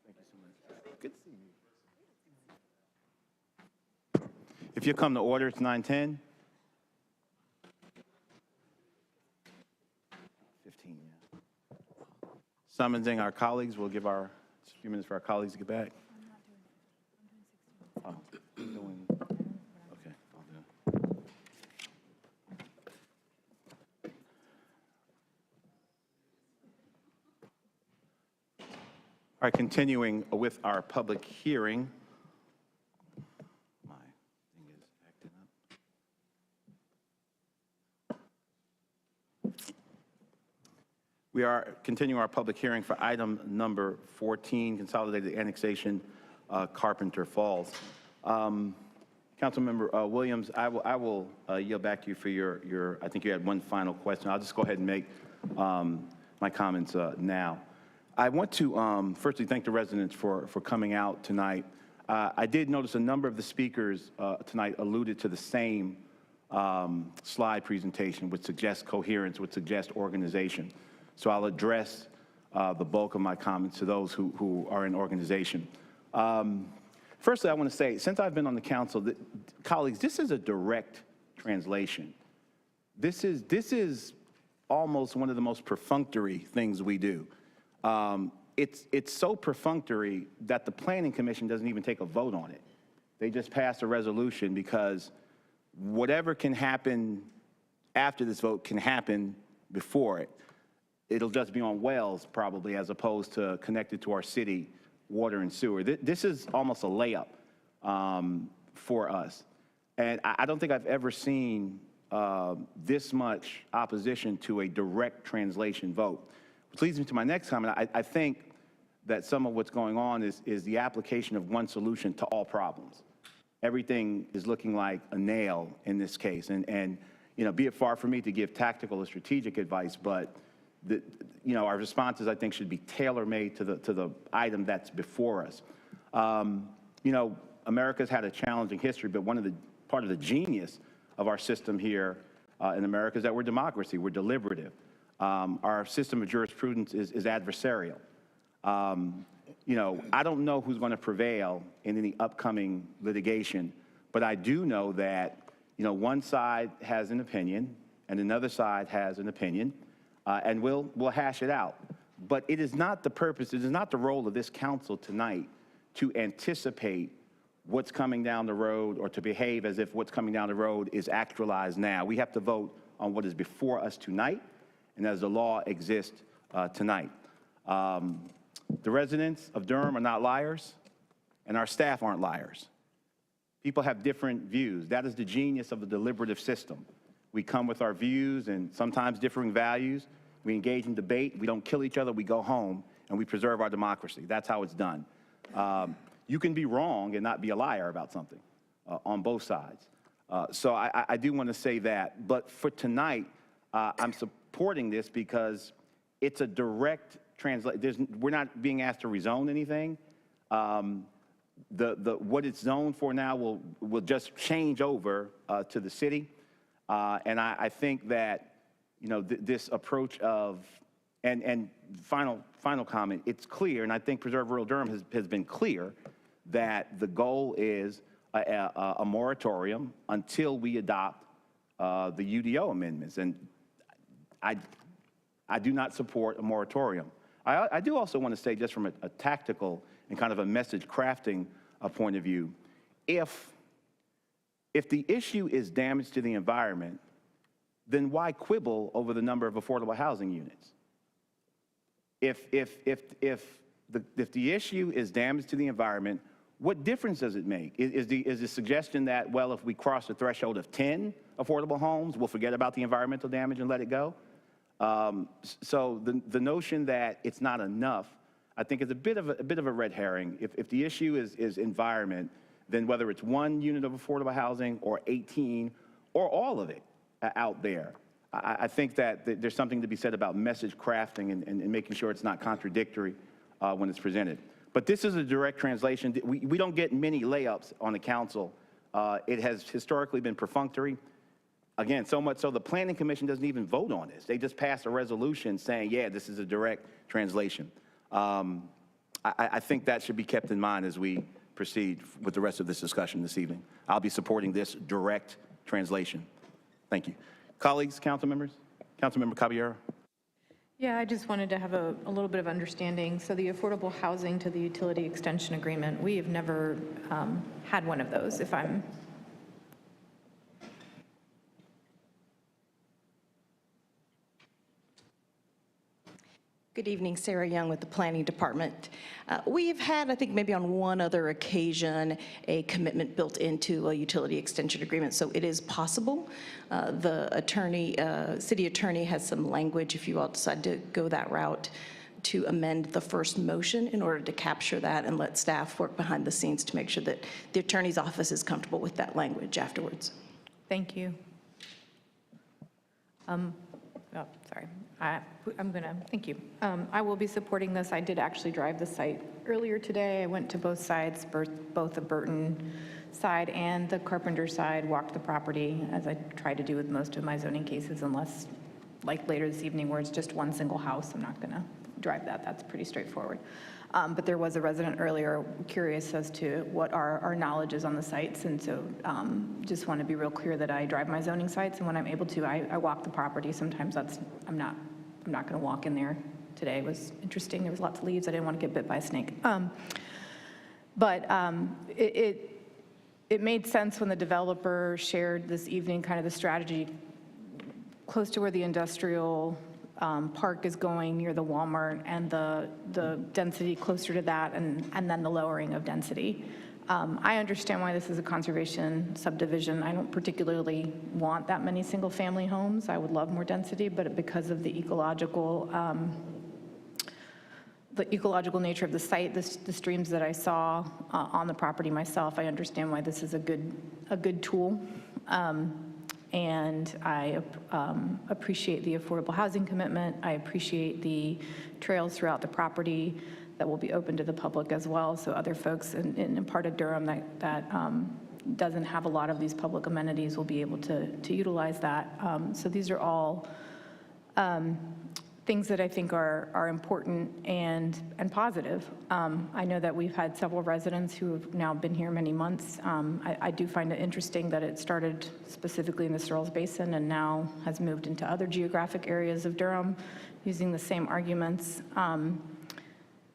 Speaker 6: Thank you so much. Good to see you. If you come to order, it's 9:10. 15, yeah. Summoning our colleagues. We'll give a few minutes for our colleagues to get back. Oh, I'm doing. Okay, I'll do it. All right, continuing with our public hearing. My thing is acting up. We are continuing our public hearing for item number 14, Consolidated Annexation, Carpenter Falls. Councilmember Williams, I will yield back to you for your, I think you had one final question. I'll just go ahead and make my comments now. I want to firstly thank the residents for coming out tonight. I did notice a number of the speakers tonight alluded to the same slide presentation, which suggests coherence, which suggests organization. So I'll address the bulk of my comments to those who are in organization. Firstly, I want to say, since I've been on the council, colleagues, this is a direct translation. This is almost one of the most perfunctory things we do. It's so perfunctory that the Planning Commission doesn't even take a vote on it. They just pass a resolution because whatever can happen after this vote can happen before it. It'll just be on wells probably as opposed to connected to our city water and sewer. This is almost a layup for us. And I don't think I've ever seen this much opposition to a direct translation vote. Which leads me to my next comment. I think that some of what's going on is the application of one solution to all problems. Everything is looking like a nail in this case. And you know, be it far from me to give tactical or strategic advice, but our responses, I think, should be tailor-made to the item that's before us. America's had a challenging history, but part of the genius of our system here in America is that we're democracy, we're deliberative. Our system of jurisprudence is adversarial. I don't know who's going to prevail in any upcoming litigation, but I do know that, one side has an opinion and another side has an opinion, and we'll hash it out. But it is not the purpose, it is not the role of this council tonight to anticipate what's coming down the road or to behave as if what's coming down the road is actualized now. We have to vote on what is before us tonight and as the law exists tonight. The residents of Durham are not liars, and our staff aren't liars. People have different views. That is the genius of the deliberative system. We come with our views and sometimes differing values. We engage in debate. We don't kill each other. We go home, and we preserve our democracy. That's how it's done. You can be wrong and not be a liar about something on both sides. So I do want to say that. But for tonight, I'm supporting this because it's a direct translation. We're not being asked to rezone anything. What it's zoned for now will just change over to the city. And I think that, this approach of, and final comment, it's clear, and I think Preserve Rural Durham has been clear that the goal is a moratorium until we adopt the UDO amendments. And I do not support a moratorium. I do also want to say, just from a tactical and kind of a message crafting point of view, if the issue is damage to the environment, then why quibble over the number of affordable housing units? If the issue is damage to the environment, what difference does it make? Is the suggestion that, well, if we cross the threshold of 10 affordable homes, we'll forget about the environmental damage and let it go? So the notion that it's not enough, I think, is a bit of a red herring. If the issue is environment, then whether it's one unit of affordable housing or 18 or all of it out there, I think that there's something to be said about message crafting and making sure it's not contradictory when it's presented. But this is a direct translation. We don't get many layups on the council. It has historically been perfunctory. Again, so much so the Planning Commission doesn't even vote on this. They just pass a resolution saying, yeah, this is a direct translation. I think that should be kept in mind as we proceed with the rest of this discussion this evening. I'll be supporting this direct translation. Thank you. Colleagues, council members? Councilmember Caballero.
Speaker 1: Yeah, I just wanted to have a little bit of understanding. So the affordable housing to the utility extension agreement, we have never had one of those, if I'm...
Speaker 16: Good evening, Sarah Young with the Planning Department. We've had, I think maybe on one other occasion, a commitment built into a utility extension agreement, so it is possible. The attorney, city attorney has some language, if you all decide to go that route, to amend the first motion in order to capture that and let staff work behind the scenes to make sure that the attorney's office is comfortable with that language afterwards.
Speaker 1: Thank you. Oh, sorry. Thank you. I will be supporting this. I did actually drive the site earlier today. I went to both sides, both the Burton side and the Carpenter side, walked the property, as I try to do with most of my zoning cases, unless, like later this evening, where it's just one single house. I'm not going to drive that. That's pretty straightforward. But there was a resident earlier curious as to what our knowledge is on the sites, and so just want to be real clear that I drive my zoning sites, and when I'm able to, I walk the property. Sometimes I'm not going to walk in there. Today was interesting. There was lots of leaves. I didn't want to get bit by a snake. It made sense when the developer shared this evening kind of the strategy close to where the industrial park is going near the Walmart, and the density closer to that, and then the lowering of density. I understand why this is a conservation subdivision. I don't particularly want that many single-family homes. I would love more density, but because of the ecological nature of the site, the streams that I saw on the property myself, I understand why this is a good tool. And I appreciate the affordable housing commitment. I appreciate the trails throughout the property that will be open to the public as well, so other folks in part of Durham that doesn't have a lot of these public amenities will be able to utilize that. So these are all things that I think are important and positive. I know that we've had several residents who have now been here many months. I do find it interesting that it started specifically in the Searles Basin and now has moved into other geographic areas of Durham using the same arguments.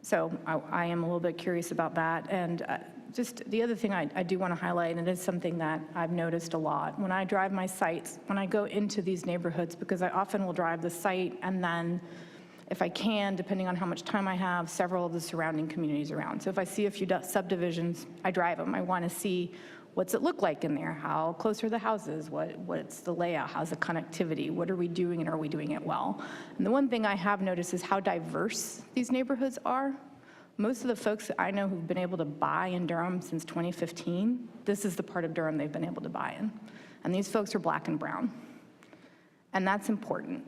Speaker 1: So I am a little bit curious about that. And just the other thing I do want to highlight, and it is something that I've noticed a lot, when I drive my sites, when I go into these neighborhoods, because I often will drive the site and then, if I can, depending on how much time I have, several of the surrounding communities around. So if I see a few subdivisions, I drive them. I want to see what's it look like in there, how close are the houses, what's the layout, how's the connectivity, what are we doing, and are we doing it well? And the one thing I have noticed is how diverse these neighborhoods are. Most of the folks that I know who've been able to buy in Durham since 2015, this is the part of Durham they've been able to buy in. And these folks are Black and brown. And that's important.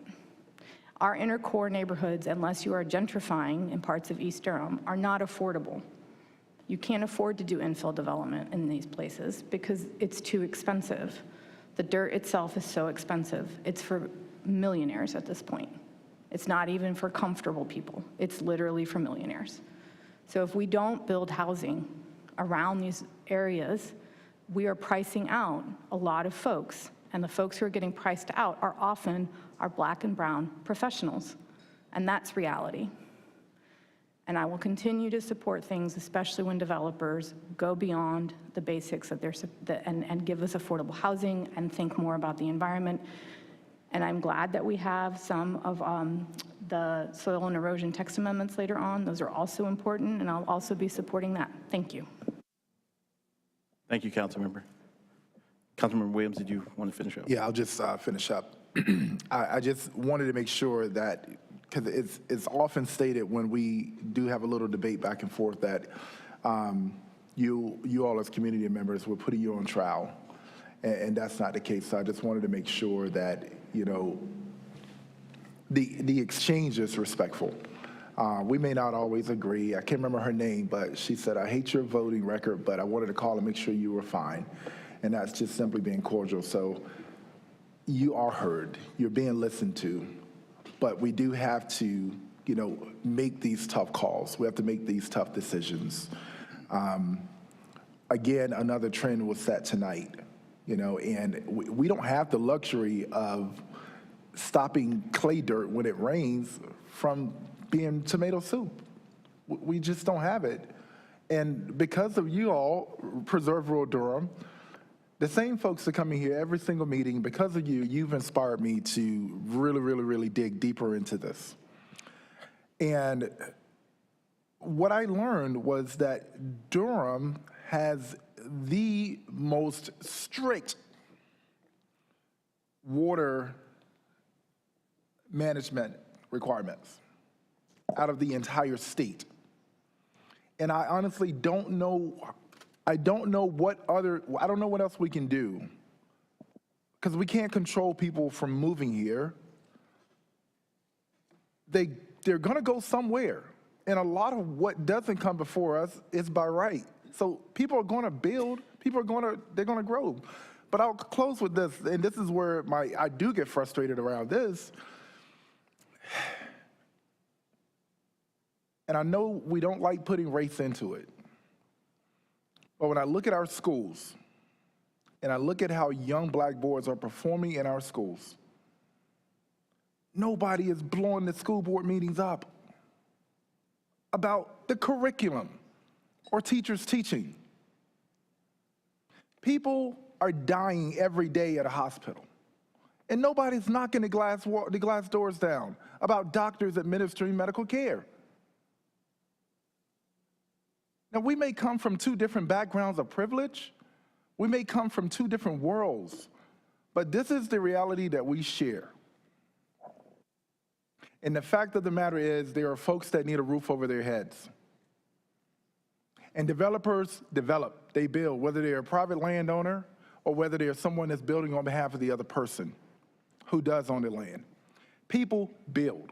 Speaker 1: Our inner core neighborhoods, unless you are gentrifying in parts of East Durham, are not affordable. You can't afford to do infill development in these places because it's too expensive. The dirt itself is so expensive. It's for millionaires at this point. It's not even for comfortable people. It's literally for millionaires. So if we don't build housing around these areas, we are pricing out a lot of folks. And the folks who are getting priced out are often our Black and brown professionals. And that's reality. And I will continue to support things, especially when developers go beyond the basics of and give us affordable housing and think more about the environment. And I'm glad that we have some of the soil and erosion text amendments later on. Those are also important, and I'll also be supporting that. Thank you.
Speaker 6: Thank you, Councilmember. Councilmember Williams, did you want to finish up?
Speaker 15: Yeah, I'll just finish up. I just wanted to make sure that, because it's often stated when we do have a little debate back and forth that you all as community members, we're putting you on trial, and that's not the case. So I just wanted to make sure that, you know, the exchange is respectful. We may not always agree. I can't remember her name, but she said, I hate your voting record, but I wanted to call and make sure you were fine. And that's just simply being cordial. So you are heard. You're being listened to. But we do have to, you know, make these tough calls. We have to make these tough decisions. Again, another trend was set tonight, you know, and we don't have the luxury of stopping clay dirt when it rains from being tomato soup. We just don't have it. And because of you all, Preserve Rural Durham, the same folks that come in here every single meeting, because of you, you've inspired me to really dig deeper into this. And what I learned was that Durham has the most strict water management requirements out of the entire state. And I honestly don't know, I don't know what else we can do, because we can't control people from moving here. They're gonna go somewhere. And a lot of what doesn't come before us is by right. So people are gonna build, they're gonna grow. But I'll close with this, and this is where I do get frustrated around this. And I know we don't like putting race into it. But when I look at our schools, and I look at how young black boys are performing in our schools, nobody is blowing the school board meetings up about the curriculum or teachers teaching. People are dying every day at a hospital, and nobody's knocking the glass doors down about doctors administering medical care. Now, we may come from two different backgrounds of privilege. We may come from two different worlds, but this is the reality that we share. And the fact of the matter is, there are folks that need a roof over their heads. And developers develop, they build, whether they're a private landowner or whether they're someone that's building on behalf of the other person who does own the land. People build,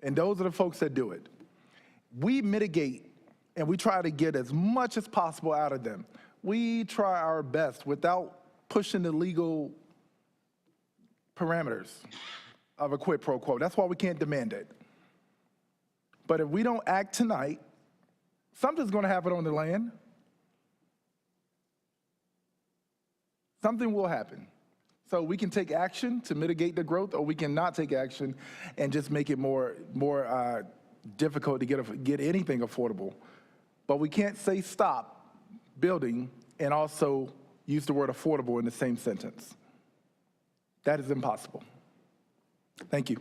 Speaker 15: and those are the folks that do it. We mitigate, and we try to get as much as possible out of them. We try our best without pushing the legal parameters of a quid pro quo. That's why we can't demand it. But if we don't act tonight, something's gonna happen on the land. Something will happen. So we can take action to mitigate the growth, or we can not take action and just make it more difficult to get anything affordable. But we can't say stop building and also use the word affordable in the same sentence. That is impossible. Thank you.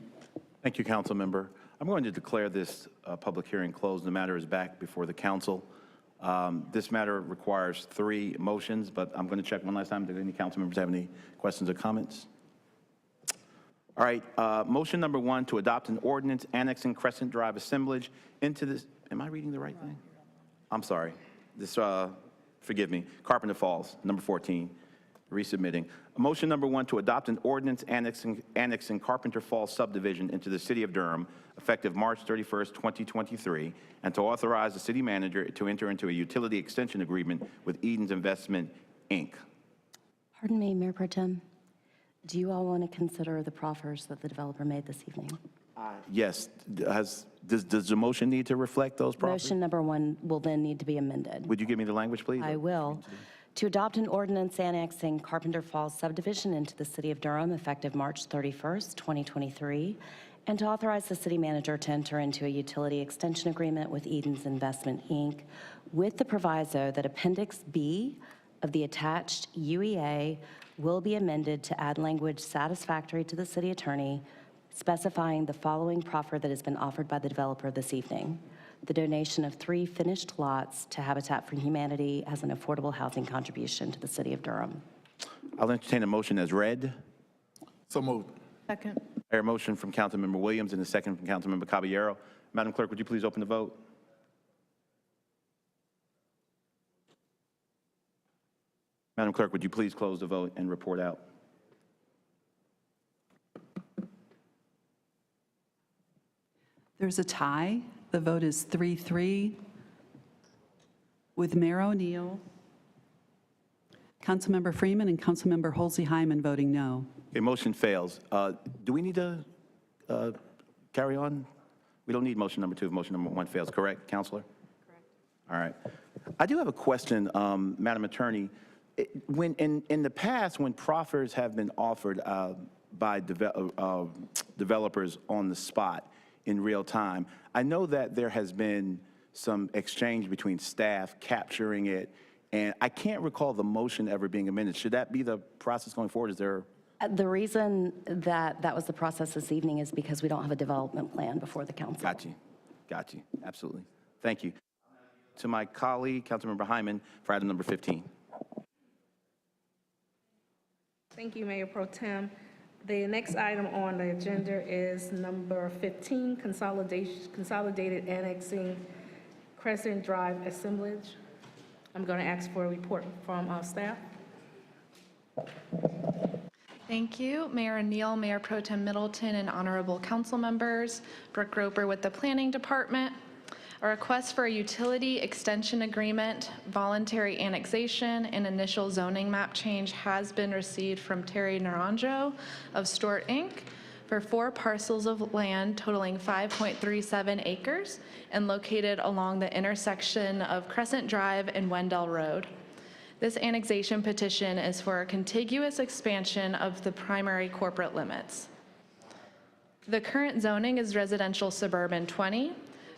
Speaker 6: Thank you, Council Member. I'm going to declare this public hearing closed. The matter is back before the council. This matter requires 3 motions, but I'm going to check one last time. Do any council members have any questions or comments? All right, motion number 1 to adopt an ordinance annexing Crescent Drive assemblage into this, am I reading the right thing? I'm sorry. This, forgive me, Carpenter Falls, number 14, resubmitting. Motion number 1 to adopt an ordinance annexing Carpenter Falls subdivision into the city of Durham, effective March 31st, 2023, and to authorize the city manager to enter into a utility extension agreement with Eden's Investment, Inc.
Speaker 2: Pardon me, Mayor Pro Tem. Do you all want to consider the proffers that the developer made this evening?
Speaker 6: Yes. Does the motion need to reflect those properties?
Speaker 2: Motion number 1 will then need to be amended.
Speaker 6: Would you give me the language, please?
Speaker 2: I will. To adopt an ordinance annexing Carpenter Falls subdivision into the city of Durham effective March 31st, 2023, and to authorize the city manager to enter into a utility extension agreement with Eden's Investment, Inc., with the proviso that Appendix B of the attached UEA will be amended to add language satisfactory to the city attorney, specifying the following proffer that has been offered by the developer this evening: the donation of 3 finished lots to Habitat for Humanity as an affordable housing contribution to the city of Durham.
Speaker 6: I'll entertain a motion as read.
Speaker 15: So moved.
Speaker 1: Second.
Speaker 6: I hear a motion from Councilmember Williams and a second from Councilmember Caballero. Madam Clerk, would you please open the vote? Madam Clerk, would you please close the vote and report out?
Speaker 7: There's a tie. The vote is 3-3 with Mayor O'Neill, Councilmember Freeman, and Councilmember Halsey-Hyman voting no.
Speaker 6: A motion fails. Do we need to carry on? We don't need motion number 2 if motion number 1 fails, correct, Counselor? Correct. All right. I do have a question, Madam Attorney. When in the past, when proffers have been offered by developers on the spot in real time, I know that there has been some exchange between staff capturing it, and I can't recall the motion ever being amended. Should that be the process going forward? Is there?
Speaker 2: The reason that that was the process this evening is because we don't have a development plan before the council.
Speaker 6: Got you. Absolutely. Thank you. To my colleague, Councilmember Hyman, for item number 15.
Speaker 10: Thank you, Mayor Pro Tem. The next item on the agenda is number 15, Consolidated Annexing Crescent Drive Assemblage. I'm going to ask for a report from staff.
Speaker 8: Thank you, Mayor O'Neill, Mayor Pro Tem Middleton, and honorable council members. Brooke Roper with the Planning Department. A request for a utility extension agreement, voluntary annexation, and initial zoning map change has been received from Terry Naranjo of Stewart, Inc. for 4 parcels of land totaling 5.37 acres and located along the intersection of Crescent Drive and Wendell Road. This annexation petition is for a contiguous expansion of the primary corporate limits. The current zoning is residential suburban 20.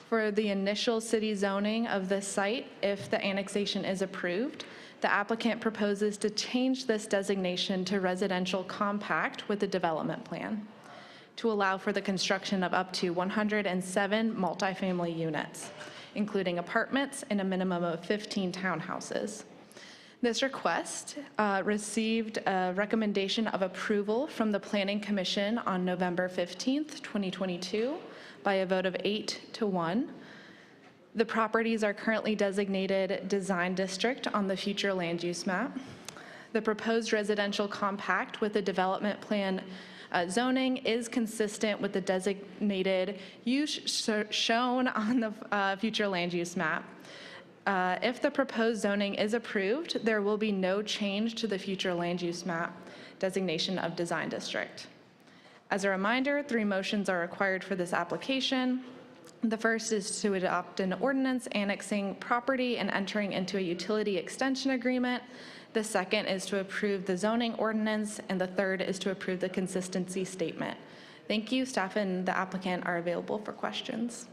Speaker 8: For the initial city zoning of this site, if the annexation is approved, the applicant proposes to change this designation to residential compact with a development plan to allow for the construction of up to 107 multifamily units, including apartments and a minimum of 15 townhouses. This request received a recommendation of approval from the Planning Commission on November 15th, 2022, by a vote of 8-1. The properties are currently designated Design District on the future land use map. The proposed residential compact with the development plan zoning is consistent with the designated use shown on the future land use map. If the proposed zoning is approved, there will be no change to the future land use map designation of Design District. As a reminder, 3 motions are required for this application. The first is to adopt an ordinance annexing property and entering into a utility extension agreement. The second is to approve the zoning ordinance, and the third is to approve the consistency statement. Thank you. Staff and the applicant are available for questions.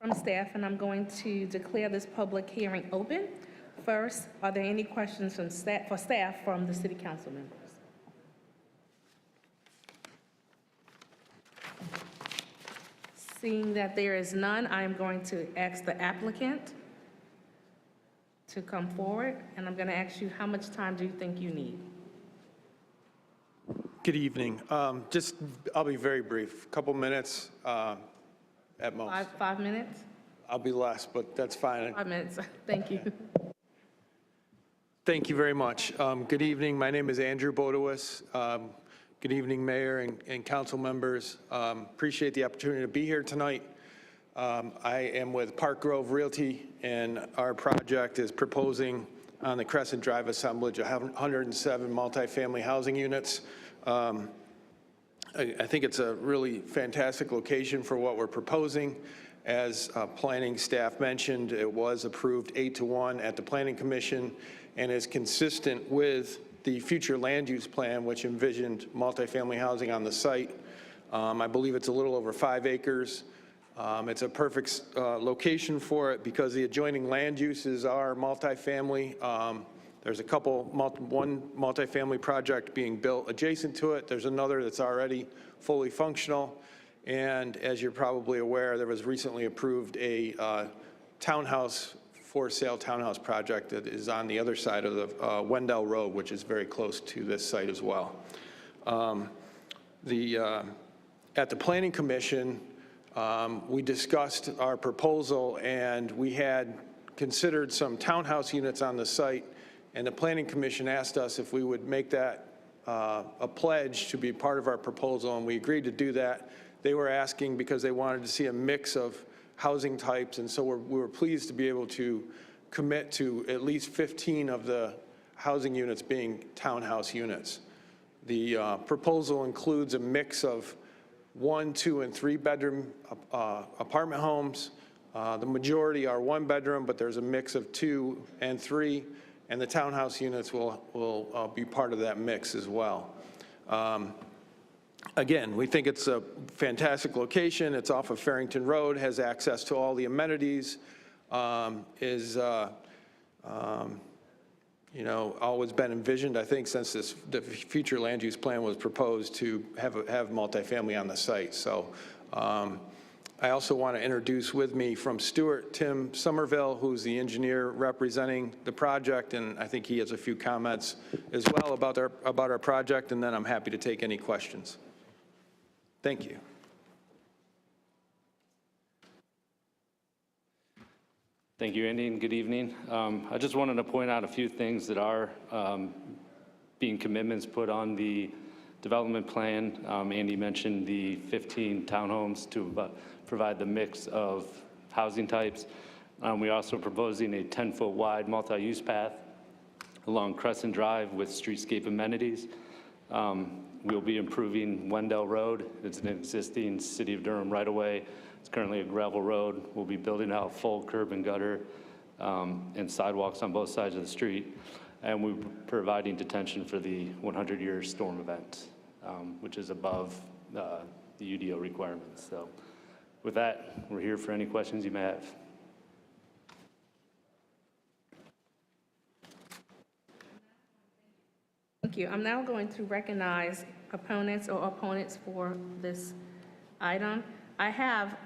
Speaker 10: From staff, and I'm going to declare this public hearing open. First, are there any questions from staff from the city council members? Seeing that there is none, I am going to ask the applicant to come forward, and I'm going to ask you, how much time do you think you need?
Speaker 18: Good evening. I'll be very brief, couple minutes at most.
Speaker 10: 5 minutes?
Speaker 18: I'll be less, but that's fine.
Speaker 10: 5 minutes, thank you.
Speaker 18: Thank you very much. Good evening. My name is Andrew Bodewis. Good evening, Mayor and council members. Appreciate the opportunity to be here tonight. I am with Park Grove Realty, and our project is proposing on the Crescent Drive assemblage 107 multifamily housing units. I think it's a really fantastic location for what we're proposing. As planning staff mentioned, it was approved 8-1 at the Planning Commission and is consistent with the future land use plan, which envisioned multifamily housing on the site. I believe it's a little over 5 acres. It's a perfect location for it because the adjoining land uses are multifamily. There's one multifamily project being built adjacent to it. There's another that's already fully functional. And as you're probably aware, there was recently approved a townhouse
Speaker 9: for-sale townhouse project that is on the other side of the Wendell Road, which is very close to this site as well. At the Planning Commission, we discussed our proposal, and we had considered some townhouse units on the site, and the Planning Commission asked us if we would make that a pledge to be part of our proposal, and we agreed to do that. They were asking because they wanted to see a mix of housing types, and so we were pleased to be able to commit to at least 15 of the housing units being townhouse units. The proposal includes a mix of 1, 2, and 3 bedroom apartment homes. The majority are 1 bedroom, but there's a mix of 2 and 3, and the townhouse units will be part of that mix as well. Again, we think it's a fantastic location. It's off of Farrington Road, has access to all the amenities, always been envisioned, I think, since the future land use plan was proposed to have multifamily on the site. So I also want to introduce with me from Stewart, Tim Somerville, who's the engineer representing the project, and I think he has a few comments as well about our project, and then I'm happy to take any questions. Thank you.
Speaker 11: Thank you, Andy, and good evening. I just wanted to point out a few things that are being commitments put on the development plan. Andy mentioned the 15 townhomes to provide the mix of housing types. We're also proposing a 10-foot wide multi-use path along Crescent Drive with streetscape amenities. We'll be improving Wendell Road. It's an existing City of Durham right-of-way. It's currently a gravel road. We'll be building out full curb and gutter and sidewalks on both sides of the street. And we're providing detention for the 100-year storm event, which is above the UDO requirements. So with that, we're here for any questions you may have.
Speaker 10: Thank you. I'm now going to recognize proponents or opponents for this item. I have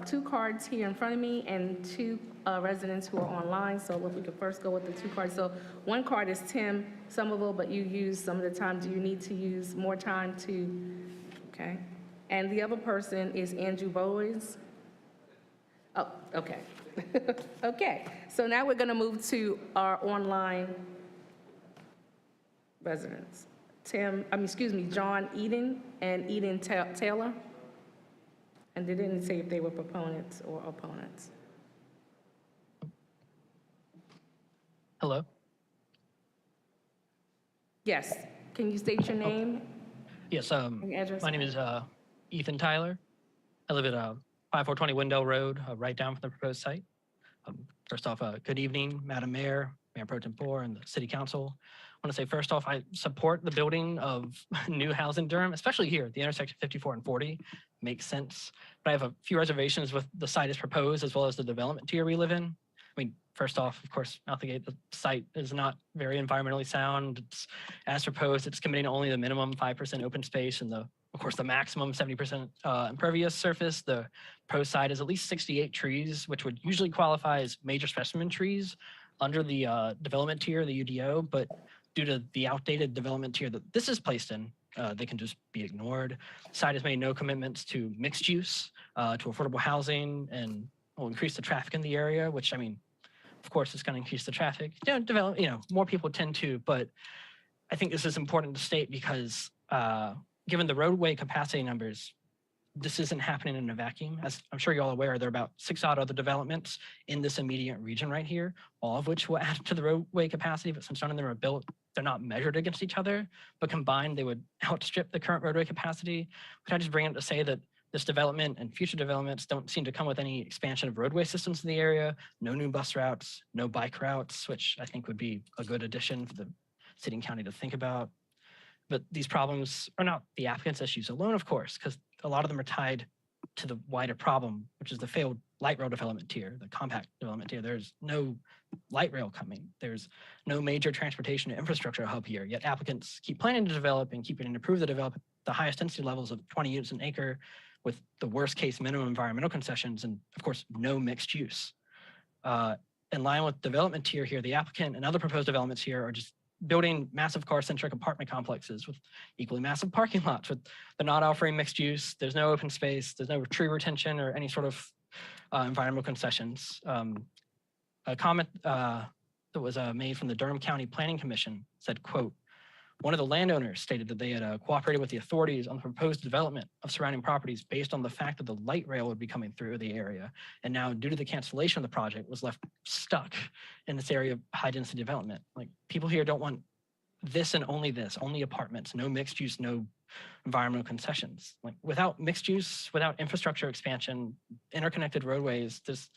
Speaker 10: 2 cards here in front of me and 2 residents who are online. So if we could first go with the 2 cards. So one card is Tim Somerville, but you use some of the time. Do you need to use more time to, okay. And the other person is Andrew Boys. Oh, okay. Okay, so now we're gonna move to our online residents. John Eden and Eden Taylor. And they didn't say if they were proponents or opponents.
Speaker 19: Hello?
Speaker 10: Yes, can you state your name?
Speaker 19: Yes,
Speaker 10: and address?
Speaker 19: my name is Ethan Tyler. I live at 5420 Wendell Road, right down from the proposed site. First off, good evening, Madam Mayor, Mayor Pro Tempore, and the City Council. I want to say first off, I support the building of new housing in Durham, especially here at the intersection 54 and 40. Makes sense. But I have a few reservations with the site as proposed, as well as the development tier we live in. I mean, first off, of course, out the gate, the site is not very environmentally sound. It's as proposed, it's committing only the minimum 5% open space and of course, the maximum 70% impervious surface. The proposed site is at least 68 trees, which would usually qualify as major specimen trees under the development tier, the UDO, but due to the outdated development tier that this is placed in, they can just be ignored. The site has made no commitments to mixed use, to affordable housing, and will increase the traffic in the area, which, I mean, of course, it's going to increase the traffic. More people tend to, but I think this is important to state because given the roadway capacity numbers, this isn't happening in a vacuum. As I'm sure you're all aware, there are about 6 odd other developments in this immediate region right here, all of which will add to the roadway capacity, but since none of them are built, they're not measured against each other, but combined, they would outstrip the current roadway capacity. Could I just bring it to say that this development and future developments don't seem to come with any expansion of roadway systems in the area, no new bus routes, no bike routes, which I think would be a good addition for the city and county to think about. But these problems are not the applicant's issues alone, of course, because a lot of them are tied to the wider problem, which is the failed light rail development tier, the compact development tier. There's no light rail coming. There's no major transportation infrastructure hub here, yet applicants keep planning to develop and keep and improve the highest density levels of 20 units an acre with the worst case minimum environmental concessions and, of course, no mixed use. in line with development tier here, the applicant and other proposed developments here are just building massive car-centric apartment complexes with equally massive parking lots. They're not offering mixed use. There's no open space. There's no tree retention or any sort of environmental concessions. A comment that was made from the Durham County Planning Commission said, quote, one of the landowners stated that they had cooperated with the authorities on the proposed development of surrounding properties based on the fact that the light rail would be coming through the area. And now, due to the cancellation of the project, was left stuck in this area of high density development. Like, people here don't want this and only this, only apartments, no mixed use, no environmental concessions. Like, without mixed use, without infrastructure expansion, interconnected roadways, just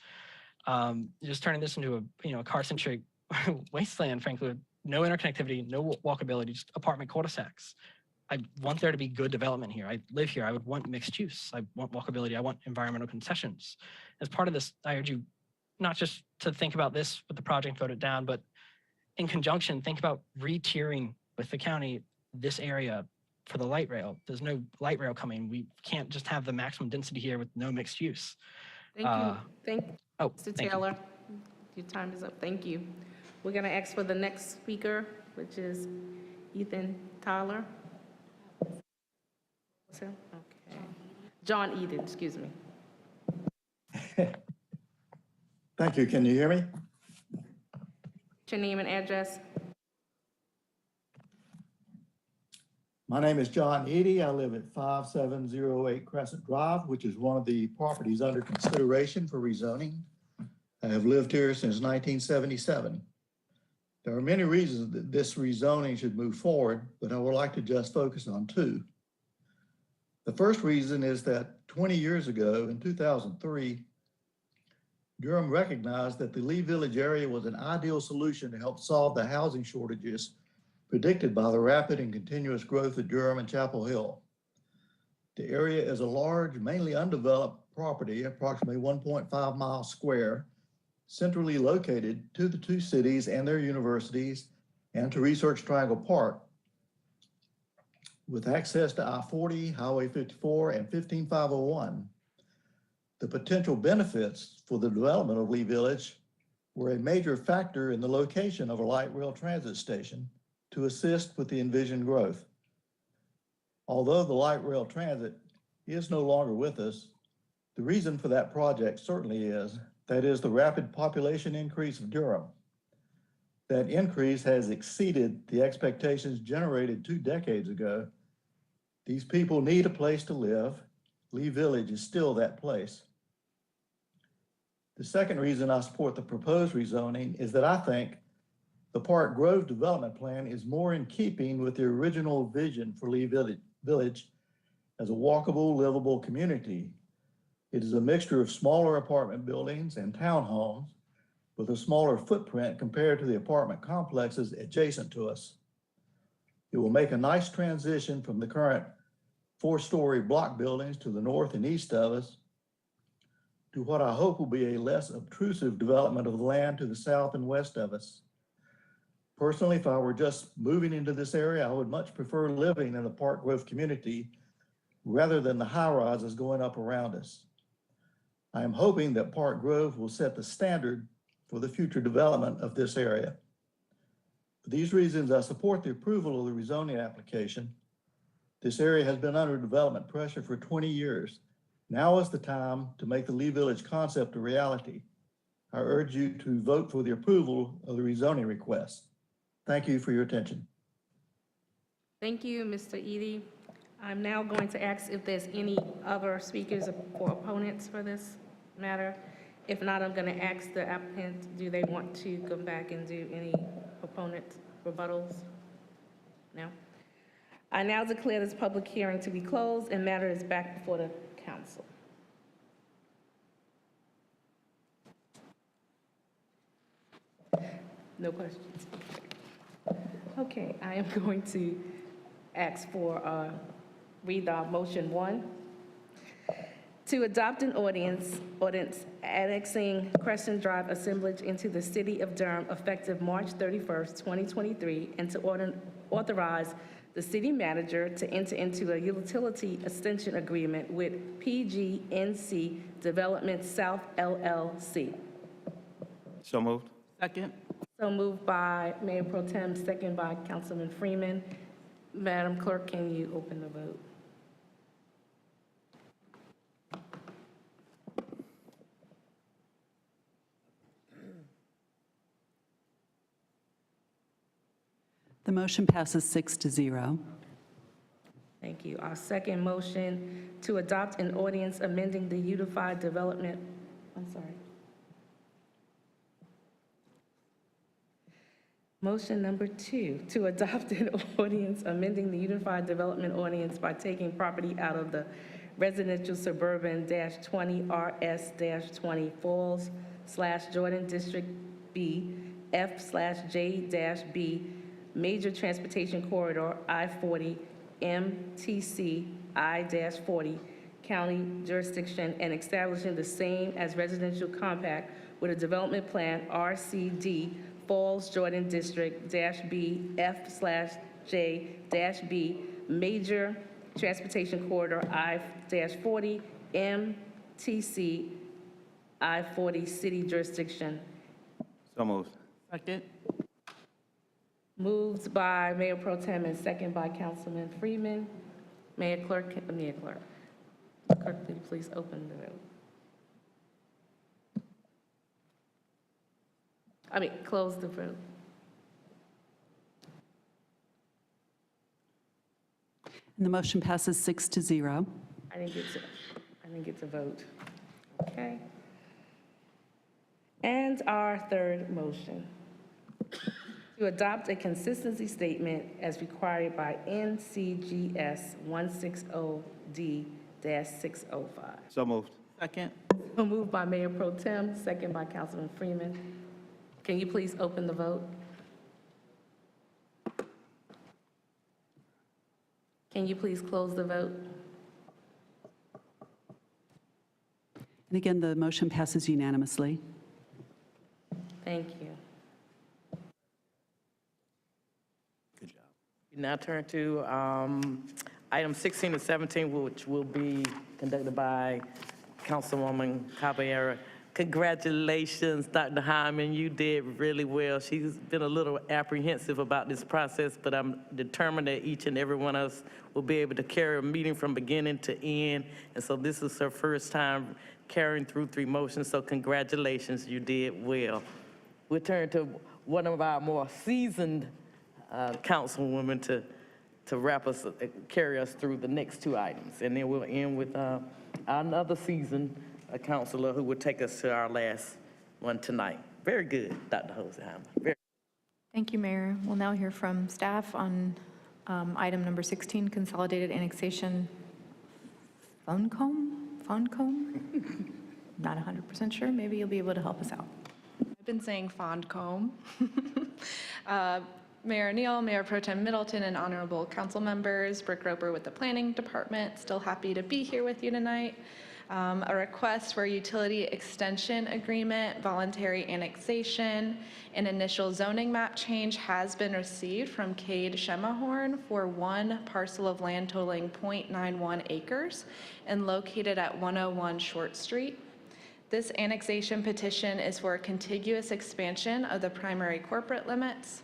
Speaker 19: turning this into a car-centric wasteland, frankly, with no interconnectivity, no walkability, just apartment cul-de-sacs. I want there to be good development here. I live here. I would want mixed use. I want walkability. I want environmental concessions. As part of this, I urge you not just to think about this with the project and vote it down, but in conjunction, think about re-tiering with the county this area for the light rail. There's no light rail coming. We can't just have the maximum density here with no mixed use.
Speaker 4: Thank you.
Speaker 19: Mr.
Speaker 4: Mr. Taylor, your time is up. Thank you. We're going to ask for the next speaker, which is Ethan Tyler. What's him? Okay. John Eden, excuse me.
Speaker 13: Thank you. Can you hear me?
Speaker 4: Your name and address.
Speaker 13: My name is John Eady. I live at 5708 Crescent Drive, which is one of the properties under consideration for rezoning. I have lived here since 1977. There are many reasons that this rezoning should move forward, but I would like to just focus on two. The first reason is that 20 years ago, in 2003, Durham recognized that the Lee Village area was an ideal solution to help solve the housing shortages predicted by the rapid and continuous growth of Durham and Chapel Hill. The area is a large, mainly undeveloped property, approximately 1.5 miles square, centrally located to the two cities and their universities and to Research Triangle Park, with access to I-40, Highway 54, and 15501. The potential benefits for the development of Lee Village were a major factor in the location of a light rail transit station to assist with the envisioned growth. Although the light rail transit is no longer with us, the reason for that project certainly is, that is the rapid population increase of Durham. That increase has exceeded the expectations generated 2 decades ago. These people need a place to live. Lee Village is still that place. The second reason I support the proposed rezoning is that I think the Park Grove development plan is more in keeping with the original vision for Lee Village as a walkable, livable community. It is a mixture of smaller apartment buildings and townhomes with a smaller footprint compared to the apartment complexes adjacent to us. It will make a nice transition from the current 4-story block buildings to the north and east of us to what I hope will be a less obtrusive development of the land to the south and west of us. Personally, if I were just moving into this area, I would much prefer living in the Park Grove community rather than the high-rises going up around us. I am hoping that Park Grove will set the standard for the future development of this area. For these reasons, I support the approval of the rezoning application. This area has been under development pressure for 20 years. Now is the time to make the Lee Village concept a reality. I urge you to vote for the approval of the rezoning request. Thank you for your attention.
Speaker 4: Thank you, Mr. Eady. I'm now going to ask if there's any other speakers or opponents for this matter. If not, I'm going to ask the applicant, do they want to come back and do any opponent rebuttals? No? I now declare this public hearing to be closed and matter is back before the council. No questions? Okay, I am going to ask for, read the motion 1. To adopt an ordinance annexing Crescent Drive Assemblage into the city of Durham effective March 31st, 2023, and to authorize the city manager to enter into a utility extension agreement with PG&C Development South LLC.
Speaker 6: So moved.
Speaker 4: Second. So moved by Mayor Pro Tem, second by Councilman Freeman. Madam Clerk, can you open the vote?
Speaker 7: The motion passes 6-0.
Speaker 4: Thank you. Our second motion to adopt an ordinance amending the Unified Development, Motion number 2, to adopt an ordinance amending the Unified Development Ordinance by taking property out of the residential suburban -20 RS-20 Falls/Jordan District B, F/J-B, Major Transportation Corridor I-40, MTC I-40, county jurisdiction, and establishing the same as residential compact with a development plan RCD Falls Jordan District -B, F/J-B, Major Transportation Corridor I-40, MTC I-40, city jurisdiction.
Speaker 6: So moved.
Speaker 4: Second. Moved by Mayor Pro Tem and second by Councilman Freeman. Clerk, can you please open the vote? Close the vote.
Speaker 7: And the motion passes 6-0.
Speaker 4: I didn't get to vote. Okay. And our third motion, to adopt a consistency statement as required by NCGS 160D-605.
Speaker 6: So moved.
Speaker 4: Second. So moved by Mayor Pro Tem, second by Councilman Freeman. Can you please open the vote? Can you please close the vote?
Speaker 7: And again, the motion passes unanimously.
Speaker 4: Thank you.
Speaker 6: Good job.
Speaker 3: We now turn to item 16 and 17, which will be conducted by Councilwoman Caballero. Congratulations, Dr. Hyman. You did really well. She's been a little apprehensive about this process, but I'm determined that each and every one of us will be able to carry a meeting from beginning to end. And so this is her first time carrying through 3 motions, so congratulations, you did well. We'll turn to one of our more seasoned councilwomen to carry us through the next 2 items. And then we'll end with another seasoned counselor who will take us to our last one tonight. Very good, Dr. Hoseheimer.
Speaker 1: Thank you, Mayor. We'll now hear from staff on item number 16, Consolidated Annexation Fondcombe? Not 100% sure. Maybe you'll be able to help us out.
Speaker 8: I've been saying Fondcombe. Mayor Neal, Mayor Pro Tem Middleton, and honorable council members, Brooke Roper with the Planning Department, still happy to be here with you tonight. A request for utility extension agreement, voluntary annexation, and initial zoning map change has been received from Cade Shemahorn for 1 parcel of land totaling 0.91 acres and located at 101 Short Street. This annexation petition is for a contiguous expansion of the primary corporate limits.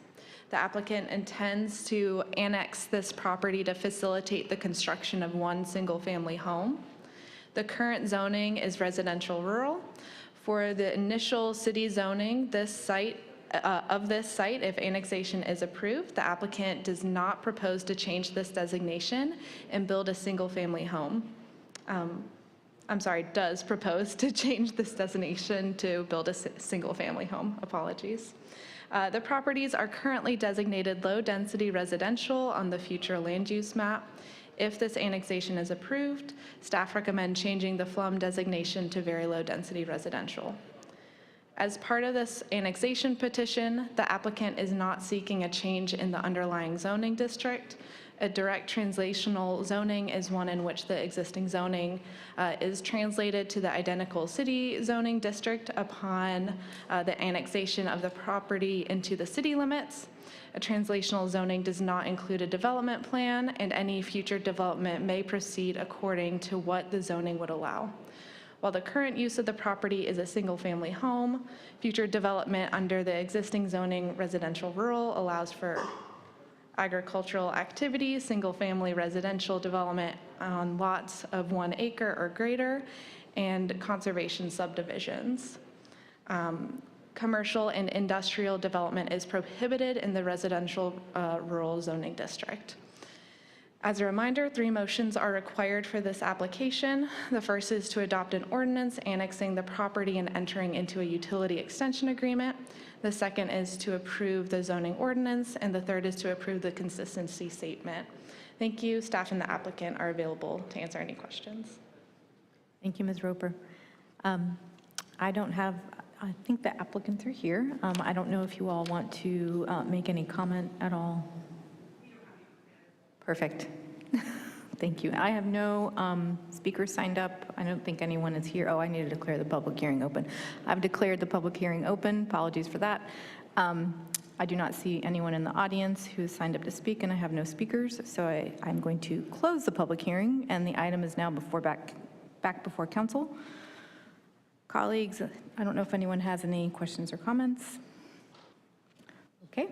Speaker 8: The applicant intends to annex this property to facilitate the construction of 1 single-family home. The current zoning is residential rural. For the initial city zoning, this site, if annexation is approved, the applicant does not propose to change this designation and build a single-family home. Does propose to change this designation to build a single-family home. Apologies. The properties are currently designated low-density residential on the future land use map. If this annexation is approved, staff recommend changing the FLUM designation to very low-density residential. As part of this annexation petition, the applicant is not seeking a change in the underlying zoning district. A direct translational zoning is one in which the existing zoning is translated to the identical city zoning district upon the annexation of the property into the city limits. A translational zoning does not include a development plan, and any future development may proceed according to what the zoning would allow. While the current use of the property is a single-family home, future development under the existing zoning residential rural allows for agricultural activities, single-family residential development on lots of 1 acre or greater, and conservation subdivisions. Commercial and industrial development is prohibited in the residential rural zoning district. As a reminder, 3 motions are required for this application. The first is to adopt an ordinance annexing the property and entering into a utility extension agreement. The second is to approve the zoning ordinance, and the third is to approve the consistency statement. Thank you. Staff and the applicant are available to answer any questions.
Speaker 1: Thank you, Ms. Roper. I think the applicants are here. I don't know if you all want to make any comment at all. Perfect. Thank you. I have no speakers signed up. I don't think anyone is here. Oh, I need to declare the public hearing open. I've declared the public hearing open. Apologies for that. I do not see anyone in the audience who has signed up to speak, and I have no speakers. So I'm going to close the public hearing, and the item is now back before council. Colleagues, I don't know if anyone has any questions or comments. Okay.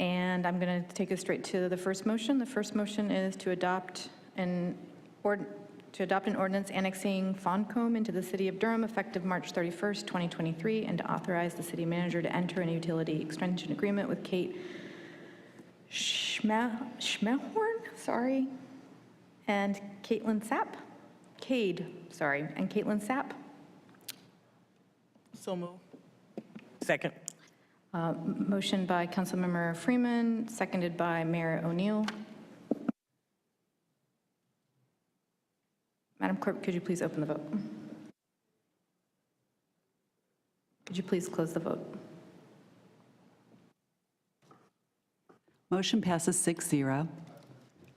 Speaker 1: And I'm going to take us straight to the first motion. The first motion is to adopt an ordinance annexing Fondcombe into the city of Durham effective March 31st, 2023, and to authorize the city manager to enter a utility extension agreement with Kate Schmehorn, and Caitlin Sapp. And Caitlin Sapp.
Speaker 3: So move. Second.
Speaker 1: Motion by Councilmember Freeman, seconded by Mayor O'Neill. Madam Clerk, could you please open the vote? Could you please close the vote?
Speaker 7: Motion passes 6-0.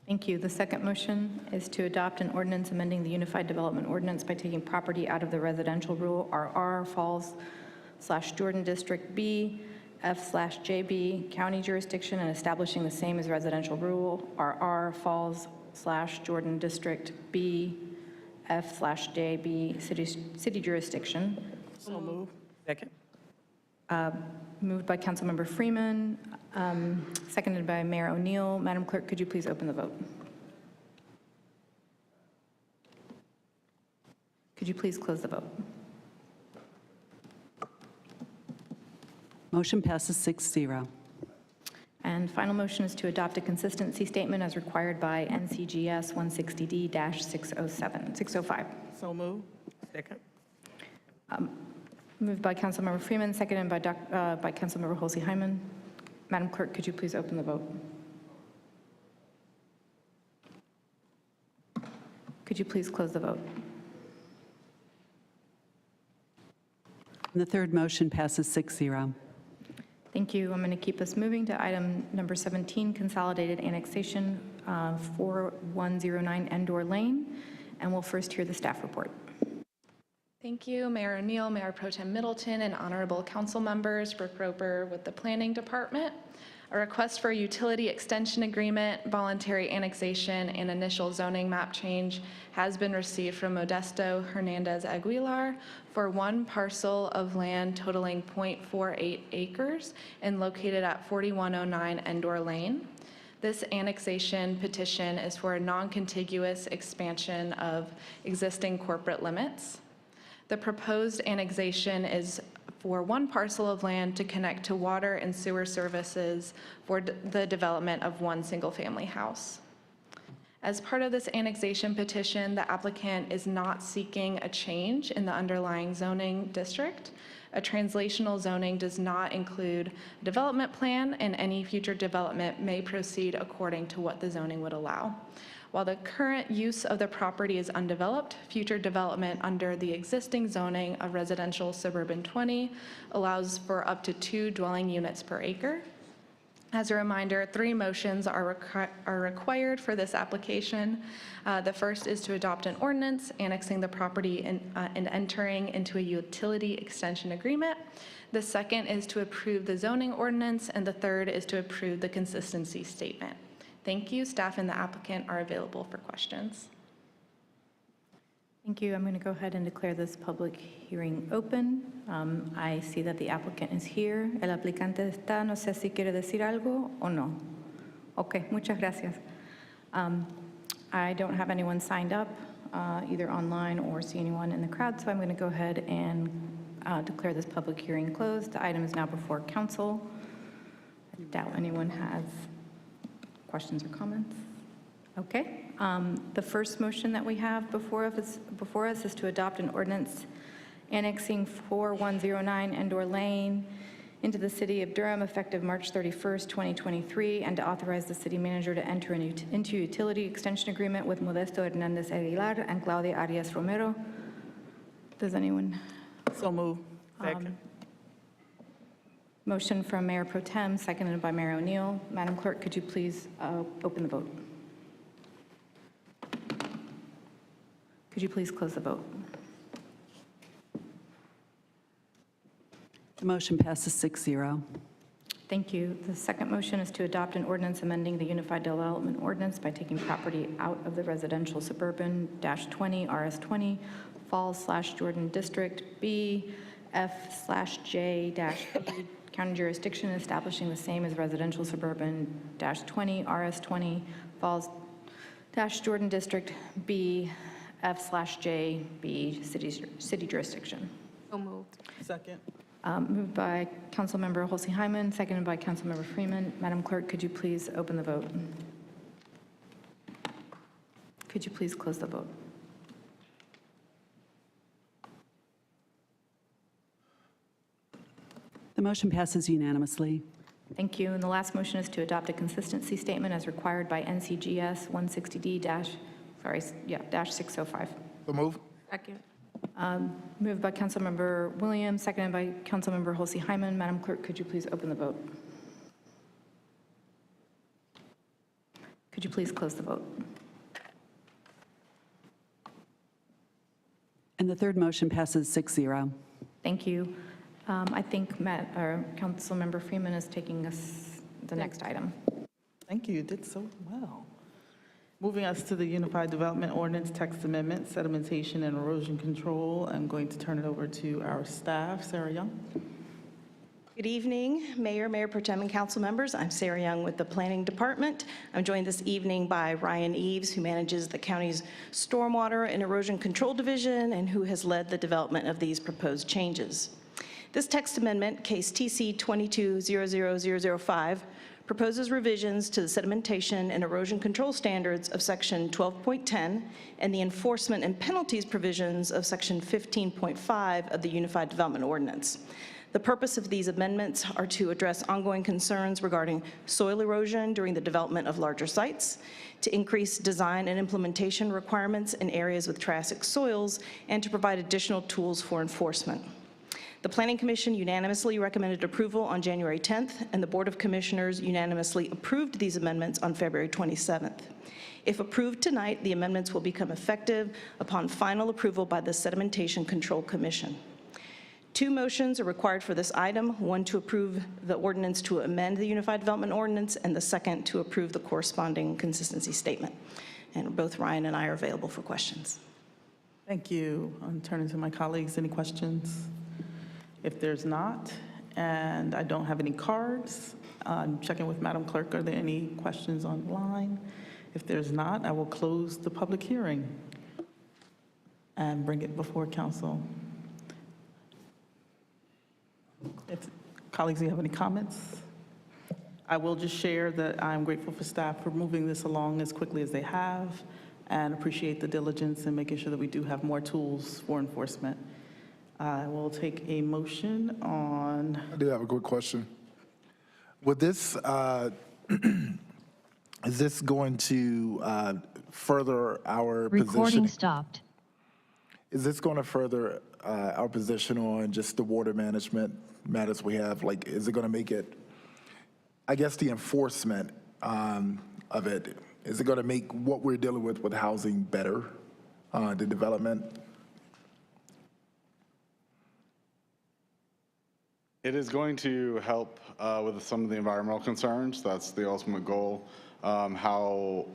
Speaker 1: Thank you. The second motion is to adopt an ordinance amending the Unified Development Ordinance by taking property out of the residential rural RR Falls/Jordan District B, F/JB county jurisdiction and establishing the same as residential rural RR Falls/Jordan District B, F/JB city jurisdiction.
Speaker 3: So move. Second.
Speaker 1: Moved by Councilmember Freeman, seconded by Mayor O'Neill. Madam Clerk, could you please open the vote? Could you please close the vote?
Speaker 7: Motion passes 6-0.
Speaker 1: And final motion is to adopt a consistency statement as required by NCGS 160D-605.
Speaker 3: So move. Second.
Speaker 1: Moved by Councilmember Freeman, seconded by Councilmember Halsey Hyman. Madam Clerk, could you please open the vote? Could you please close the vote?
Speaker 7: And the third motion passes 6-0.
Speaker 1: Thank you. I'm going to keep us moving to item number 17, Consolidated Annexation 4109 Endor Lane. And we'll first hear the staff report.
Speaker 8: Thank you, Mayor O'Neill, Mayor Pro Tem Middleton, and honorable council members. Brooke Roper with the Planning Department. A request for a utility extension agreement, voluntary annexation, and initial zoning map change has been received from Modesto Hernandez Aguilar for 1 parcel of land totaling 0.48 acres and located at 4109 Endor Lane. This annexation petition is for a non-contiguous expansion of existing corporate limits. The proposed annexation is for 1 parcel of land to connect to water and sewer services for the development of 1 single-family house. As part of this annexation petition, the applicant is not seeking a change in the underlying zoning district. A translational zoning does not include a development plan, and any future development may proceed according to what the zoning would allow. While the current use of the property is undeveloped, future development under the existing zoning of residential suburban 20 allows for up to 2 dwelling units per acre. As a reminder, 3 motions are required for this application. The first is to adopt an ordinance annexing the property and entering into a utility extension agreement. The second is to approve the zoning ordinance, and the third is to approve the consistency statement. Thank you. Staff and the applicant are available for questions.
Speaker 1: Thank you. I'm going to go ahead and declare this public hearing open. I see that the applicant is here. El aplicante está. No sé si quiere decir algo o no. Okay, muchas gracias. I don't have anyone signed up, either online or see anyone in the crowd, so I'm going to go ahead and declare this public hearing closed. The item is now before council. I doubt anyone has questions or comments. Okay. The first motion that we have before us is to adopt an ordinance annexing 4109 Endor Lane into the city of Durham effective March 31st, 2023, and to authorize the city manager to enter into utility extension agreement with Modesto Hernandez Aguilar and Claudia Arias Romero. Does anyone?
Speaker 3: So move. Second.
Speaker 1: Motion from Mayor Pro Tem, seconded by Mayor O'Neill. Madam Clerk, could you please open the vote? Could you please close the vote?
Speaker 7: The motion passes 6-0.
Speaker 1: Thank you. The second motion is to adopt an ordinance amending the Unified Development Ordinance by taking property out of the residential suburban -20 RS20 Falls/Jordan District B F/J-B county jurisdiction, establishing the same as residential suburban -20 RS20 Falls-Jordan District B F/J-B city jurisdiction.
Speaker 4: So moved.
Speaker 3: Second.
Speaker 1: Moved by Councilmember Holsey Hyman, seconded by Councilmember Freeman. Madam Clerk, could you please open the vote? Could you please close the vote?
Speaker 7: The motion passes unanimously.
Speaker 1: Thank you. And the last motion is to adopt a consistency statement as required by NCGS 160-605.
Speaker 15: So move.
Speaker 4: Second.
Speaker 1: Moved by Councilmember Williams, seconded by Councilmember Holsey Hyman. Madam Clerk, could you please open the vote? Could you please close the vote?
Speaker 7: And the third motion passes 6-0.
Speaker 1: Thank you. I think Councilmember Freeman is taking us the next item.
Speaker 12: Thank you. You did so well. Moving us to the Unified Development Ordinance Text Amendment, Sedimentation and Erosion Control. I'm going to turn it over to our staff. Sarah Young.
Speaker 16: Good evening, Mayor, Mayor Pro Tem, and council members. I'm Sarah Young with the Planning Department. I'm joined this evening by Ryan Eves, who manages the county's Stormwater and Erosion Control Division and who has led the development of these proposed changes. This text amendment, case TC 22-00005, proposes revisions to the sedimentation and erosion control standards of Section 12.10 and the enforcement and penalties provisions of Section 15.5 of the Unified Development Ordinance. The purpose of these amendments are to address ongoing concerns regarding soil erosion during the development of larger sites, to increase design and implementation requirements in areas with triassic soils, and to provide additional tools for enforcement. The Planning Commission unanimously recommended approval on January 10th, and the Board of Commissioners unanimously approved these amendments on February 27th. If approved tonight, the amendments will become effective upon final approval by the Sedimentation Control Commission. Two motions are required for this item, one to approve the ordinance to amend the Unified Development Ordinance, and the second to approve the corresponding consistency statement. And both Ryan and I are available for questions.
Speaker 12: Thank you. I'm turning to my colleagues. Any questions? If there's not, and I don't have any cards, I'm checking with Madam Clerk. Are there any questions online? If there's not, I will close the public hearing and bring it before council. If colleagues, do you have any comments? I will just share that I'm grateful for staff for moving this along as quickly as they have and appreciate the diligence in making sure that we do have more tools for enforcement. I will take a motion on.
Speaker 15: I do have a quick question. Would this, is this going to further our position?
Speaker 14: Recording stopped.
Speaker 15: Is this going to further our position on just the water management matters we have? Like, is it going to make it, I guess, the enforcement of it, is it going to make what we're dealing with housing better, the development?
Speaker 20: It is going to help with some of the environmental concerns. That's the ultimate goal.
Speaker 14: how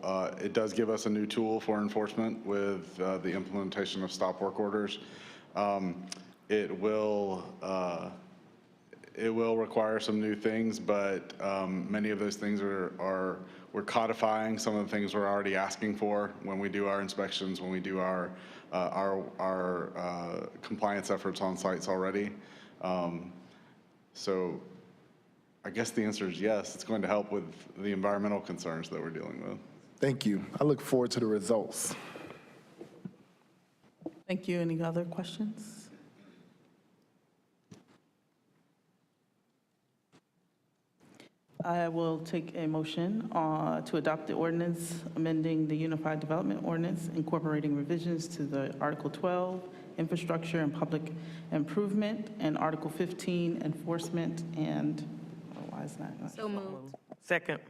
Speaker 14: it does give us a new tool for enforcement with the implementation of stop work orders. It will require some new things, but many of those things we're codifying some of the things we're already asking for when we do our inspections, when we do our compliance efforts on sites already. So I guess the answer is yes, it's going to help with the environmental concerns that we're dealing with.
Speaker 15: Thank you. I look forward to the results.
Speaker 12: Thank you. Any other questions? I will take a motion to adopt the ordinance amending the Unified Development Ordinance, incorporating revisions to the Article 12, Infrastructure and Public Improvement, and Article 15, Enforcement, and, why is that?
Speaker 4: So moved.
Speaker 3: Second.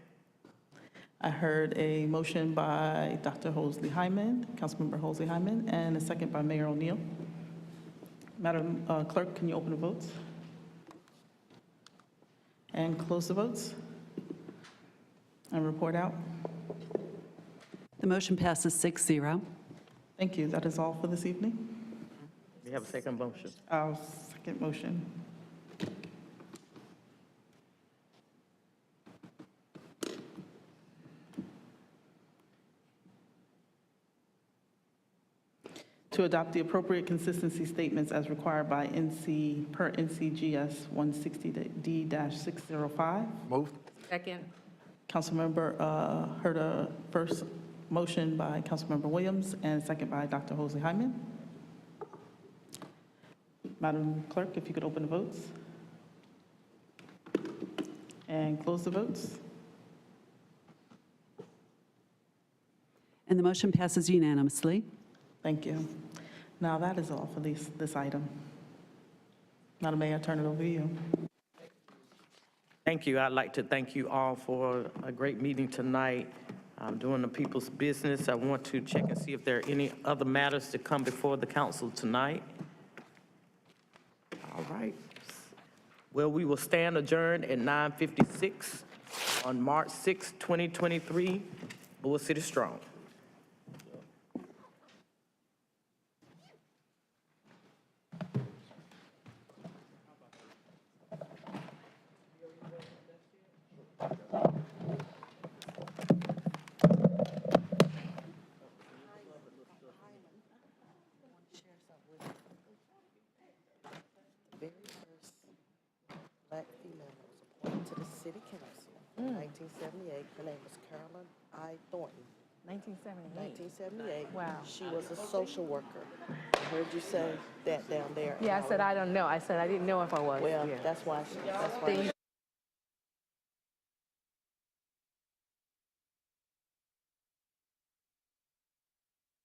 Speaker 12: I heard a motion by Dr. Hosley Hyman, Councilmember Hosley Hyman, and a second by Mayor O'Neill. Madam Clerk, can you open the votes? And close the votes? And report out?
Speaker 7: The motion passes 6-0.
Speaker 12: Thank you. That is all for this evening.
Speaker 3: We have a second motion.
Speaker 12: Our second motion. To adopt the appropriate consistency statements as required by NCGS 160D-605.
Speaker 15: Move.
Speaker 4: Second.
Speaker 12: Councilmember heard a first motion by Councilmember Williams and a second by Dr. Hosley Hyman. Madam Clerk, if you could open the votes and close the votes.
Speaker 7: And the motion passes unanimously.
Speaker 12: Thank you. Now that is all for this item. Madam Mayor, I turn it over to you.
Speaker 3: Thank you. I'd like to thank you all for a great meeting tonight. Doing the people's business. I want to check and see if there are any other matters to come before the council tonight. All right. Well, we will stand adjourned at 9:56 on March 6, 2023. Bull City Strong.
Speaker 20: Black female was appointed to the city council in 1978. Her name was Carolyn I. Thornton.
Speaker 4: 1978.
Speaker 20: 1978.
Speaker 4: Wow.
Speaker 20: She was a social worker. I heard you say that down there.
Speaker 4: Yeah, I said I don't know. I said I didn't know if I was.
Speaker 20: Well,
Speaker 4: Yeah.
Speaker 20: that's why.